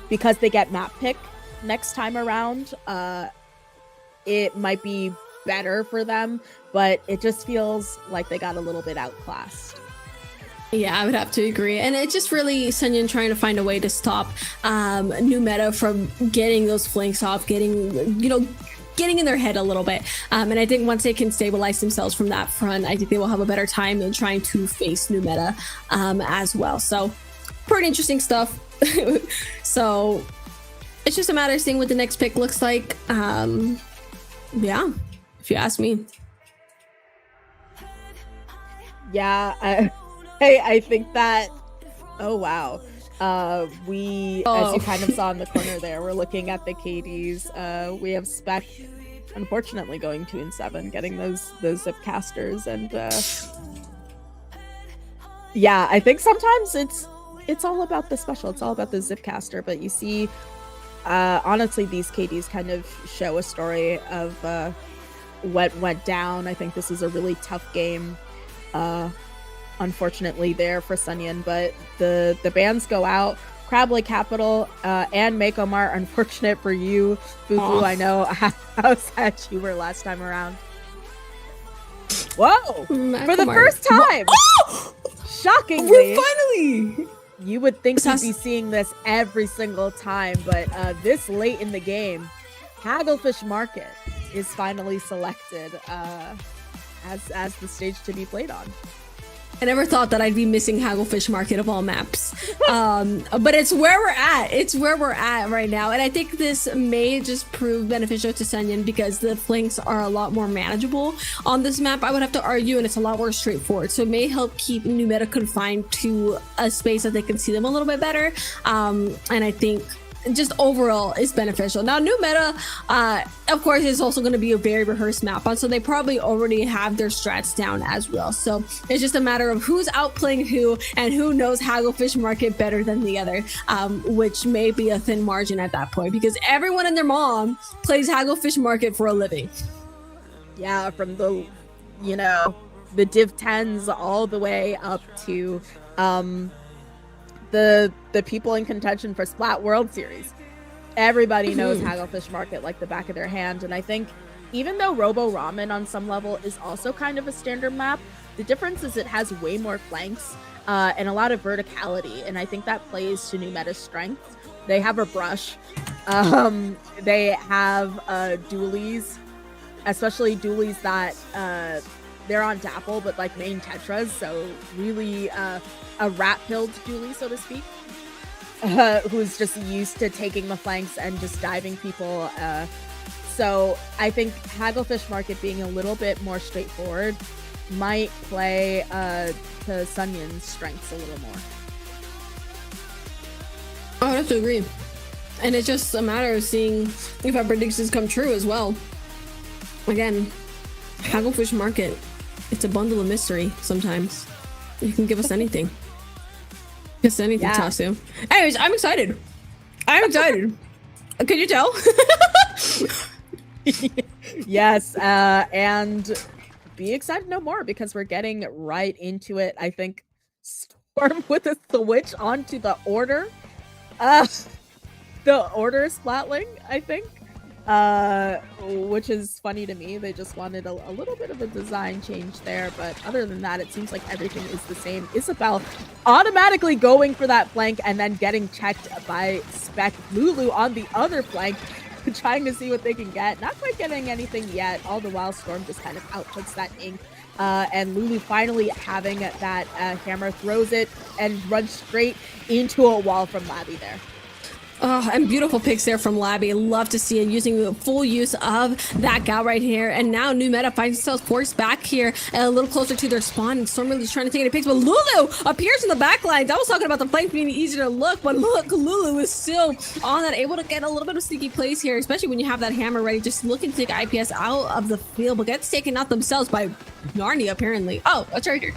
because they get map pick next time around, it might be better for them, but it just feels like they got a little bit outclassed. Yeah, I would have to agree. And it's just really Sonion trying to find a way to stop New Meta from getting those flanks off, getting in their head a little bit. And I think once they can stabilize themselves from that front, I think they will have a better time in trying to face New Meta as well. So pretty interesting stuff. So it's just a matter of seeing what the next pick looks like. Yeah, if you ask me. Yeah, I think that. Oh wow. We, as you kind of saw in the corner there, we're looking at the KDs. We have Spec, unfortunately, going 2-7, getting those zip casters, and yeah, I think sometimes it's all about the special. It's all about the zip caster. But you see, honestly, these KDs kind of show a story of what went down. I think this is a really tough game. Unfortunately there for Sonion, but the bans go out. Crably Capital and Makomar, unfortunate for you, Fufu. I know how sad you were last time around. Whoa! Makomar. For the first time! Oh! Shockingly! We're finally! You would think you'd be seeing this every single time, but this late in the game, Hagglefish Market is finally selected as the stage to be played on. I never thought that I'd be missing Hagglefish Market of all maps. But it's where we're at. It's where we're at right now. And I think this may just prove beneficial to Sonion because the flanks are a lot more manageable on this map, I would have to argue, and it's a lot more straightforward. So it may help keep New Meta confined to a space that they can see them a little bit better. And I think just overall is beneficial. Now, New Meta, of course, is also going to be a very rehearsed map on, so they probably already have their strats down as well. So it's just a matter of who's outplaying who and who knows Hagglefish Market better than the other, which may be a thin margin at that point because everyone and their mom plays Hagglefish Market for a living. Yeah, from the, the Div 10s all the way up to the people in contention for Splat World Series. Everybody knows Hagglefish Market like the back of their hand, and I think even though Robo Ramen on some level is also kind of a standard map, the difference is it has way more flanks and a lot of verticality, and I think that plays to New Meta's strength. They have a brush. They have dualies, especially dualies that they're on Dapple, but like main Tetras, so really a rat-pilled dualie, so to speak, who's just used to taking the flanks and just diving people. So I think Hagglefish Market being a little bit more straightforward might play to Sonion's strengths a little more. I have to agree. And it's just a matter of seeing if our predictions come true as well. Again, Hagglefish Market, it's a bundle of mystery sometimes. You can give us anything. Just anything, yeah. Tasu. Anyways, I'm excited. I'm excited. Can you tell? Yes, and be excited no more because we're getting right into it. I think Storm with a switch onto the order. The order Splatling, I think. Which is funny to me. They just wanted a little bit of a design change there, but other than that, it seems like everything is the same. Isabel automatically going for that flank and then getting checked by Spec. Lulu on the other flank, trying to see what they can get. Not quite getting anything yet, all the while Storm just kind of outputs that Ink. And Lulu finally having that hammer, throws it and runs straight into a wall from Labby there. Oh, and beautiful picks there from Labby. Love to see it using the full use of that gal right here. And now New Meta finds themselves forced back here a little closer to their spawn. And Storm really trying to take any picks, but Lulu appears in the back lines. I was talking about the flank being easier to look, but look, Lulu is still on that, able to get a little bit of sneaky plays here, especially when you have that hammer ready, just looking to take IPS out of the field, but gets taken out themselves by Narnia, apparently. Oh, a charger.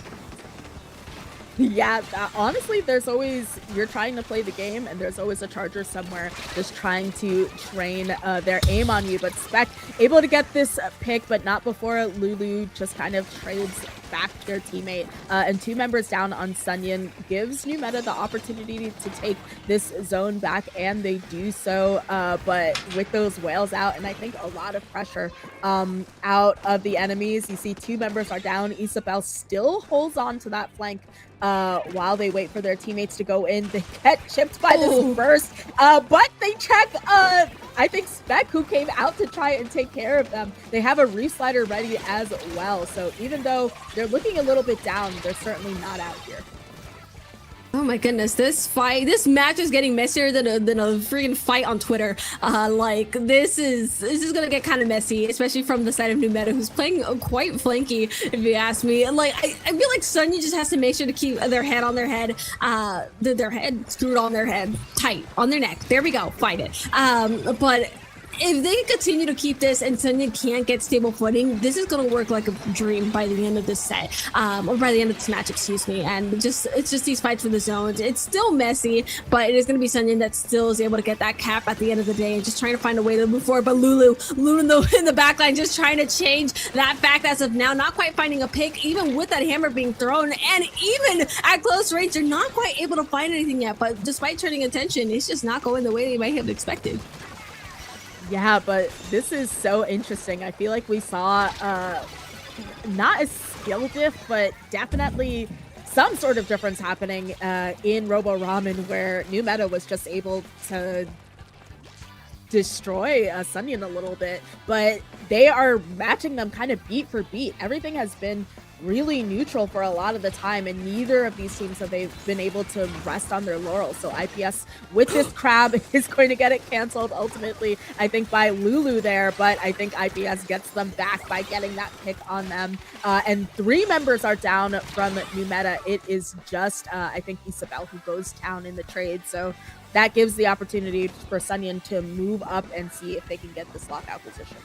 Yeah, honestly, there's always, you're trying to play the game and there's always a charger somewhere just trying to train their aim on you. But Spec able to get this pick, but not before Lulu just kind of trades back their teammate. And two members down on Sonion gives New Meta the opportunity to take this zone back, and they do so. But with those whales out, and I think a lot of pressure out of the enemies, you see two members are down. Isabel still holds on to that flank while they wait for their teammates to go in. They get chipped by this burst, but they check, I think, Spec, who came out to try and take care of them. They have a reslider ready as well, so even though they're looking a little bit down, they're certainly not out here. Oh my goodness, this match is getting messier than a freaking fight on Twitter. Like this is gonna get kind of messy, especially from the side of New Meta, who's playing quite flanky, if you ask me. Like I feel like Sonion just has to make sure to keep their head on their head, their head screwed on their head, tight on their neck. There we go, fight it. But if they continue to keep this and Sonion can't get stable footing, this is going to work like a dream by the end of this set, or by the end of this match, excuse me. And it's just these fights for the zones. It's still messy, but it is going to be Sonion that still is able to get that cap at the end of the day and just trying to find a way to move forward. But Lulu in the back line just trying to change that fact as of now, not quite finding a pick, even with that hammer being thrown, and even at close range, they're not quite able to find anything yet. But despite turning attention, it's just not going the way they might have expected. Yeah, but this is so interesting. I feel like we saw not a skill diff, but definitely some sort of difference happening in Robo Ramen, where New Meta was just able to destroy Sonion a little bit, but they are matching them kind of beat for beat. Everything has been really neutral for a lot of the time, and neither of these teams have they been able to rest on their laurels. So IPS with this crab is going to get it canceled ultimately, I think, by Lulu there, but I think IPS gets them back by getting that pick on them. And 3 members are down from New Meta. It is just, I think, Isabel who goes down in the trade. So that gives the opportunity for Sonion to move up and see if they can get this lockout position.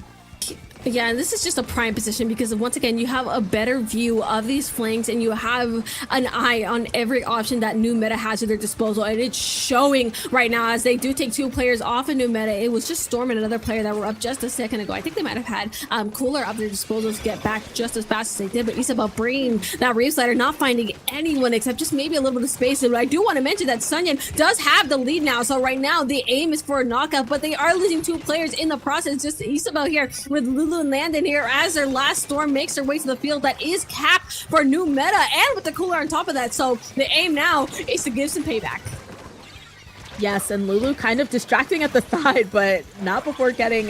Yeah, and this is just a prime position because once again, you have a better view of these flanks and you have an eye on every option that New Meta has at their disposal, and it's showing right now as they do take 2 players off of New Meta. It was just Storm and another player that were up just a second ago. I think they might have had Cooler up their disposal to get back just as fast as they did, but Isabel bringing that Reef Slider, not finding anyone except just maybe a little bit of space. And I do want to mention that Sonion does have the lead now, so right now the aim is for a knockout, but they are losing 2 players in the process. Just Isabel here with Lulu and Landon here as their last Storm makes their way to the field. That is capped for New Meta, and with the Cooler on top of that. So the aim now is to give some payback. Yes, and Lulu kind of distracting at the side, but not before getting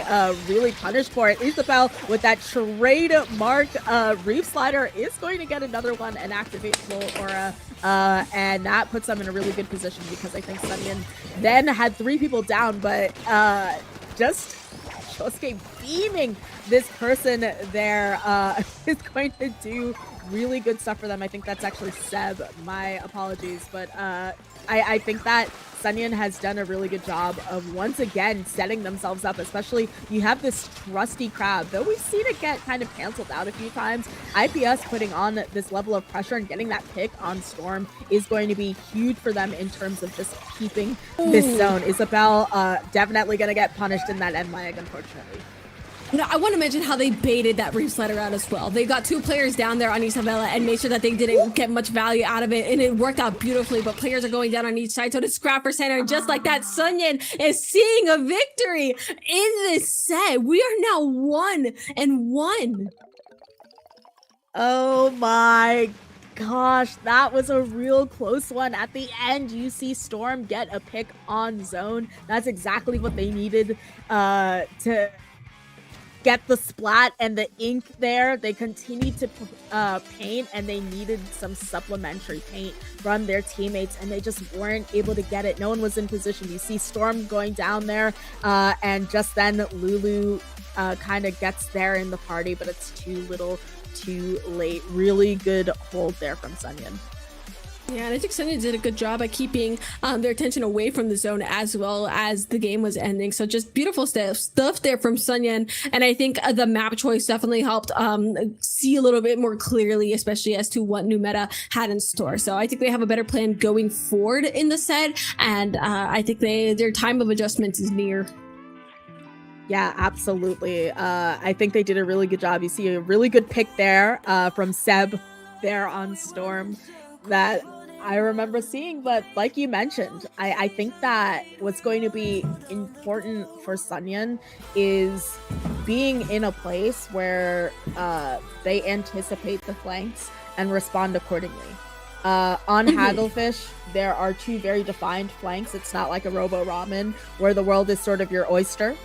really punished for it. Isabel with that trade mark Reef Slider is going to get another one and activate full aura, and that puts them in a really good position because I think Sonion then had 3 people down, but just Shosuke beaming this person there is going to do really good stuff for them. I think that's actually Seb. My apologies. But I think that Sonion has done a really good job of once again setting themselves up, especially you have this trusty crab. Though we've seen it get kind of canceled out a few times, IPS putting on this level of pressure and getting that pick on Storm is going to be huge for them in terms of just keeping this zone. Isabel definitely going to get punished in that end lag, unfortunately. No, I want to mention how they baited that Reef Slider out as well. They got 2 players down there on Isabella and made sure that they didn't get much value out of it, and it worked out beautifully, but players are going down on each side, so it's scrap for center, and just like that, Sonion is seeing a victory in this set. We are now 1-1. Oh my gosh, that was a real close one. At the end, you see Storm get a pick on zone. That's exactly what they needed to get the splat and the ink there. They continued to paint, and they needed some supplementary paint from their teammates, and they just weren't able to get it. No one was in position. You see Storm going down there, and just then Lulu kind of gets there in the party, but it's too little too late. Really good hold there from Sonion. Yeah, and I think Sonion did a good job at keeping their attention away from the zone as well as the game was ending. So just beautiful stuff there from Sonion. And I think the map choice definitely helped see a little bit more clearly, especially as to what New Meta had in store. So I think they have a better plan going forward in the set. And I think their time of adjustment is near. Yeah, absolutely. I think they did a really good job. You see a really good pick there from Seb there on Storm that I remember seeing, but like you mentioned, I think that what's going to be important for Sonion is being in a place where they anticipate the flanks and respond accordingly. On Hagglefish, there are 2 very defined flanks. It's not like a Robo Ramen where the world is sort of your oyster.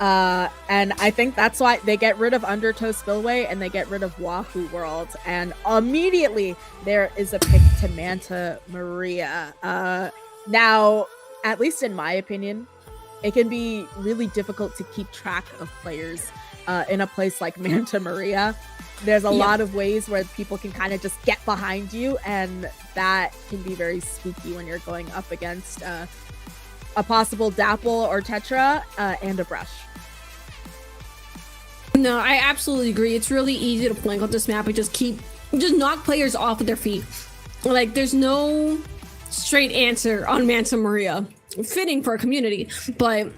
And I think that's why they get rid of Undertow Spillway and they get rid of Wahoo World. And immediately there is a pick to Manta Maria. Now, at least in my opinion, it can be really difficult to keep track of players in a place like Manta Maria. There's a lot of ways where people can kind of just get behind you, and that can be very spooky when you're going up against a possible Dapple or Tetra and a Brush. No, I absolutely agree. It's really easy to flank on this map and just knock players off of their feet. Like, there's no straight answer on Manta Maria. Fitting for a community, but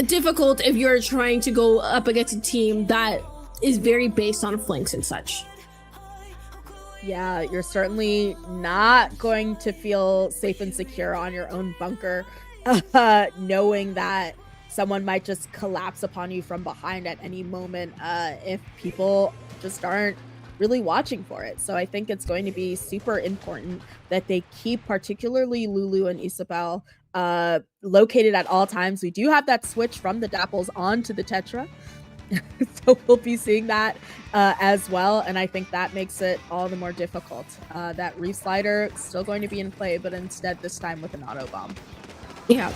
difficult if you're trying to go up against a team that is very based on flanks and such. Yeah, you're certainly not going to feel safe and secure on your own bunker, knowing that someone might just collapse upon you from behind at any moment if people just aren't really watching for it. So I think it's going to be super important that they keep particularly Lulu and Isabel located at all times. We do have that switch from the Dapples onto the Tetra. So we'll be seeing that as well, and I think that makes it all the more difficult. That Reef Slider still going to be in play, but instead this time with an auto bomb. Yeah.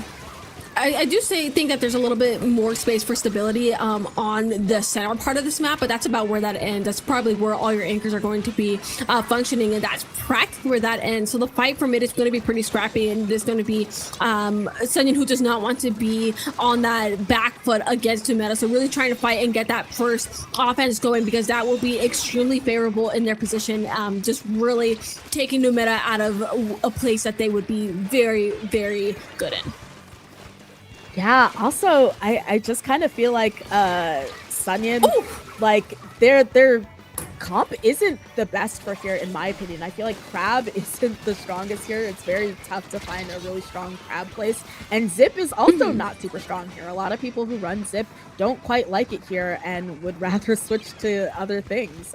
I do think that there's a little bit more space for stability on the center part of this map, but that's about where that ends. That's probably where all your anchors are going to be functioning, and that's practically where that ends. So the fight for mid is going to be pretty scrappy, and there's going to be Sonion, who does not want to be on that back foot against Numeta. So really trying to fight and get that first offense going, because that will be extremely favorable in their position. Just really taking Numeta out of a place that they would be very, very good in. Yeah, also, I just kind of feel like Sonion, like their comp isn't the best for here, in my opinion. I feel like Crab isn't the strongest here. It's very tough to find a really strong Crab place. And Zip is also not super strong here. A lot of people who run Zip don't quite like it here and would rather switch to other things.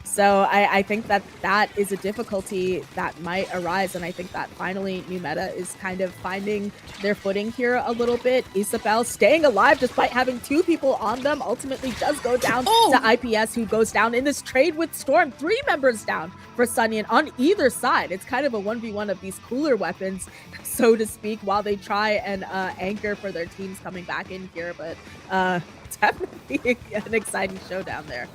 So I think that is a difficulty that might arise, and I think that finally Numeta is kind of finding their footing here a little bit. Isabel staying alive despite having two people on them ultimately does go down to IPS, who goes down in this trade with Storm. 3 members down for Sonion on either side. It's kind of a 1v1 of these cooler weapons, so to speak, while they try and anchor for their teams coming back in here, but definitely an exciting showdown there.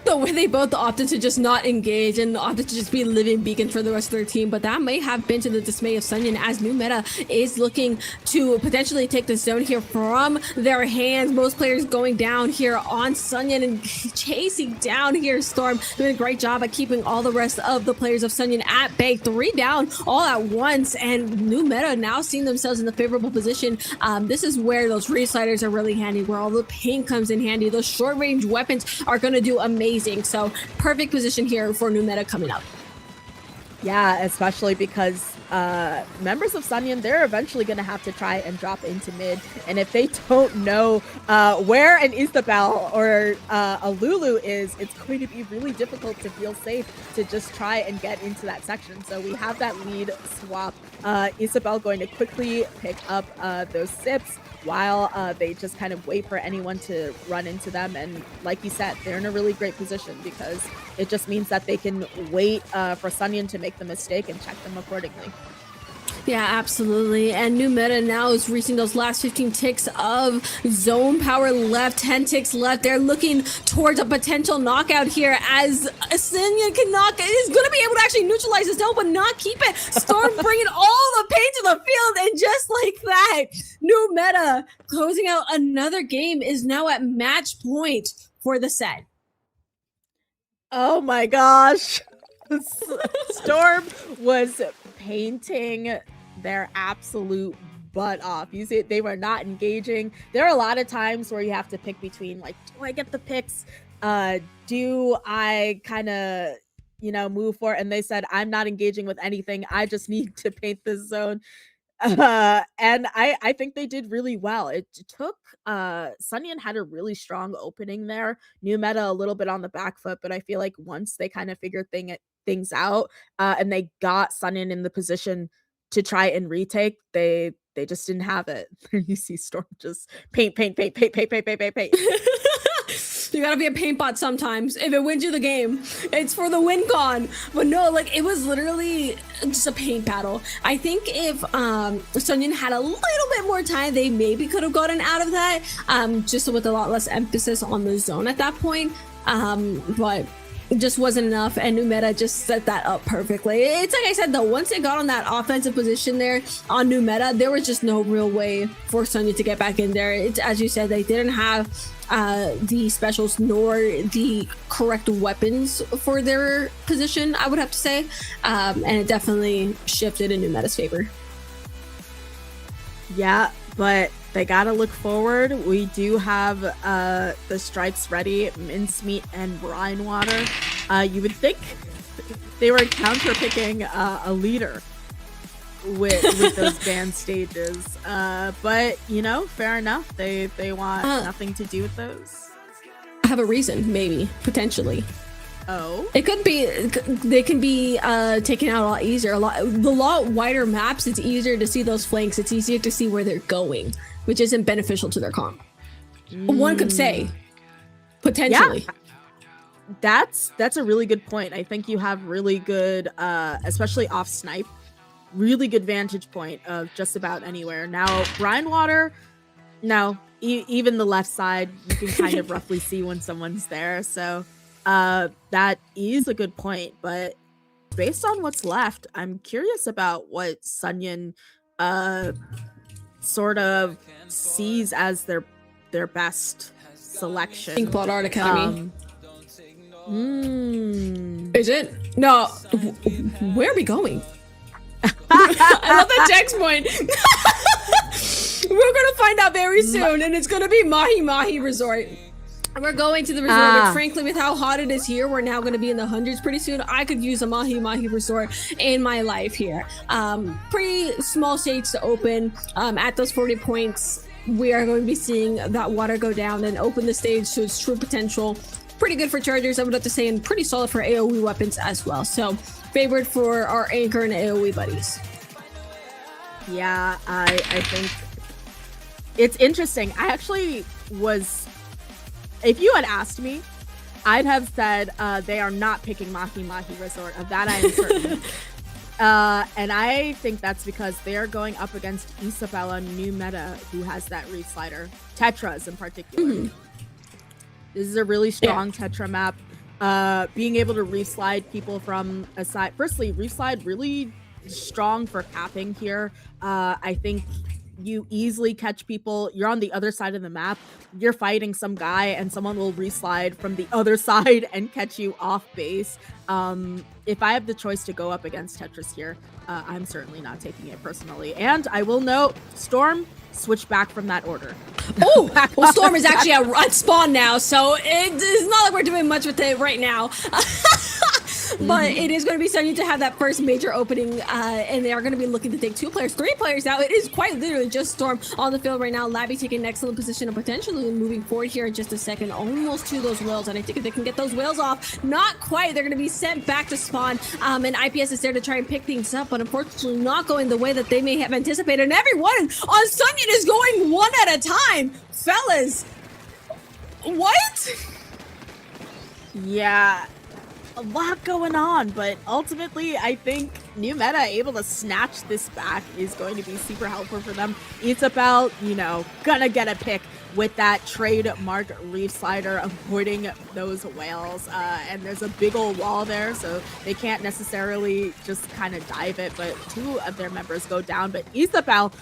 So where they both opted to just not engage and opted to just be living beacons for the rest of their team, but that may have been to the dismay of Sonion, as Numeta is looking to potentially take the zone here from their hands. Most players going down here on Sonion and chasing down here Storm, doing a great job at keeping all the rest of the players of Sonion at bay. 3 down all at once, and Numeta now seeing themselves in the favorable position. This is where those resliders are really handy, where all the paint comes in handy. Those short range weapons are going to do amazing. So perfect position here for Numeta coming up. Yeah, especially because members of Sonion, they're eventually going to have to try and drop into mid. And if they don't know where an Isabel or a Lulu is, it's going to be really difficult to feel safe to just try and get into that section. So we have that lead swap. Isabel going to quickly pick up those sips while they just kind of wait for anyone to run into them. And like you said, they're in a really great position because it just means that they can wait for Sonion to make the mistake and check them accordingly. Yeah, absolutely. And Numeta now is reaching those last 15 ticks of zone power left, 10 ticks left. They're looking towards a potential knockout here, as Sonion is going to be able to actually neutralize the zone, but not keep it. Storm bringing all the pain to the field, and just like that, Numeta closing out another game is now at match point for the set. Oh my gosh. Storm was painting their absolute butt off. You see, they were not engaging. There are a lot of times where you have to pick between, like, do I get the picks? Do I kind of, move for it? And they said, I'm not engaging with anything. I just need to paint this zone. And I think they did really well. It took Sonion had a really strong opening there. Numeta a little bit on the back foot, but I feel like once they kind of figured things out and they got Sonion in the position to try and retake, they they just didn't have it. You see Storm just paint. You gotta be a paint bot sometimes. If it wins you the game, it's for the win con. But no, like it was literally just a paint battle. I think if Sonion had a little bit more time, they maybe could have gotten out of that. Just with a lot less emphasis on the zone at that point. But it just wasn't enough, and New Meta just set that up perfectly. It's like I said though, once they got on that offensive position there on New Meta, there was just no real way for Sonion to get back in there. It's, as you said, they didn't have the specials nor the correct weapons for their position, I would have to say, and it definitely shifted in New Meta's favor. Yeah, but they gotta look forward. We do have the strikes ready, Mincemeat and Brine Water. You would think they were counter picking a leader with those band stages, but you know, fair enough. They want nothing to do with those. I have a reason, maybe, potentially. Oh, it could be they can be taken out a lot easier. The lot wider maps, it's easier to see those flanks. It's easier to see where they're going, which isn't beneficial to their comp. One could say, potentially. Yeah. That's a really good point. I think you have really good, especially off snipe, really good vantage point of just about anywhere. Now, Brine Water, no, even the left side, you can kind of roughly see when someone's there. So that is a good point. But based on what's left, I'm curious about what Sonion sort of sees as their best selection. Inkling Art Academy. Is it? No. Where are we going? I love that Jack's point. We're gonna find out very soon, and it's gonna be Mahi Mahi Resort. We're going to the resort, but frankly, with how hot it is here, we're now going to be in the hundreds pretty soon. I could use a Mahi Mahi Resort in my life here. Pretty small stage to open. At those 40 points, we are going to be seeing that water go down and open the stage to its true potential. Pretty good for chargers, I would have to say, and pretty solid for AoE weapons as well. So, favored for our anchor and AoE buddies. Yeah, I think it's interesting. I actually was... If you had asked me, I'd have said they are not picking Mahi Mahi Resort. Of that I am certain. And I think that's because they are going up against Isabella New Meta, who has that Reef Slider. Tetras in particular. Mm-hmm. This is a really strong Tetra map. Being able to Reef Slide people from a side. Firstly, Reef Slide really strong for capping here. I think you easily catch people. You're on the other side of the map. You're fighting some guy and someone will reslide from the other side and catch you off base. If I have the choice to go up against Tetris here, I'm certainly not taking it personally. And I will note, Storm, switch back from that order. Oh, well, Storm is actually at spawn now, so it's not like we're doing much with it right now. But it is going to be starting to have that first major opening, and they are going to be looking to take 2 players, 3 players now. It is quite literally just Storm on the field right now. Labby taking an excellent position and potentially moving forward here in just a second, almost to those whales. And I think if they can get those whales off, not quite. They're going to be sent back to spawn, and IPS is there to try and pick things up, but unfortunately not going the way that they may have anticipated. And everyone on Sonion is going one at a time. Fellas, what? Yeah. A lot going on, but ultimately I think New Meta able to snatch this back is going to be super helpful for them. It's about, you know, gonna get a pick with that trademark Reef Slider, avoiding those whales, and there's a big old wall there, so they can't necessarily just kind of dive it, but 2 of their members go down. But Isabel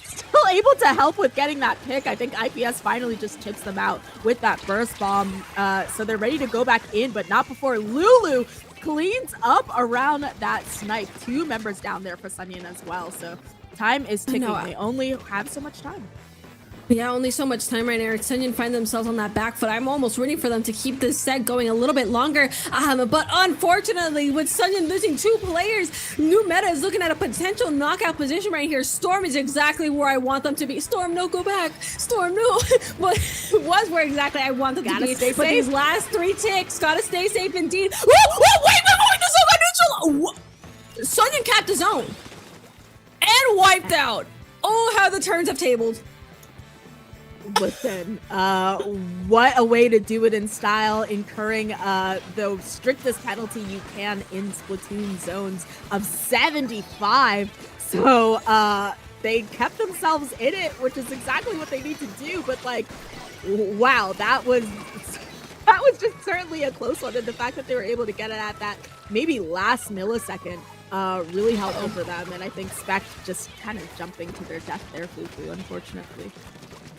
still able to help with getting that pick. I think IPS finally just chips them out with that burst bomb. So they're ready to go back in, but not before Lulu cleans up around that snipe. 2 members down there for Sonion as well. So time is ticking. They only have so much time. Yeah, only so much time right now. Sonion find themselves on that back foot. I'm almost rooting for them to keep this set going a little bit longer. But unfortunately, with Sonion losing 2 players, New Meta is looking at a potential knockout position right here. Storm is exactly where I want them to be. Storm, no, go back. Storm, no. But it was where exactly I want them to be. But these last 3 ticks, gotta stay safe indeed. Wait, the zone got neutral. Sonion capped the zone and wiped out. Oh, how the turns have tabled. Listen, what a way to do it in style, incurring the strictest penalty you can in Splatoon zones of 75. So they kept themselves in it, which is exactly what they need to do. But like, wow, that was just certainly a close one. And the fact that they were able to get it at that maybe last millisecond really helpful for them. And I think Spec just kind of jumping to their death there, Fufu, unfortunately.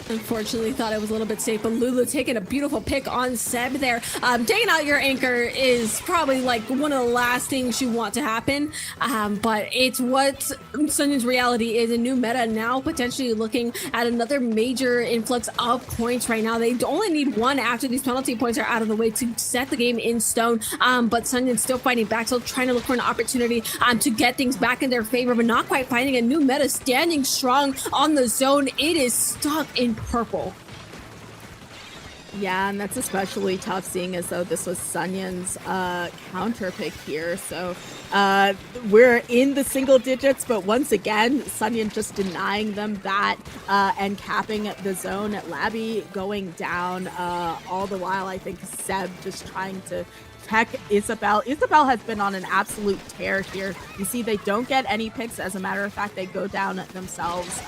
Unfortunately, thought it was a little bit safe, but Lulu taking a beautiful pick on Seb there. Taking out your anchor is probably like one of the last things you want to happen, but it's what Sonion's reality is. A new meta now potentially looking at another major influx of points right now. They only need one after these penalty points are out of the way to set the game in stone, but Sonion's still fighting back, still trying to look for an opportunity to get things back in their favor, but not quite finding a new meta standing strong on the zone. It is stuck in purple. Yeah, and that's especially tough seeing as though this was Sonion's counter pick here. So we're in the single digits, but once again, Sonion just denying them that and capping the zone. Labby going down all the while. I think Seb just trying to tech Isabel. Isabel has been on an absolute tear here. You see they don't get any picks. As a matter of fact, they go down themselves.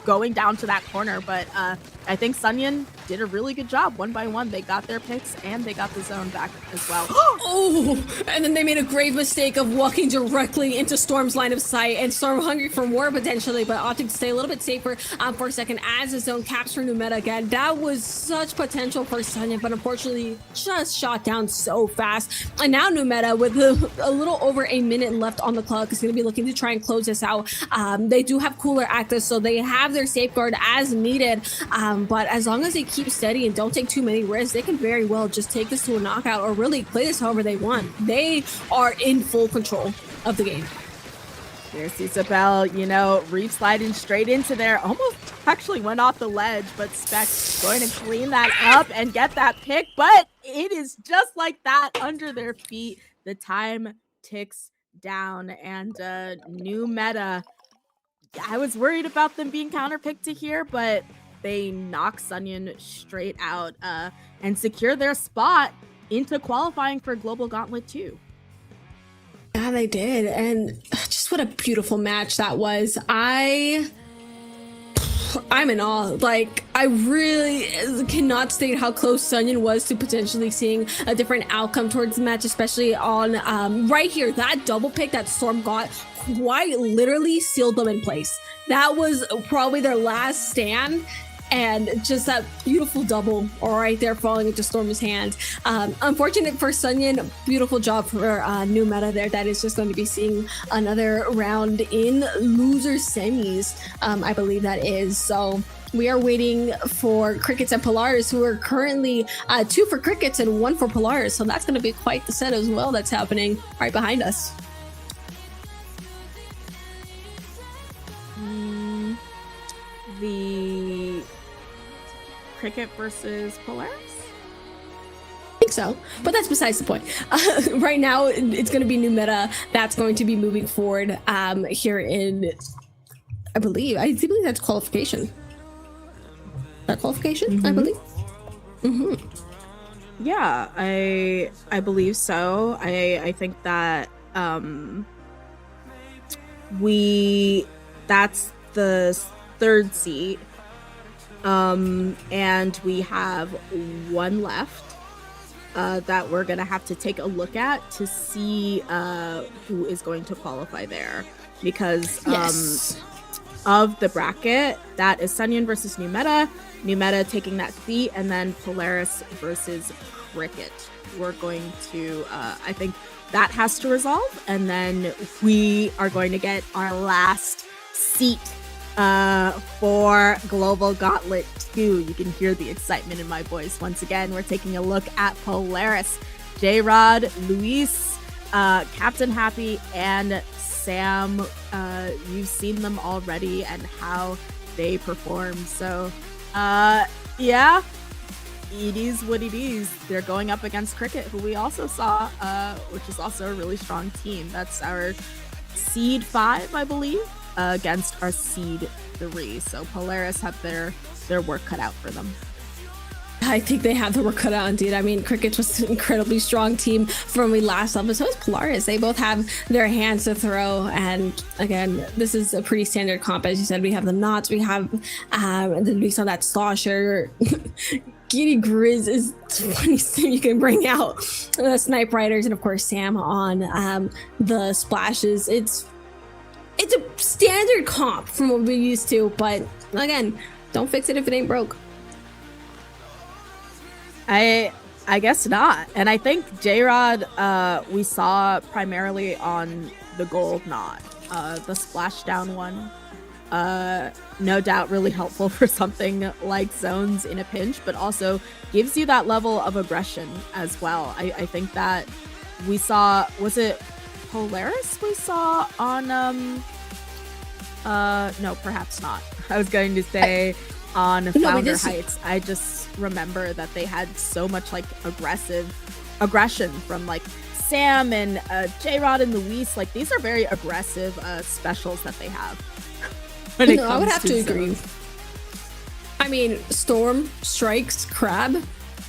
Going down to that corner, but I think Sonion did a really good job. One by one, they got their picks and they got the zone back as well. Oh, and then they made a grave mistake of walking directly into Storm's line of sight, and Storm hungry for more potentially, but opting to stay a little bit safer for a second as the zone caps for new meta again. That was such potential for Sonion, but unfortunately just shot down so fast. And now new meta with a little over a minute left on the clock is going to be looking to try and close this out. They do have cooler active, so they have their safeguard as needed, but as long as they keep steady and don't take too many risks, they can very well just take this to a knockout or really play this however they want. They are in full control of the game. There's Isabel, you know, reef sliding straight into there. Almost actually went off the ledge, but Spec going to clean that up and get that pick, but it is just like that under their feet. The time ticks down, and new meta. I was worried about them being counterpicked to here, but they knock Sonion straight out and secure their spot into qualifying for Global Gauntlet 2. Yeah, they did, and just what a beautiful match that was. I'm in awe. Like, I really cannot state how close Sonion was to potentially seeing a different outcome towards the match, especially on right here. That double pick that Storm got quite literally sealed them in place. That was probably their last stand, and just that beautiful double right there falling into Storm's hands. Unfortunate for Sonion, beautiful job for new meta there. That is just going to be seeing another round in loser semis, I believe that is. So we are waiting for Crickets and Polaris, who are currently 2 for Crickets and 1 for Polaris. So that's going to be quite the set as well that's happening right behind us. The Cricket versus Polaris? I think so, but that's besides the point. Right now, it's going to be new meta that's going to be moving forward here in, I believe that's qualification. That qualification, I believe. Yeah, I believe so. I think that that's the 3rd seat, and we have 1 left that we're gonna have to take a look at to see who is going to qualify there, because of the bracket, that is Sonion versus new meta taking that seat, and then Polaris versus Cricket. We're going to I think that has to resolve, and then we are going to get our last seat for Global Gauntlet 2. You can hear the excitement in my voice. Once again, we're taking a look at Polaris. J-Rod, Luis, Captain Happy, and Sam. You've seen them already and how they perform. So, yeah, it is what it is. They're going up against Cricket, who we also saw, which is also a really strong team. That's our seed 5, I believe. against our seed 3. So Polaris have their work cut out for them. I think they have the work cut out indeed. I mean, Cricket's was an incredibly strong team from we last saw, but so is Polaris. They both have their hands to throw. And again, this is a pretty standard comp. As you said, we have the knots, we have, and then we saw that slosher. Giddy Grizz is the funniest thing you can bring out. The Snipe Riders, and of course, Sam on the splashes. It's a standard comp from what we're used to, but again, don't fix it if it ain't broke. I guess not. And I think J-Rod we saw primarily on the gold knot. The splashdown one. No doubt really helpful for something like zones in a pinch, but also gives you that level of aggression as well. I think that we saw, was it Polaris we saw on no, perhaps not. I was going to say on Flounder Heights. I just remember that they had so much like aggression from like Sam and J-Rod and Luis. Like these are very aggressive specials that they have. No, I would have to agree. I mean, Storm, Strikes, Crab.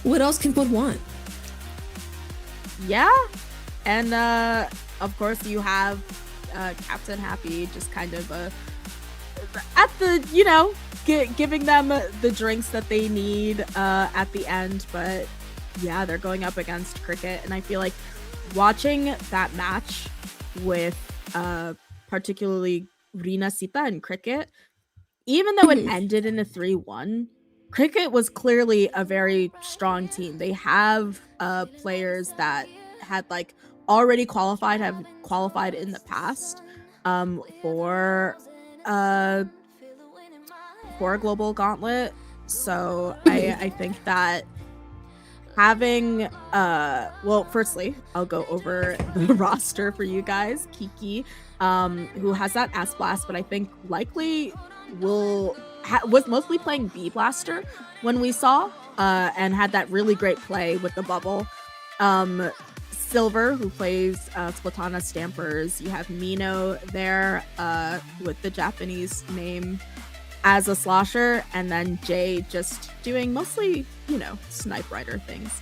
What else can one want? Yeah, and of course you have Captain Happy just kind of at the, you know, giving them the drinks that they need at the end. But yeah, they're going up against Cricket, and I feel like watching that match with particularly Rinascita and Cricket, even though it ended in a 3-1, Cricket was clearly a very strong team. They have players that had like already have qualified in the past for a global gauntlet. So I think that having well, firstly, I'll go over the roster for you guys. Kiki, who has that S Blast, but I think likely was mostly playing B Blaster when we saw, and had that really great play with the bubble. Silver, who plays Splatana Stampers. You have Mino there with the Japanese name as a slosher, and then Jay just doing mostly, you know, Snipe Rider things.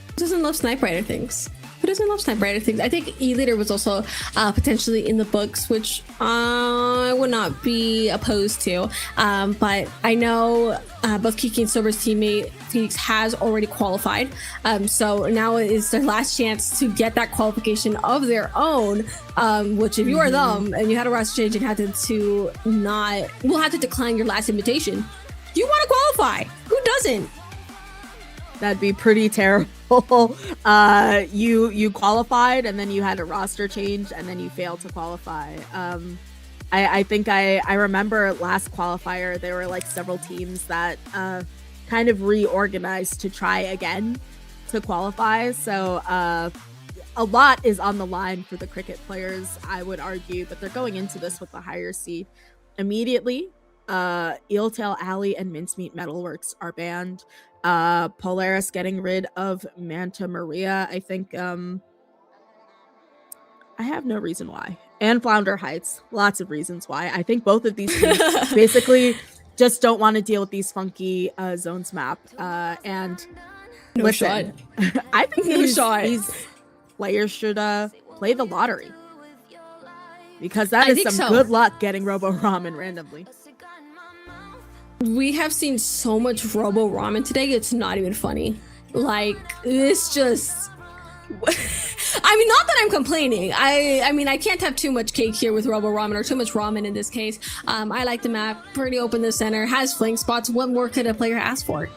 Who doesn't love Snipe Rider things? Who doesn't love Snipe Rider things? I think E-Leader was also potentially in the books, which I would not be opposed to. But I know both Kiki and Silver's teammate Phoenix has already qualified. So now is their last chance to get that qualification of their own, which if you are them and you had a roster change and had to will have to decline your last invitation, you want to qualify. Who doesn't? That'd be pretty terrible. You qualified and then you had a roster change and then you failed to qualify. I think I remember last qualifier there were like several teams that kind of reorganized to try again to qualify. So a lot is on the line for the Cricket players, I would argue, but they're going into this with a higher seed immediately. Eeltail Alley and Mincemeat Metalworks are banned. Polaris getting rid of Manta Maria. I think I have no reason why. And Flounder Heights, lots of reasons why. I think both of these teams basically just don't want to deal with these funky zones map. And no listen, I think these players should play the lottery, because that is some good luck getting Robo Ramen randomly. We have seen so much Robo Ramen today, it's not even funny. Like, it's just... I mean, not that I'm complaining. I mean, I can't have too much cake here with Robo Ramen, or too much ramen in this case. I like the map, pretty open the center, has flank spots. What more could a player ask for?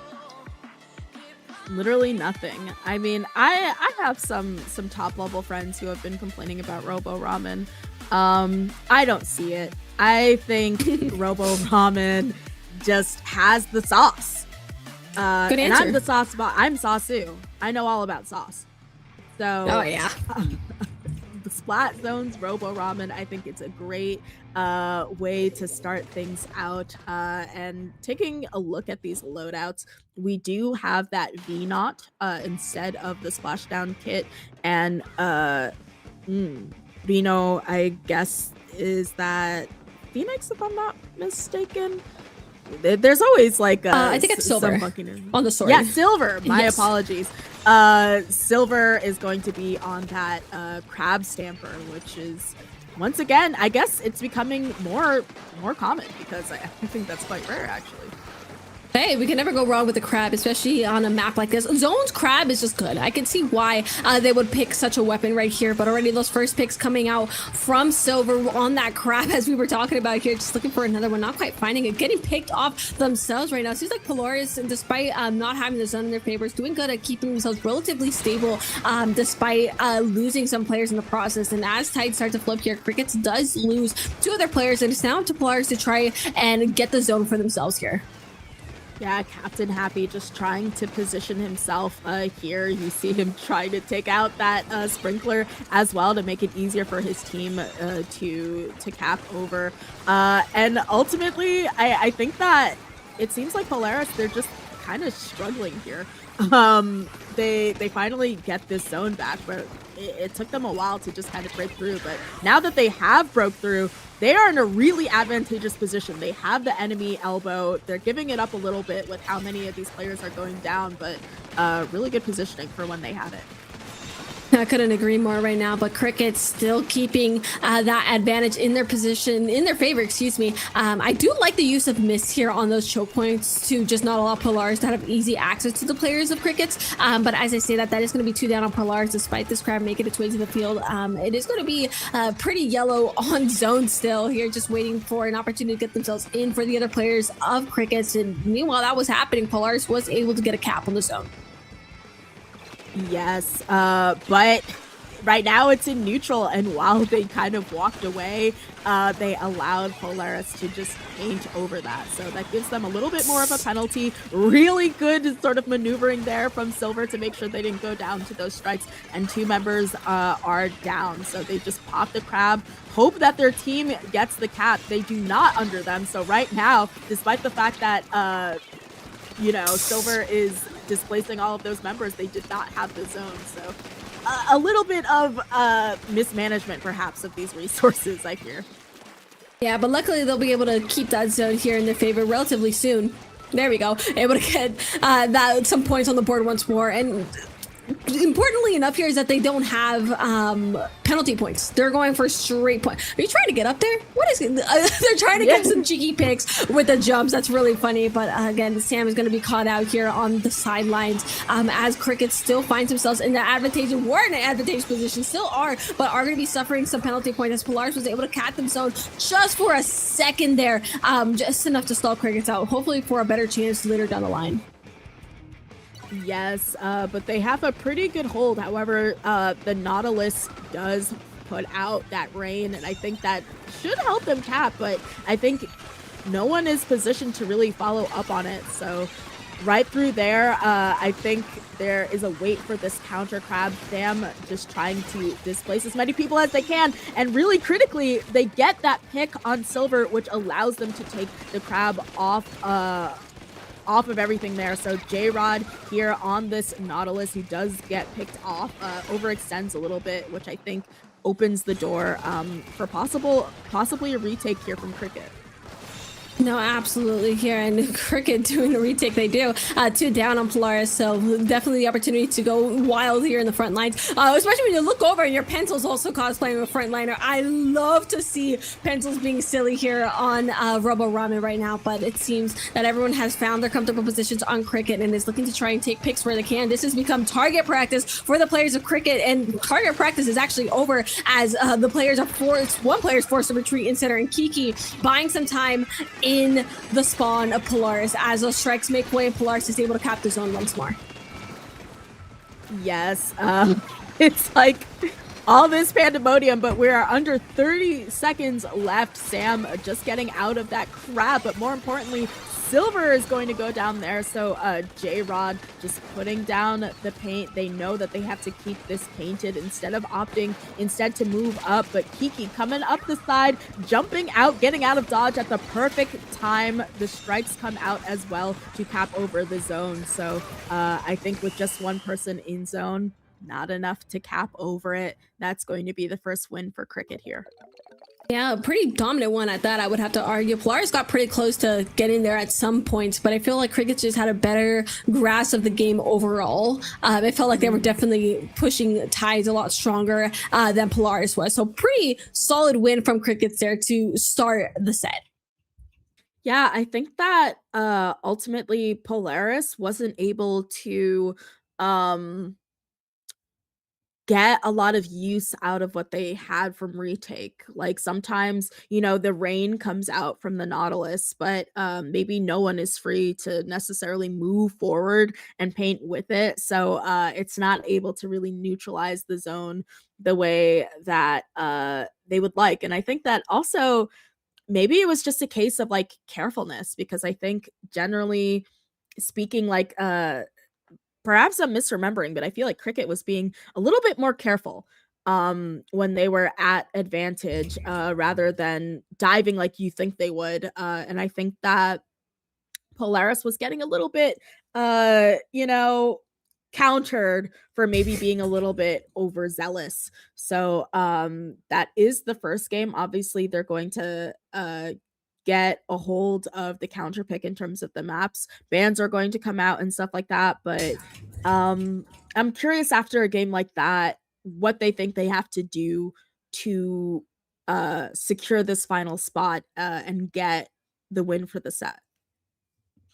Literally nothing. I mean, I have some top level friends who have been complaining about Robo Ramen. I don't see it. I think Robo Ramen just has the sauce. Good answer. And I'm the sauce bot. I'm Sausu. I know all about sauce. So oh yeah. The Splat Zones Robo Ramen, I think it's a great way to start things out. And taking a look at these loadouts, we do have that V-Knot instead of the Splashdown kit. And Reno, I guess, is that Phoenix, if I'm not mistaken. There's always like I think it's Silver on the sword. Yeah, Silver. My Yes. apologies. Silver is going to be on that crab stamper, which is once again, I guess it's becoming more common because I think that's quite rare actually. Hey, we can never go wrong with the crab, especially on a map like this. Zone's crab is just good. I can see why they would pick such a weapon right here, but already those first picks coming out from Silver on that crab, as we were talking about here, just looking for another one, not quite finding it, getting picked off themselves right now. It seems like Polaris, despite not having the zone in their favor, is doing good at keeping themselves relatively stable, despite losing some players in the process. And as tides start to flip here, Crickets does lose 2 of their players, and it's now up to Polaris to try and get the zone for themselves here. Yeah, Captain Happy just trying to position himself here. You see him trying to take out that sprinkler as well to make it easier for his team to cap over. And ultimately, I think that it seems like Polaris, they're just kind of struggling here. They finally get this zone back, but it took them a while to just kind of break through. But now that they have broke through, they are in a really advantageous position. They have the enemy elbow. They're giving it up a little bit with how many of these players are going down, but really good positioning for when they have it. I couldn't agree more right now, but Cricket's still keeping that advantage in their position, in their favor, excuse me. I do like the use of Mist here on those choke points to just not allow Polaris to have easy access to the players of Crickets. But as I say that is going to be 2 down on Polaris despite this crab making its way to the field. It is going to be pretty yellow on zone still here, just waiting for an opportunity to get themselves in for the other players of Crickets. And meanwhile, that was happening. Polaris was able to get a cap on the zone. Yes, but right now it's in neutral, and while they kind of walked away, they allowed Polaris to just paint over that. So that gives them a little bit more of a penalty. Really good sort of maneuvering there from Silver to make sure they didn't go down to those strikes, and 2 members are down. So they just pop the crab, hope that their team gets the cap. They do not under them. So right now, despite the fact that, Silver is displacing all of those members, they did not have the zone. So a little bit of mismanagement perhaps of these resources, I fear. Yeah, but luckily they'll be able to keep that zone here in their favor relatively soon. There we go, able to get some points on the board once more. And importantly enough here is that they don't have penalty points. They're going for straight points. Are you trying to get up there? What is it? They're trying to get some cheeky picks with the jumps. That's really funny. But again, Sam is going to be caught out here on the sidelines as Cricket still finds themselves in the advantageous, were in an advantageous position, still are, but are going to be suffering some penalty points as Polaris was able to cat themselves just for a second there, just enough to stall Crickets out, hopefully for a better chance later down the line. Yes, but they have a pretty good hold. However, the Nautilus does put out that rain, and I think that should help them cap, but I think no one is positioned to really follow up on it. So right through there, I think there is a wait for this counter crab. Sam just trying to displace as many people as they can, and really critically, they get that pick on Silver, which allows them to take the crab off of everything there. So J-Rod here on this Nautilus, who does get picked off, overextends a little bit, which I think opens the door for possibly a retake here from Cricket. No, absolutely here, and Cricket doing the retake they do. 2 down on Polaris, so definitely the opportunity to go wild here in the front lines, especially when you look over and your Pencil's also cosplaying a frontliner. I love to see Pencils being silly here on Robo Ramen right now, but it seems that everyone has found their comfortable positions on Cricket and is looking to try and take picks where they can. This has become target practice for the players of Cricket, and target practice is actually over as the players are forced, one player is forced to retreat in center, and Kiki buying some time in the spawn of Polaris as those strikes make way, and Polaris is able to cap the zone once more. Yes, it's like all this pandemonium, but we are under 30 seconds left. Sam just getting out of that crab, but more importantly, Silver is going to go down there. So J-Rod just putting down the paint. They know that they have to keep this painted instead of opting to move up. But Kiki coming up the side, jumping out, getting out of dodge at the perfect time. The strikes come out as well to cap over the zone. So I think with just one person in zone, not enough to cap over it. That's going to be the first win for Cricket here. Yeah, a pretty dominant one at that, I would have to argue. Polaris got pretty close to getting there at some points, but I feel like Cricket just had a better grasp of the game overall. It felt like they were definitely pushing Tides a lot stronger than Polaris was. So pretty solid win from Crickets there to start the set. Yeah, I think that ultimately Polaris wasn't able to um get a lot of use out of what they had from retake. Like sometimes, the rain comes out from the Nautilus, but maybe no one is free to necessarily move forward and paint with it. So it's not able to really neutralize the zone the way that they would like. And I think that also maybe it was just a case of like carefulness, because I think generally speaking, like perhaps I'm misremembering, but I feel like Cricket was being a little bit more careful when they were at advantage rather than diving like you think they would. And I think that Polaris was getting a little bit, countered for maybe being a little bit overzealous. So that is the first game. Obviously, they're going to get a hold of the counter pick in terms of the maps. Bans are going to come out and stuff like that. But I'm curious after a game like that, what they think they have to do to secure this final spot and get the win for the set.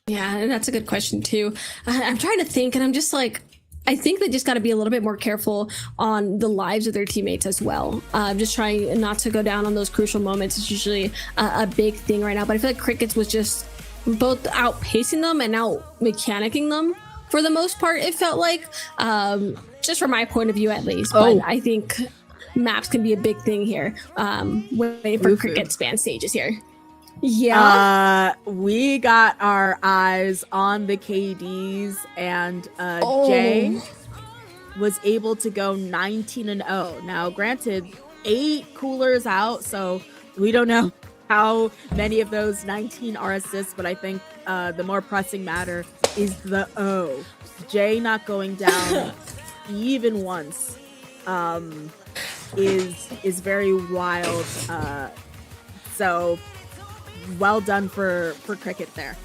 Yeah, and that's a good question too. I'm trying to think, and I'm just like, I think they just got to be a little bit more careful on the lives of their teammates as well. Just trying not to go down on those crucial moments. It's usually a big thing right now. But I feel like Crickets was just both outpacing them and out mechanicking them for the most part. It felt like, just from my point of view at least. But I think maps can be a big thing here. Waiting for Cricket's ban stages here. Yeah. We got our eyes on the KDs, and Jay was able to go 19-0. Now, granted, 8 coolers out, so we don't know how many of those 19 are assists, but I think the more pressing matter is the O. Jay not going down even once is very wild. So well done for Cricket there.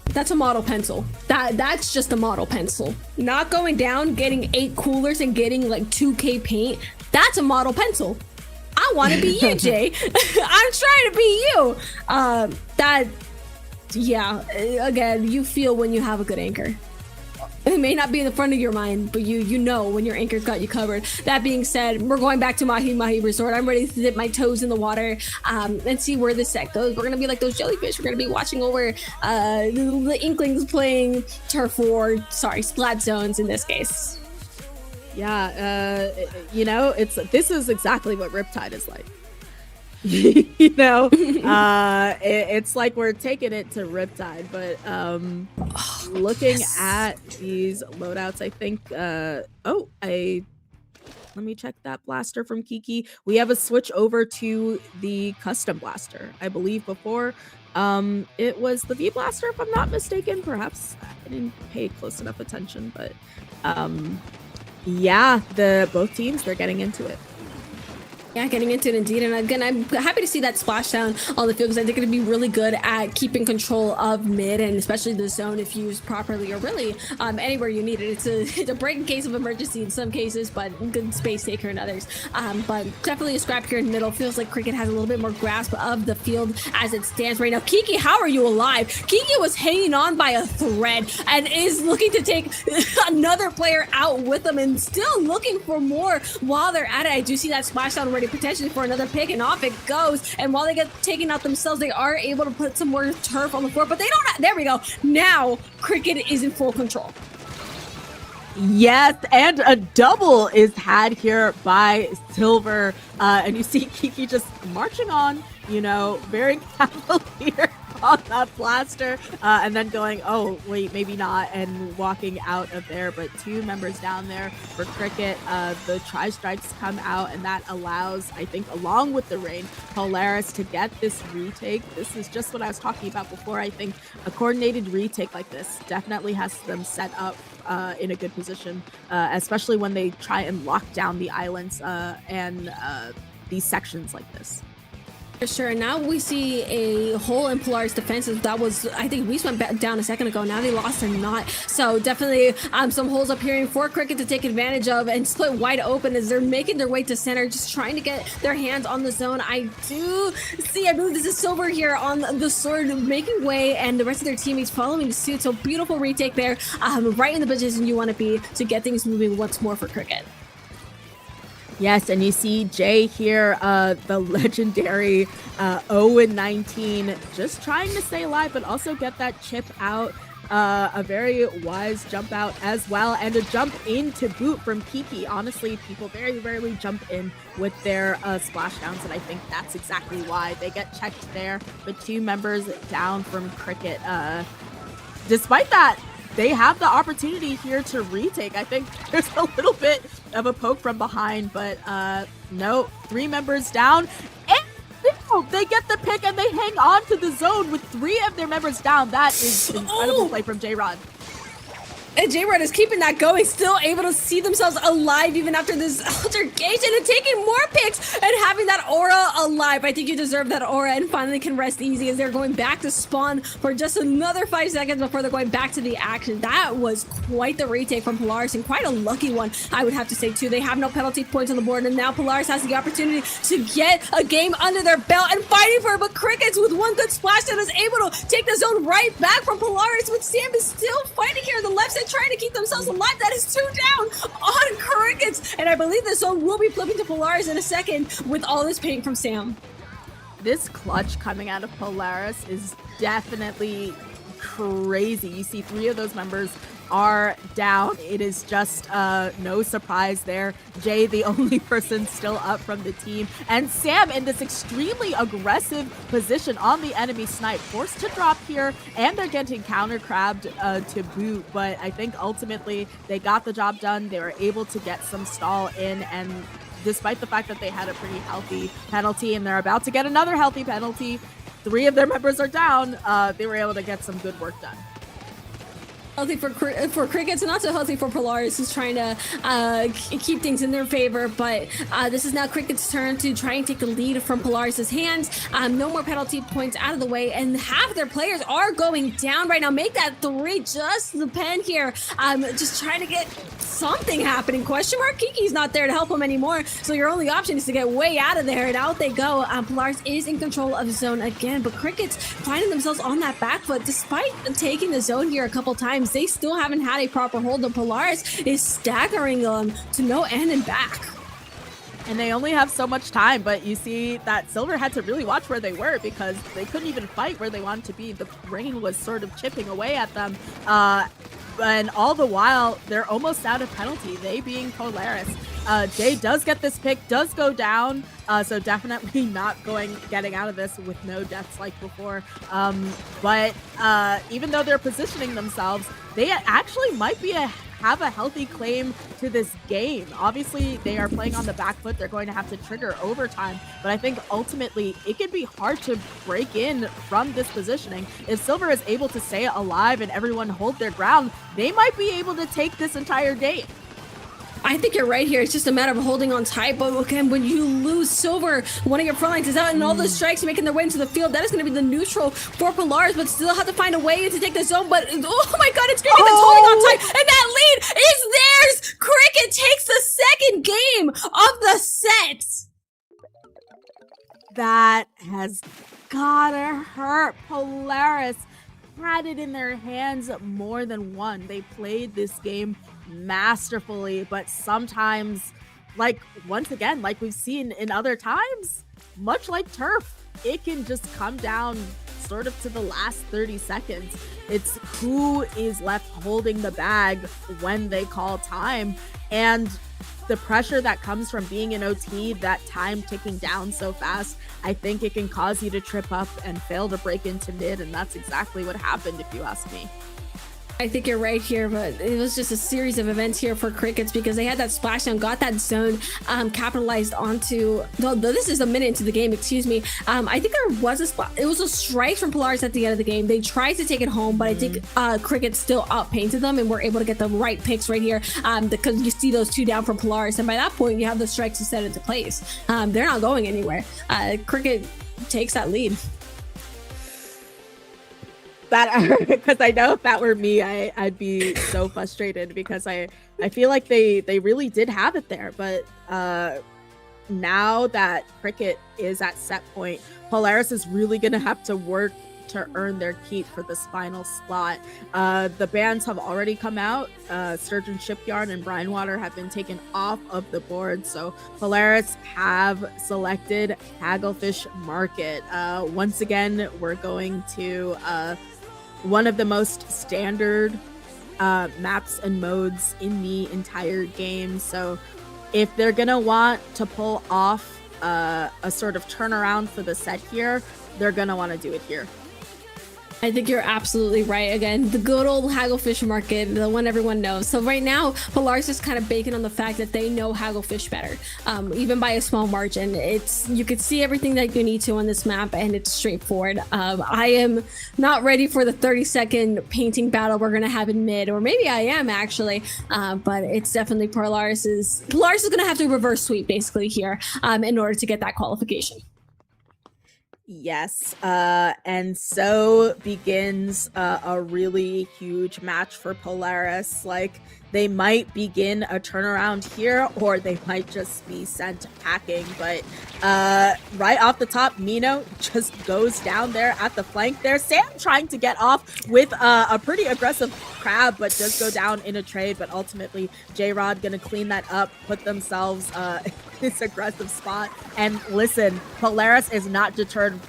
That's a model pencil. That's just a model pencil. Not going down, getting 8 coolers and getting like 2k paint. That's a model pencil. I want to be you, Jay. I'm trying to be you. Again, you feel when you have a good anchor. It may not be in the front of your mind, but you know when your anchor's got you covered. That being said, we're going back to Mahi Mahi Resort. I'm ready to dip my toes in the water and see where this set goes. We're going to be like those jellyfish. We're going to be watching over the Inklings playing Turf War. Splat Zones in this case. Yeah, this is exactly what Riptide is like. It's like we're taking it to Riptide, but looking at these loadouts, I think let me check that blaster from Kiki. We have a switch over to the custom blaster. I believe before it was the V blaster, if I'm not mistaken. Perhaps I didn't pay close enough attention, but both teams, they're getting into it. Yeah, getting into it indeed. And again, I'm happy to see that splashdown on the field because I think it'd be really good at keeping control of mid and especially the zone if used properly, or really anywhere you need it. It's a break in case of emergency in some cases, but good space taker in others. But definitely a scrap here in the middle. Feels like Cricket has a little bit more grasp of the field as it stands right now. Kiki, how are you alive? Kiki was hanging on by a thread and is looking to take another player out with them and still looking for more while they're at it. I do see that splashdown already potentially for another pick, and off it goes. And while they get taken out themselves, they are able to put some more turf on the floor, but they don't there we go. Now Cricket is in full control. Yes, and a double is had here by Silver, and you see Kiki just marching on, very cavalier on that blaster, and then going, oh, wait, maybe not, and walking out of there. But 2 members down there for Cricket. The tri-strikes come out, and that allows, I think, along with the rain, Polaris to get this retake. This is just what I was talking about before. I think a coordinated retake like this definitely has them set up in a good position, especially when they try and lock down the islands and these sections like this. For sure. Now we see a hole in Polaris defenses. That was, I think we went back down a second ago. Now they lost or not. So definitely some holes appearing for Cricket to take advantage of, and Split wide open as they're making their way to center, just trying to get their hands on the zone. I do see, I believe this is Silver here on the sword making way, and the rest of their teammates following suit. So beautiful retake there, right in the position you want to be to get things moving once more for Cricket. Yes, and you see Jay here, the legendary 0-19, just trying to stay alive, but also get that chip out. A very wise jump out as well, and a jump in to boot from Kiki. Honestly, people very rarely jump in with their splashdowns, and I think that's exactly why they get checked there. But 2 members down from Cricket. Despite that, they have the opportunity here to retake. I think there's a little bit of a poke from behind, but no, 3 members down. And they get the pick and they hang on to the zone with 3 of their members down. That is incredible play from J-Rod. And J-Rod is keeping that going, still able to see themselves alive even after this altercation and taking more picks and having that aura alive. I think you deserve that aura and finally can rest easy as they're going back to spawn for just another 5 seconds before they're going back to the action. That was quite the retake from Polaris, and quite a lucky one, I would have to say too. They have no penalty points on the board, and now Polaris has the opportunity to get a game under their belt and fighting for it. But Crickets with one good splash that is able to take the zone right back from Polaris, but Sam is still fighting here on the left side, trying to keep themselves alive. That is 2 down on Crickets, and I believe the zone will be flipping to Polaris in a second with all this pain from Sam. This clutch coming out of Polaris is definitely crazy. You see 3 of those members are down. It is just no surprise there. Jay, the only person still up from the team, and Sam in this extremely aggressive position on the enemy snipe, forced to drop here, and they're getting counter crabbed to boot. But I think ultimately they got the job done. They were able to get some stall in, and despite the fact that they had a pretty healthy penalty and they're about to get another healthy penalty, 3 of their members are down, they were able to get some good work done. Healthy for Crickets, and not so healthy for Polaris, who's trying to keep things in their favor. But this is now Cricket's turn to try and take the lead from Polaris's hands. No more penalty points out of the way, and half their players are going down right now. Make that 3 just the pen here. Just trying to get something happening. Question mark? Kiki's not there to help them anymore, so your only option is to get way out of there, and out they go. Polaris is in control of the zone again, but Crickets finding themselves on that back foot. Despite taking the zone here a couple times, they still haven't had a proper hold, and Polaris is staggering them to no end and back. And they only have so much time, but you see that Silver had to really watch where they were, because they couldn't even fight where they wanted to be. The rain was sort of chipping away at them. And all the while, they're almost out of penalty, they being Polaris. Jay does get this pick, does go down, so definitely not getting out of this with no deaths like before. But even though they're positioning themselves, they actually might be have a healthy claim to this game. Obviously, they are playing on the back foot. They're going to have to trigger overtime, but I think ultimately it can be hard to break in from this positioning. If Silver is able to stay alive and everyone hold their ground, they might be able to take this entire game. I think you're right here. It's just a matter of holding on tight. But again, when you lose Silver, one of your front lines is out, and all those strikes making their way into the field, that is going to be the neutral for Polaris, but still have to find a way to take the zone. But oh my god, it's Cricket that's holding on tight, and that lead is theirs. Cricket takes the second game of the set. That has gotta hurt. Polaris had it in their hands more than one. They played this game masterfully, but sometimes, like once again, like we've seen in other times, much like turf, it can just come down sort of to the last 30 seconds. It's who is left holding the bag when they call time. And the pressure that comes from being in OT, that time ticking down so fast, I think it can cause you to trip up and fail to break into mid, and that's exactly what happened if you ask me. I think you're right here, but it was just a series of events here for Crickets because they had that splashdown, got that zone, capitalized onto. No, this is a minute into the game. Excuse me. I think there was it was a strike from Polaris at the end of the game. They tried to take it home, but I think Crickets still outpainted them and were able to get the right picks right here. Because you see those two down from Polaris, and by that point you have the strikes to set into place. They're not going anywhere. Cricket takes that lead. Because I know if that were me, I'd be so frustrated because I feel like they really did have it there. But now that Cricket is at set point, Polaris is really going to have to work to earn their keep for this final slot. The bans have already come out. Sturgeon Shipyard and Brinewater have been taken off of the board. So Polaris have selected Hagglefish Market. Once again, we're going to one of the most standard maps and modes in the entire game. So if they're gonna want to pull off a sort of turnaround for the set here, they're gonna want to do it here. I think you're absolutely right. Again, the good old Hagglefish Market, the one everyone knows. So right now, Polaris is kind of banking on the fact that they know Hagglefish better, even by a small margin. You could see everything that you need to on this map, and it's straightforward. I am not ready for the 30-second painting battle we're gonna have in mid, or maybe I am actually, but it's definitely Polaris is gonna have to reverse sweep basically here in order to get that qualification. Yes, and so begins a really huge match for Polaris. Like, they might begin a turnaround here, or they might just be sent packing. But right off the top, Mino just goes down there at the flank there. Sam trying to get off with a pretty aggressive crab, but does go down in a trade. But ultimately, J-Rod gonna clean that up, put themselves in this aggressive spot. And listen, Polaris is not deterred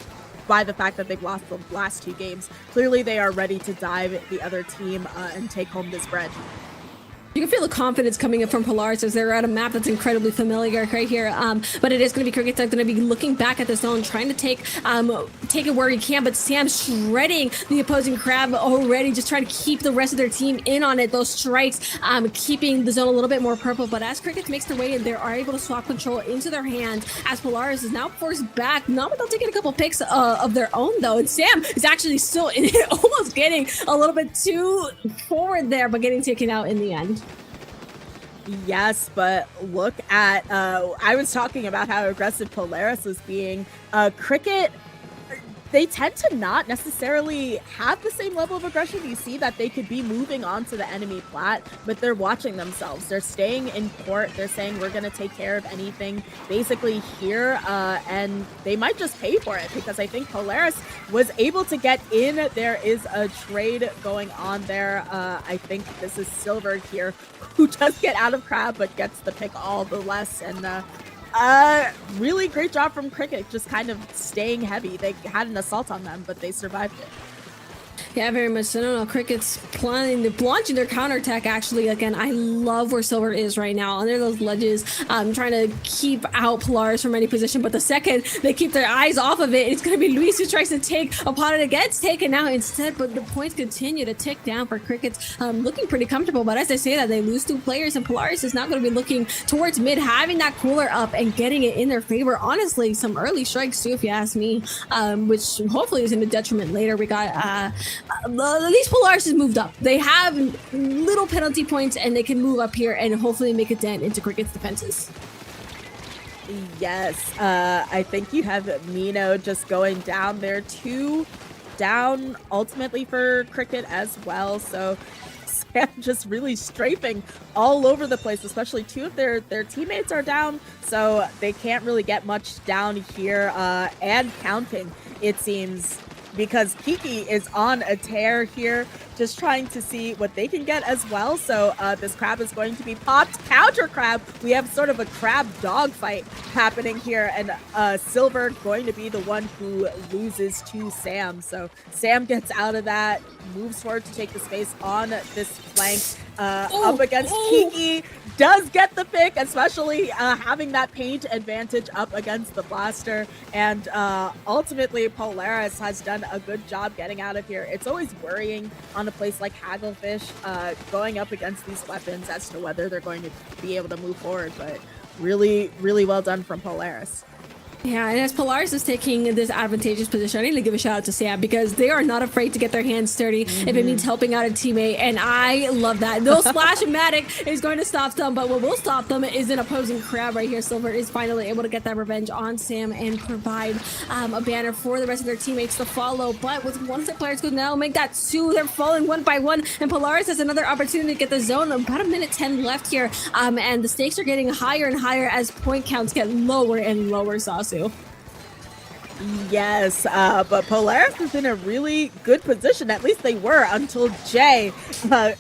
by the fact that they've lost the last two games. Clearly, they are ready to dive the other team and take home this bread. You can feel the confidence coming in from Polaris as they're at a map that's incredibly familiar right here. But it is going to be Cricket that's going to be looking back at the zone, trying to take it where he can. But Sam's shredding the opposing crab already, just trying to keep the rest of their team in on it. Those strikes, keeping the zone a little bit more purple. But as Cricket makes their way in, they are able to swap control into their hands as Polaris is now forced back. Not without taking a couple picks of their own, though. And Sam is actually still in it, almost getting a little bit too forward there, but getting taken out in the end. Yes, but look at, I was talking about how aggressive Polaris was being. Cricket, they tend to not necessarily have the same level of aggression. You see that they could be moving on to the enemy plat, but they're watching themselves. They're staying in port. They're saying, we're going to take care of anything basically here, and they might just pay for it because I think Polaris was able to get in. There is a trade going on there. I think this is Silver here, who does get out of crab, but gets the pick all the less. And really great job from Cricket, just kind of staying heavy. They had an assault on them, but they survived it. Yeah, very much so. No, Cricket's launching their counterattack, actually. Again, I love where Silver is right now, under those ledges, trying to keep out Polaris from any position. But the second they keep their eyes off of it, it's going to be Luis who tries to take upon it. It gets taken out instead, but the points continue to tick down for Crickets, looking pretty comfortable. But as I say that, they lose two players, and Polaris is now going to be looking towards mid, having that cooler up and getting it in their favor. Honestly, some early strikes too, if you ask me, which hopefully is in a detriment later. We got at least Polaris has moved up. They have little penalty points, and they can move up here and hopefully make a dent into Cricket's defenses. Yes, I think you have Mino just going down there, 2 down ultimately for Cricket as well. So Sam just really strafing all over the place, especially 2 of their teammates are down, so they can't really get much down here, and counting, it seems, because Kiki is on a tear here, just trying to see what they can get as well. So this crab is going to be popped. Counter crab. We have sort of a crab dog fight happening here, and Silver going to be the one who loses to Sam. So Sam gets out of that, moves forward to take the space on this flank. up against Kiki. Does get the pick, especially having that paint advantage up against the blaster. And ultimately, Polaris has done a good job getting out of here. It's always worrying on a place like Hagglefish going up against these weapons as to whether they're going to be able to move forward. But really, really well done from Polaris. Yeah, and as Polaris is taking this advantageous position, I need to give a shout out to Sam because they are not afraid to get their hands dirty if it means helping out a teammate, and I love that. No Splash-O-Matic is going to stop them, but what will stop them is an opposing crab right here. Silver is finally able to get that revenge on Sam and provide a banner for the rest of their teammates to follow, but with one of the players who now make that 2, they're falling one by one, and Polaris has another opportunity to get the zone. About a minute 10 left here, and the stakes are getting higher and higher as point counts get lower and lower, Sasu. Yes, but Polaris is in a really good position. At least they were until Jay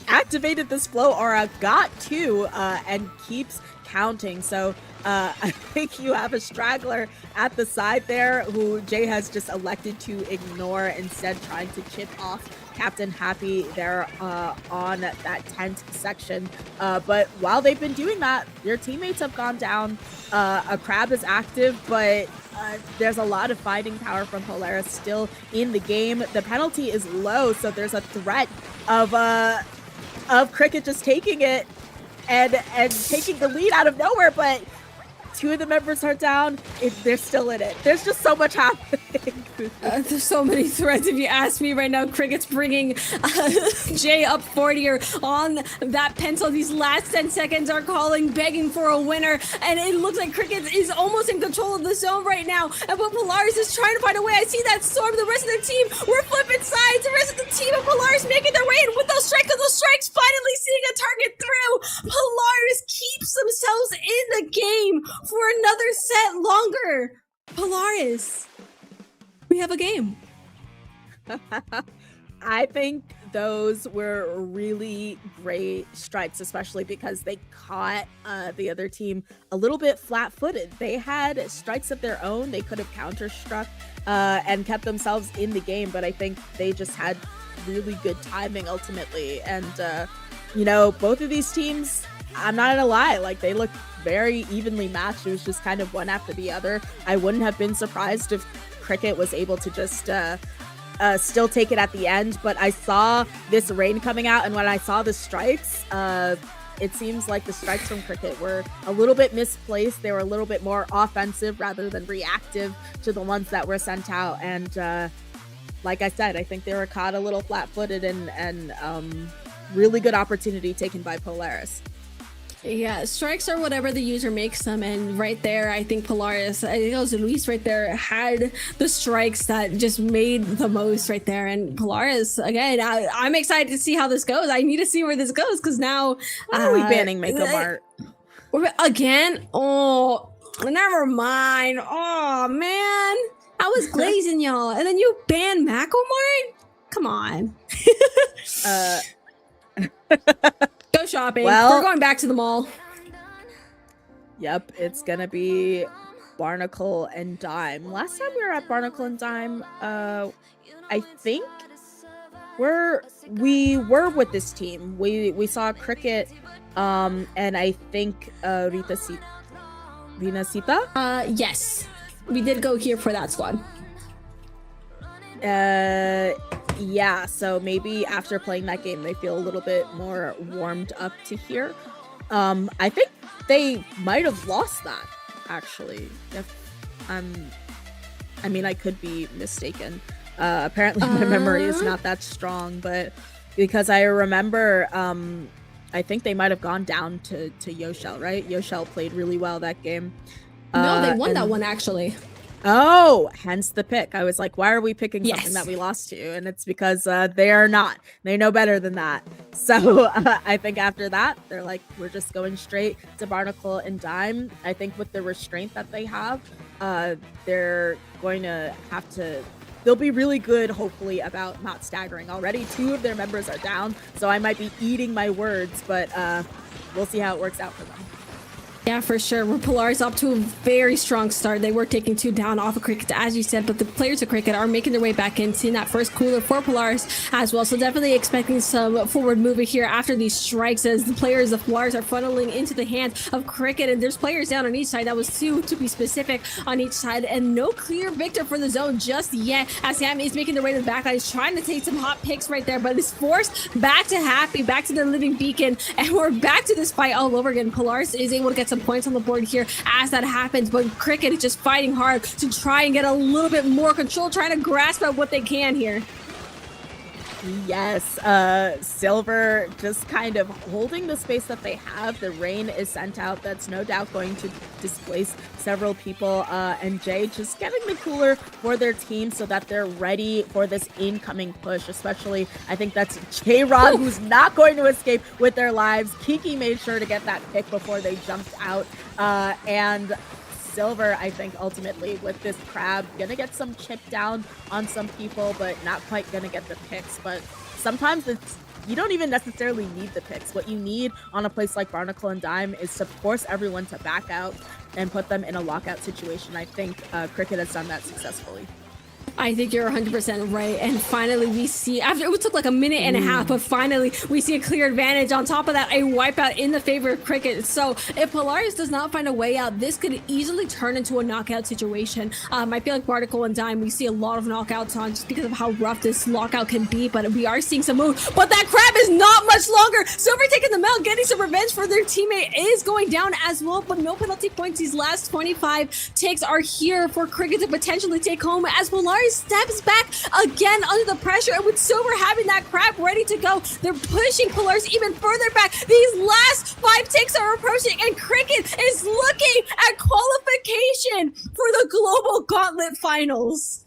activated this flow aura, got 2, and keeps counting. So I think you have a straggler at the side there who Jay has just elected to ignore, instead trying to chip off Captain Happy there on that tent section. But while they've been doing that, their teammates have gone down. A crab is active, but there's a lot of fighting power from Polaris still in the game. The penalty is low, so there's a threat of Cricket just taking it and taking the lead out of nowhere, but 2 of the members are down. They're still in it. There's just so much happening. There's so many threats. If you ask me right now, Cricket's bringing Jay up 40 on that pencil. These last 10 seconds are calling, begging for a winner, and it looks like Cricket is almost in control of the zone right now. And but Polaris is trying to find a way. I see that Storm, the rest of their team, we're flipping sides. The rest of the team of Polaris making their way in with those strikes, finally seeing a target through. Polaris keeps themselves in the game for another set longer. Polaris, we have a game. I think those were really great strikes, especially because they caught the other team a little bit flat-footed. They had strikes of their own. They could have counter-struck and kept themselves in the game, but I think they just had really good timing ultimately. And, you know, both of these teams, I'm not gonna lie, like, they look very evenly matched. It was just kind of one after the other. I wouldn't have been surprised if Cricket was able to just still take it at the end, but I saw this rain coming out, and when I saw the strikes, it seems like the strikes from Cricket were a little bit misplaced. They were a little bit more offensive rather than reactive to the ones that were sent out, and like I said, I think they were caught a little flat-footed, and really good opportunity taken by Polaris. Yeah, strikes are whatever the user makes them, and right there, I think Polaris, I think it was Luis right there, had the strikes that just made the most right there. And Polaris, again, I'm excited to see how this goes. I need to see where this goes, because now... Why are we banning Makeup Art? Again? Oh, never mind. Oh, man. I was glazing y'all, and then you ban Macklemore? Come on. Go shopping. Well, we're going back to the mall. Yep, it's gonna be Barnacle and Dime. Last time we were at Barnacle and Dime, I think we were with this team. We saw Cricket, and I think Rinascita. Yes, we did go here for that squad. Yeah, so maybe after playing that game, they feel a little bit more warmed up to here. I think they might have lost that, actually. I mean, I could be mistaken. Apparently my memory is not that strong, but because I remember, I think they might have gone down to Yoshell, right? Yoshell played really well that game. No, they won that one, actually. Oh, hence the pick. I was like, why are we picking something Yes. that we lost to? And it's because they are not. They know better than that. So I think after that, they're like, we're just going straight to Barnacle and Dime. I think with the restraint that they have, they're going to have to... They'll be really good, hopefully, about not staggering. Already 2 of their members are down, so I might be eating my words, but we'll see how it works out for them. Yeah, for sure. Polaris up to a very strong start. They were taking 2 down off of Cricket, as you said, but the players of Cricket are making their way back in, seeing that first cooler for Polaris as well. So definitely expecting some forward movement here after these strikes as the players of Polaris are funneling into the hands of Cricket. And there's players down on each side. That was 2 to be specific on each side. And no clear victor for the zone just yet as Sam is making their way to the back line. He's trying to take some hot picks right there, but is forced back to Happy, back to the living beacon. And we're back to this fight all over again. Polaris is able to get some points on the board here as that happens, but Cricket is just fighting hard to try and get a little bit more control, trying to grasp at what they can here. Yes, Silver just kind of holding the space that they have. The rain is sent out. That's no doubt going to displace several people. And Jay just getting the cooler for their team so that they're ready for this incoming push. Especially, I think that's J-Rod, who's not going to escape with their lives. Kiki made sure to get that pick before they jumped out. And Silver, I think, ultimately with this crab, gonna get some chip down on some people, but not quite gonna get the picks. But sometimes you don't even necessarily need the picks. What you need on a place like Barnacle and Dime is to force everyone to back out and put them in a lockout situation. I think Cricket has done that successfully. I think you're 100% right. And finally, we see, after it took like a minute and a half, but finally, we see a clear advantage. On top of that, a wipeout in the favor of Cricket. So if Polaris does not find a way out, this could easily turn into a knockout situation. I feel like Barnacle and Dime, we see a lot of knockouts on just because of how rough this lockout can be, but we are seeing some moves. But that crab is not much longer. Silver taking them out, getting some revenge for their teammate is going down as well, but no penalty points. These last 25 takes are here for Cricket to potentially take home as Polaris steps back again under the pressure, and with Silver having that crab ready to go, they're pushing Polaris even further back. These last 5 takes are approaching, and Cricket is looking at qualification for the Global Gauntlet Finals.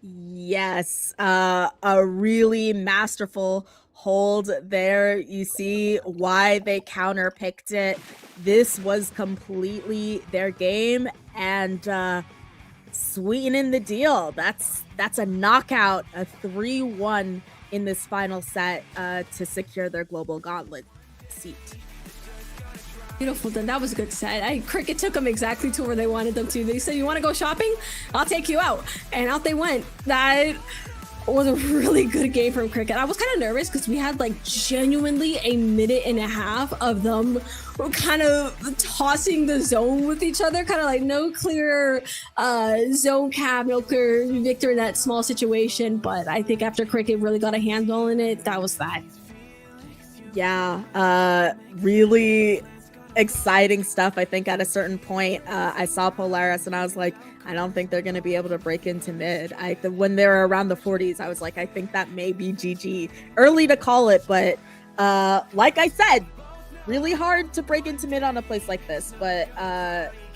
Yes, a really masterful hold there. You see why they counterpicked it. This was completely their game, and sweetening the deal. That's a knockout, a 3-1 in this final set to secure their Global Gauntlet seat. Beautiful. Then that was a good set. Cricket took them exactly to where they wanted them to. They said, "You want to go shopping? I'll take you out," and out they went. That was a really good game from Cricket. I was kind of nervous because we had like genuinely a minute and a half of them kind of tossing the zone with each other, kind of like no clear zone cap, no clear victor in that small situation. But I think after Cricket really got a handle in it, that was that. Yeah, really exciting stuff. I think at a certain point, I saw Polaris and I was like, I don't think they're going to be able to break into mid. When they're around the 40s, I was like, I think that may be GG. Early to call it, but like I said, really hard to break into mid on a place like this. But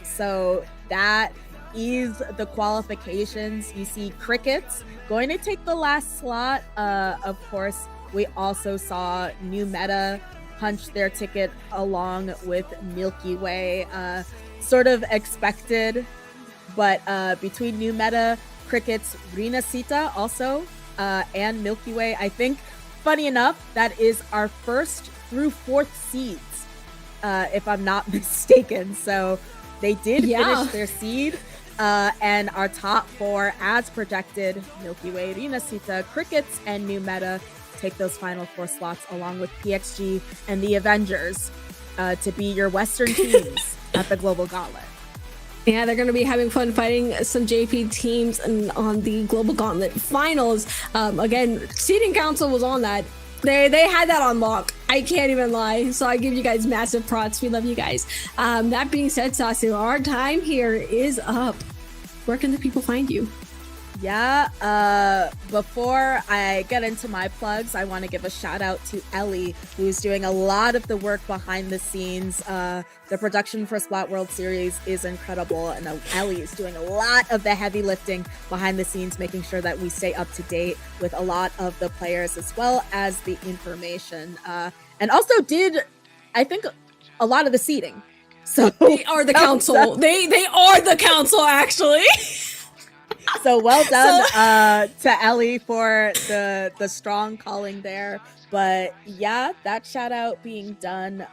so that is the qualifications. You see Crickets going to take the last slot. Of course, we also saw New Meta punch their ticket along with Milky Way. Sort of expected. But between New Meta, Crickets, Rinascita also, and Milky Way, I think, funny enough, that is our first through 4th seeds, if I'm not mistaken. So they did finish their seed, and our top 4, as projected, Milky Way, Rinascita, Crickets, and New Meta take those final 4 slots along with PXG and the Avengers to be your Western teams at the Global Gauntlet. Yeah, they're going to be having fun fighting some JP teams on the Global Gauntlet Finals. Again, Seeding Council was on that. They had that on lock. I can't even lie. So I give you guys massive props. We love you guys. That being said, Sasu, our time here is up. Where can the people find you? Yeah, before I get into my plugs, I want to give a shout out to Ellie, who's doing a lot of the work behind the scenes. The production for Splat World Series is incredible, and Ellie is doing a lot of the heavy lifting behind the scenes, making sure that we stay up to date with a lot of the players as well as the information. And also did, I think, a lot of the seeding. So they are the council. They are the council, actually. So well done to Ellie for the strong calling there. But yeah, that shout out being done.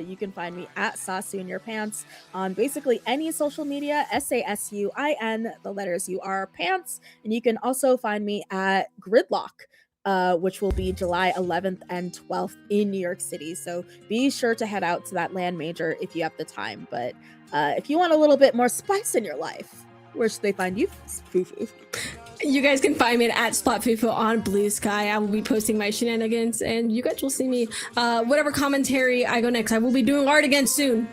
You can find me at Sasun Your Pants on basically any social media. SASUIN, the letters UR Pants. And you can also find me at Gridlock, which will be July 11th and 12th in New York City. So be sure to head out to that land major if you have the time. But if you want a little bit more spice in your life, where should they find you, Fufu? You guys can find me at Splat Fufu on Blue Sky. I will be posting my shenanigans, and you guys will see me. Whatever commentary I go next, I will be doing art again soon.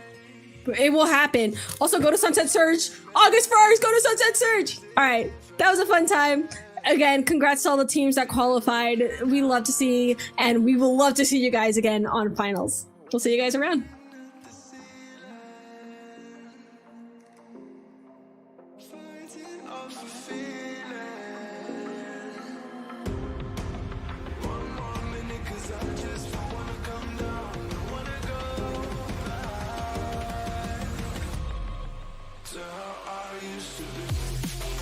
It will happen. Also, go to Sunset Surge. August 1st, go to Sunset Surge. All right, that was a fun time. Again, congrats to all the teams that qualified. We love to see, and we will love to see you guys again on finals. We'll see you guys around. To how I used to be.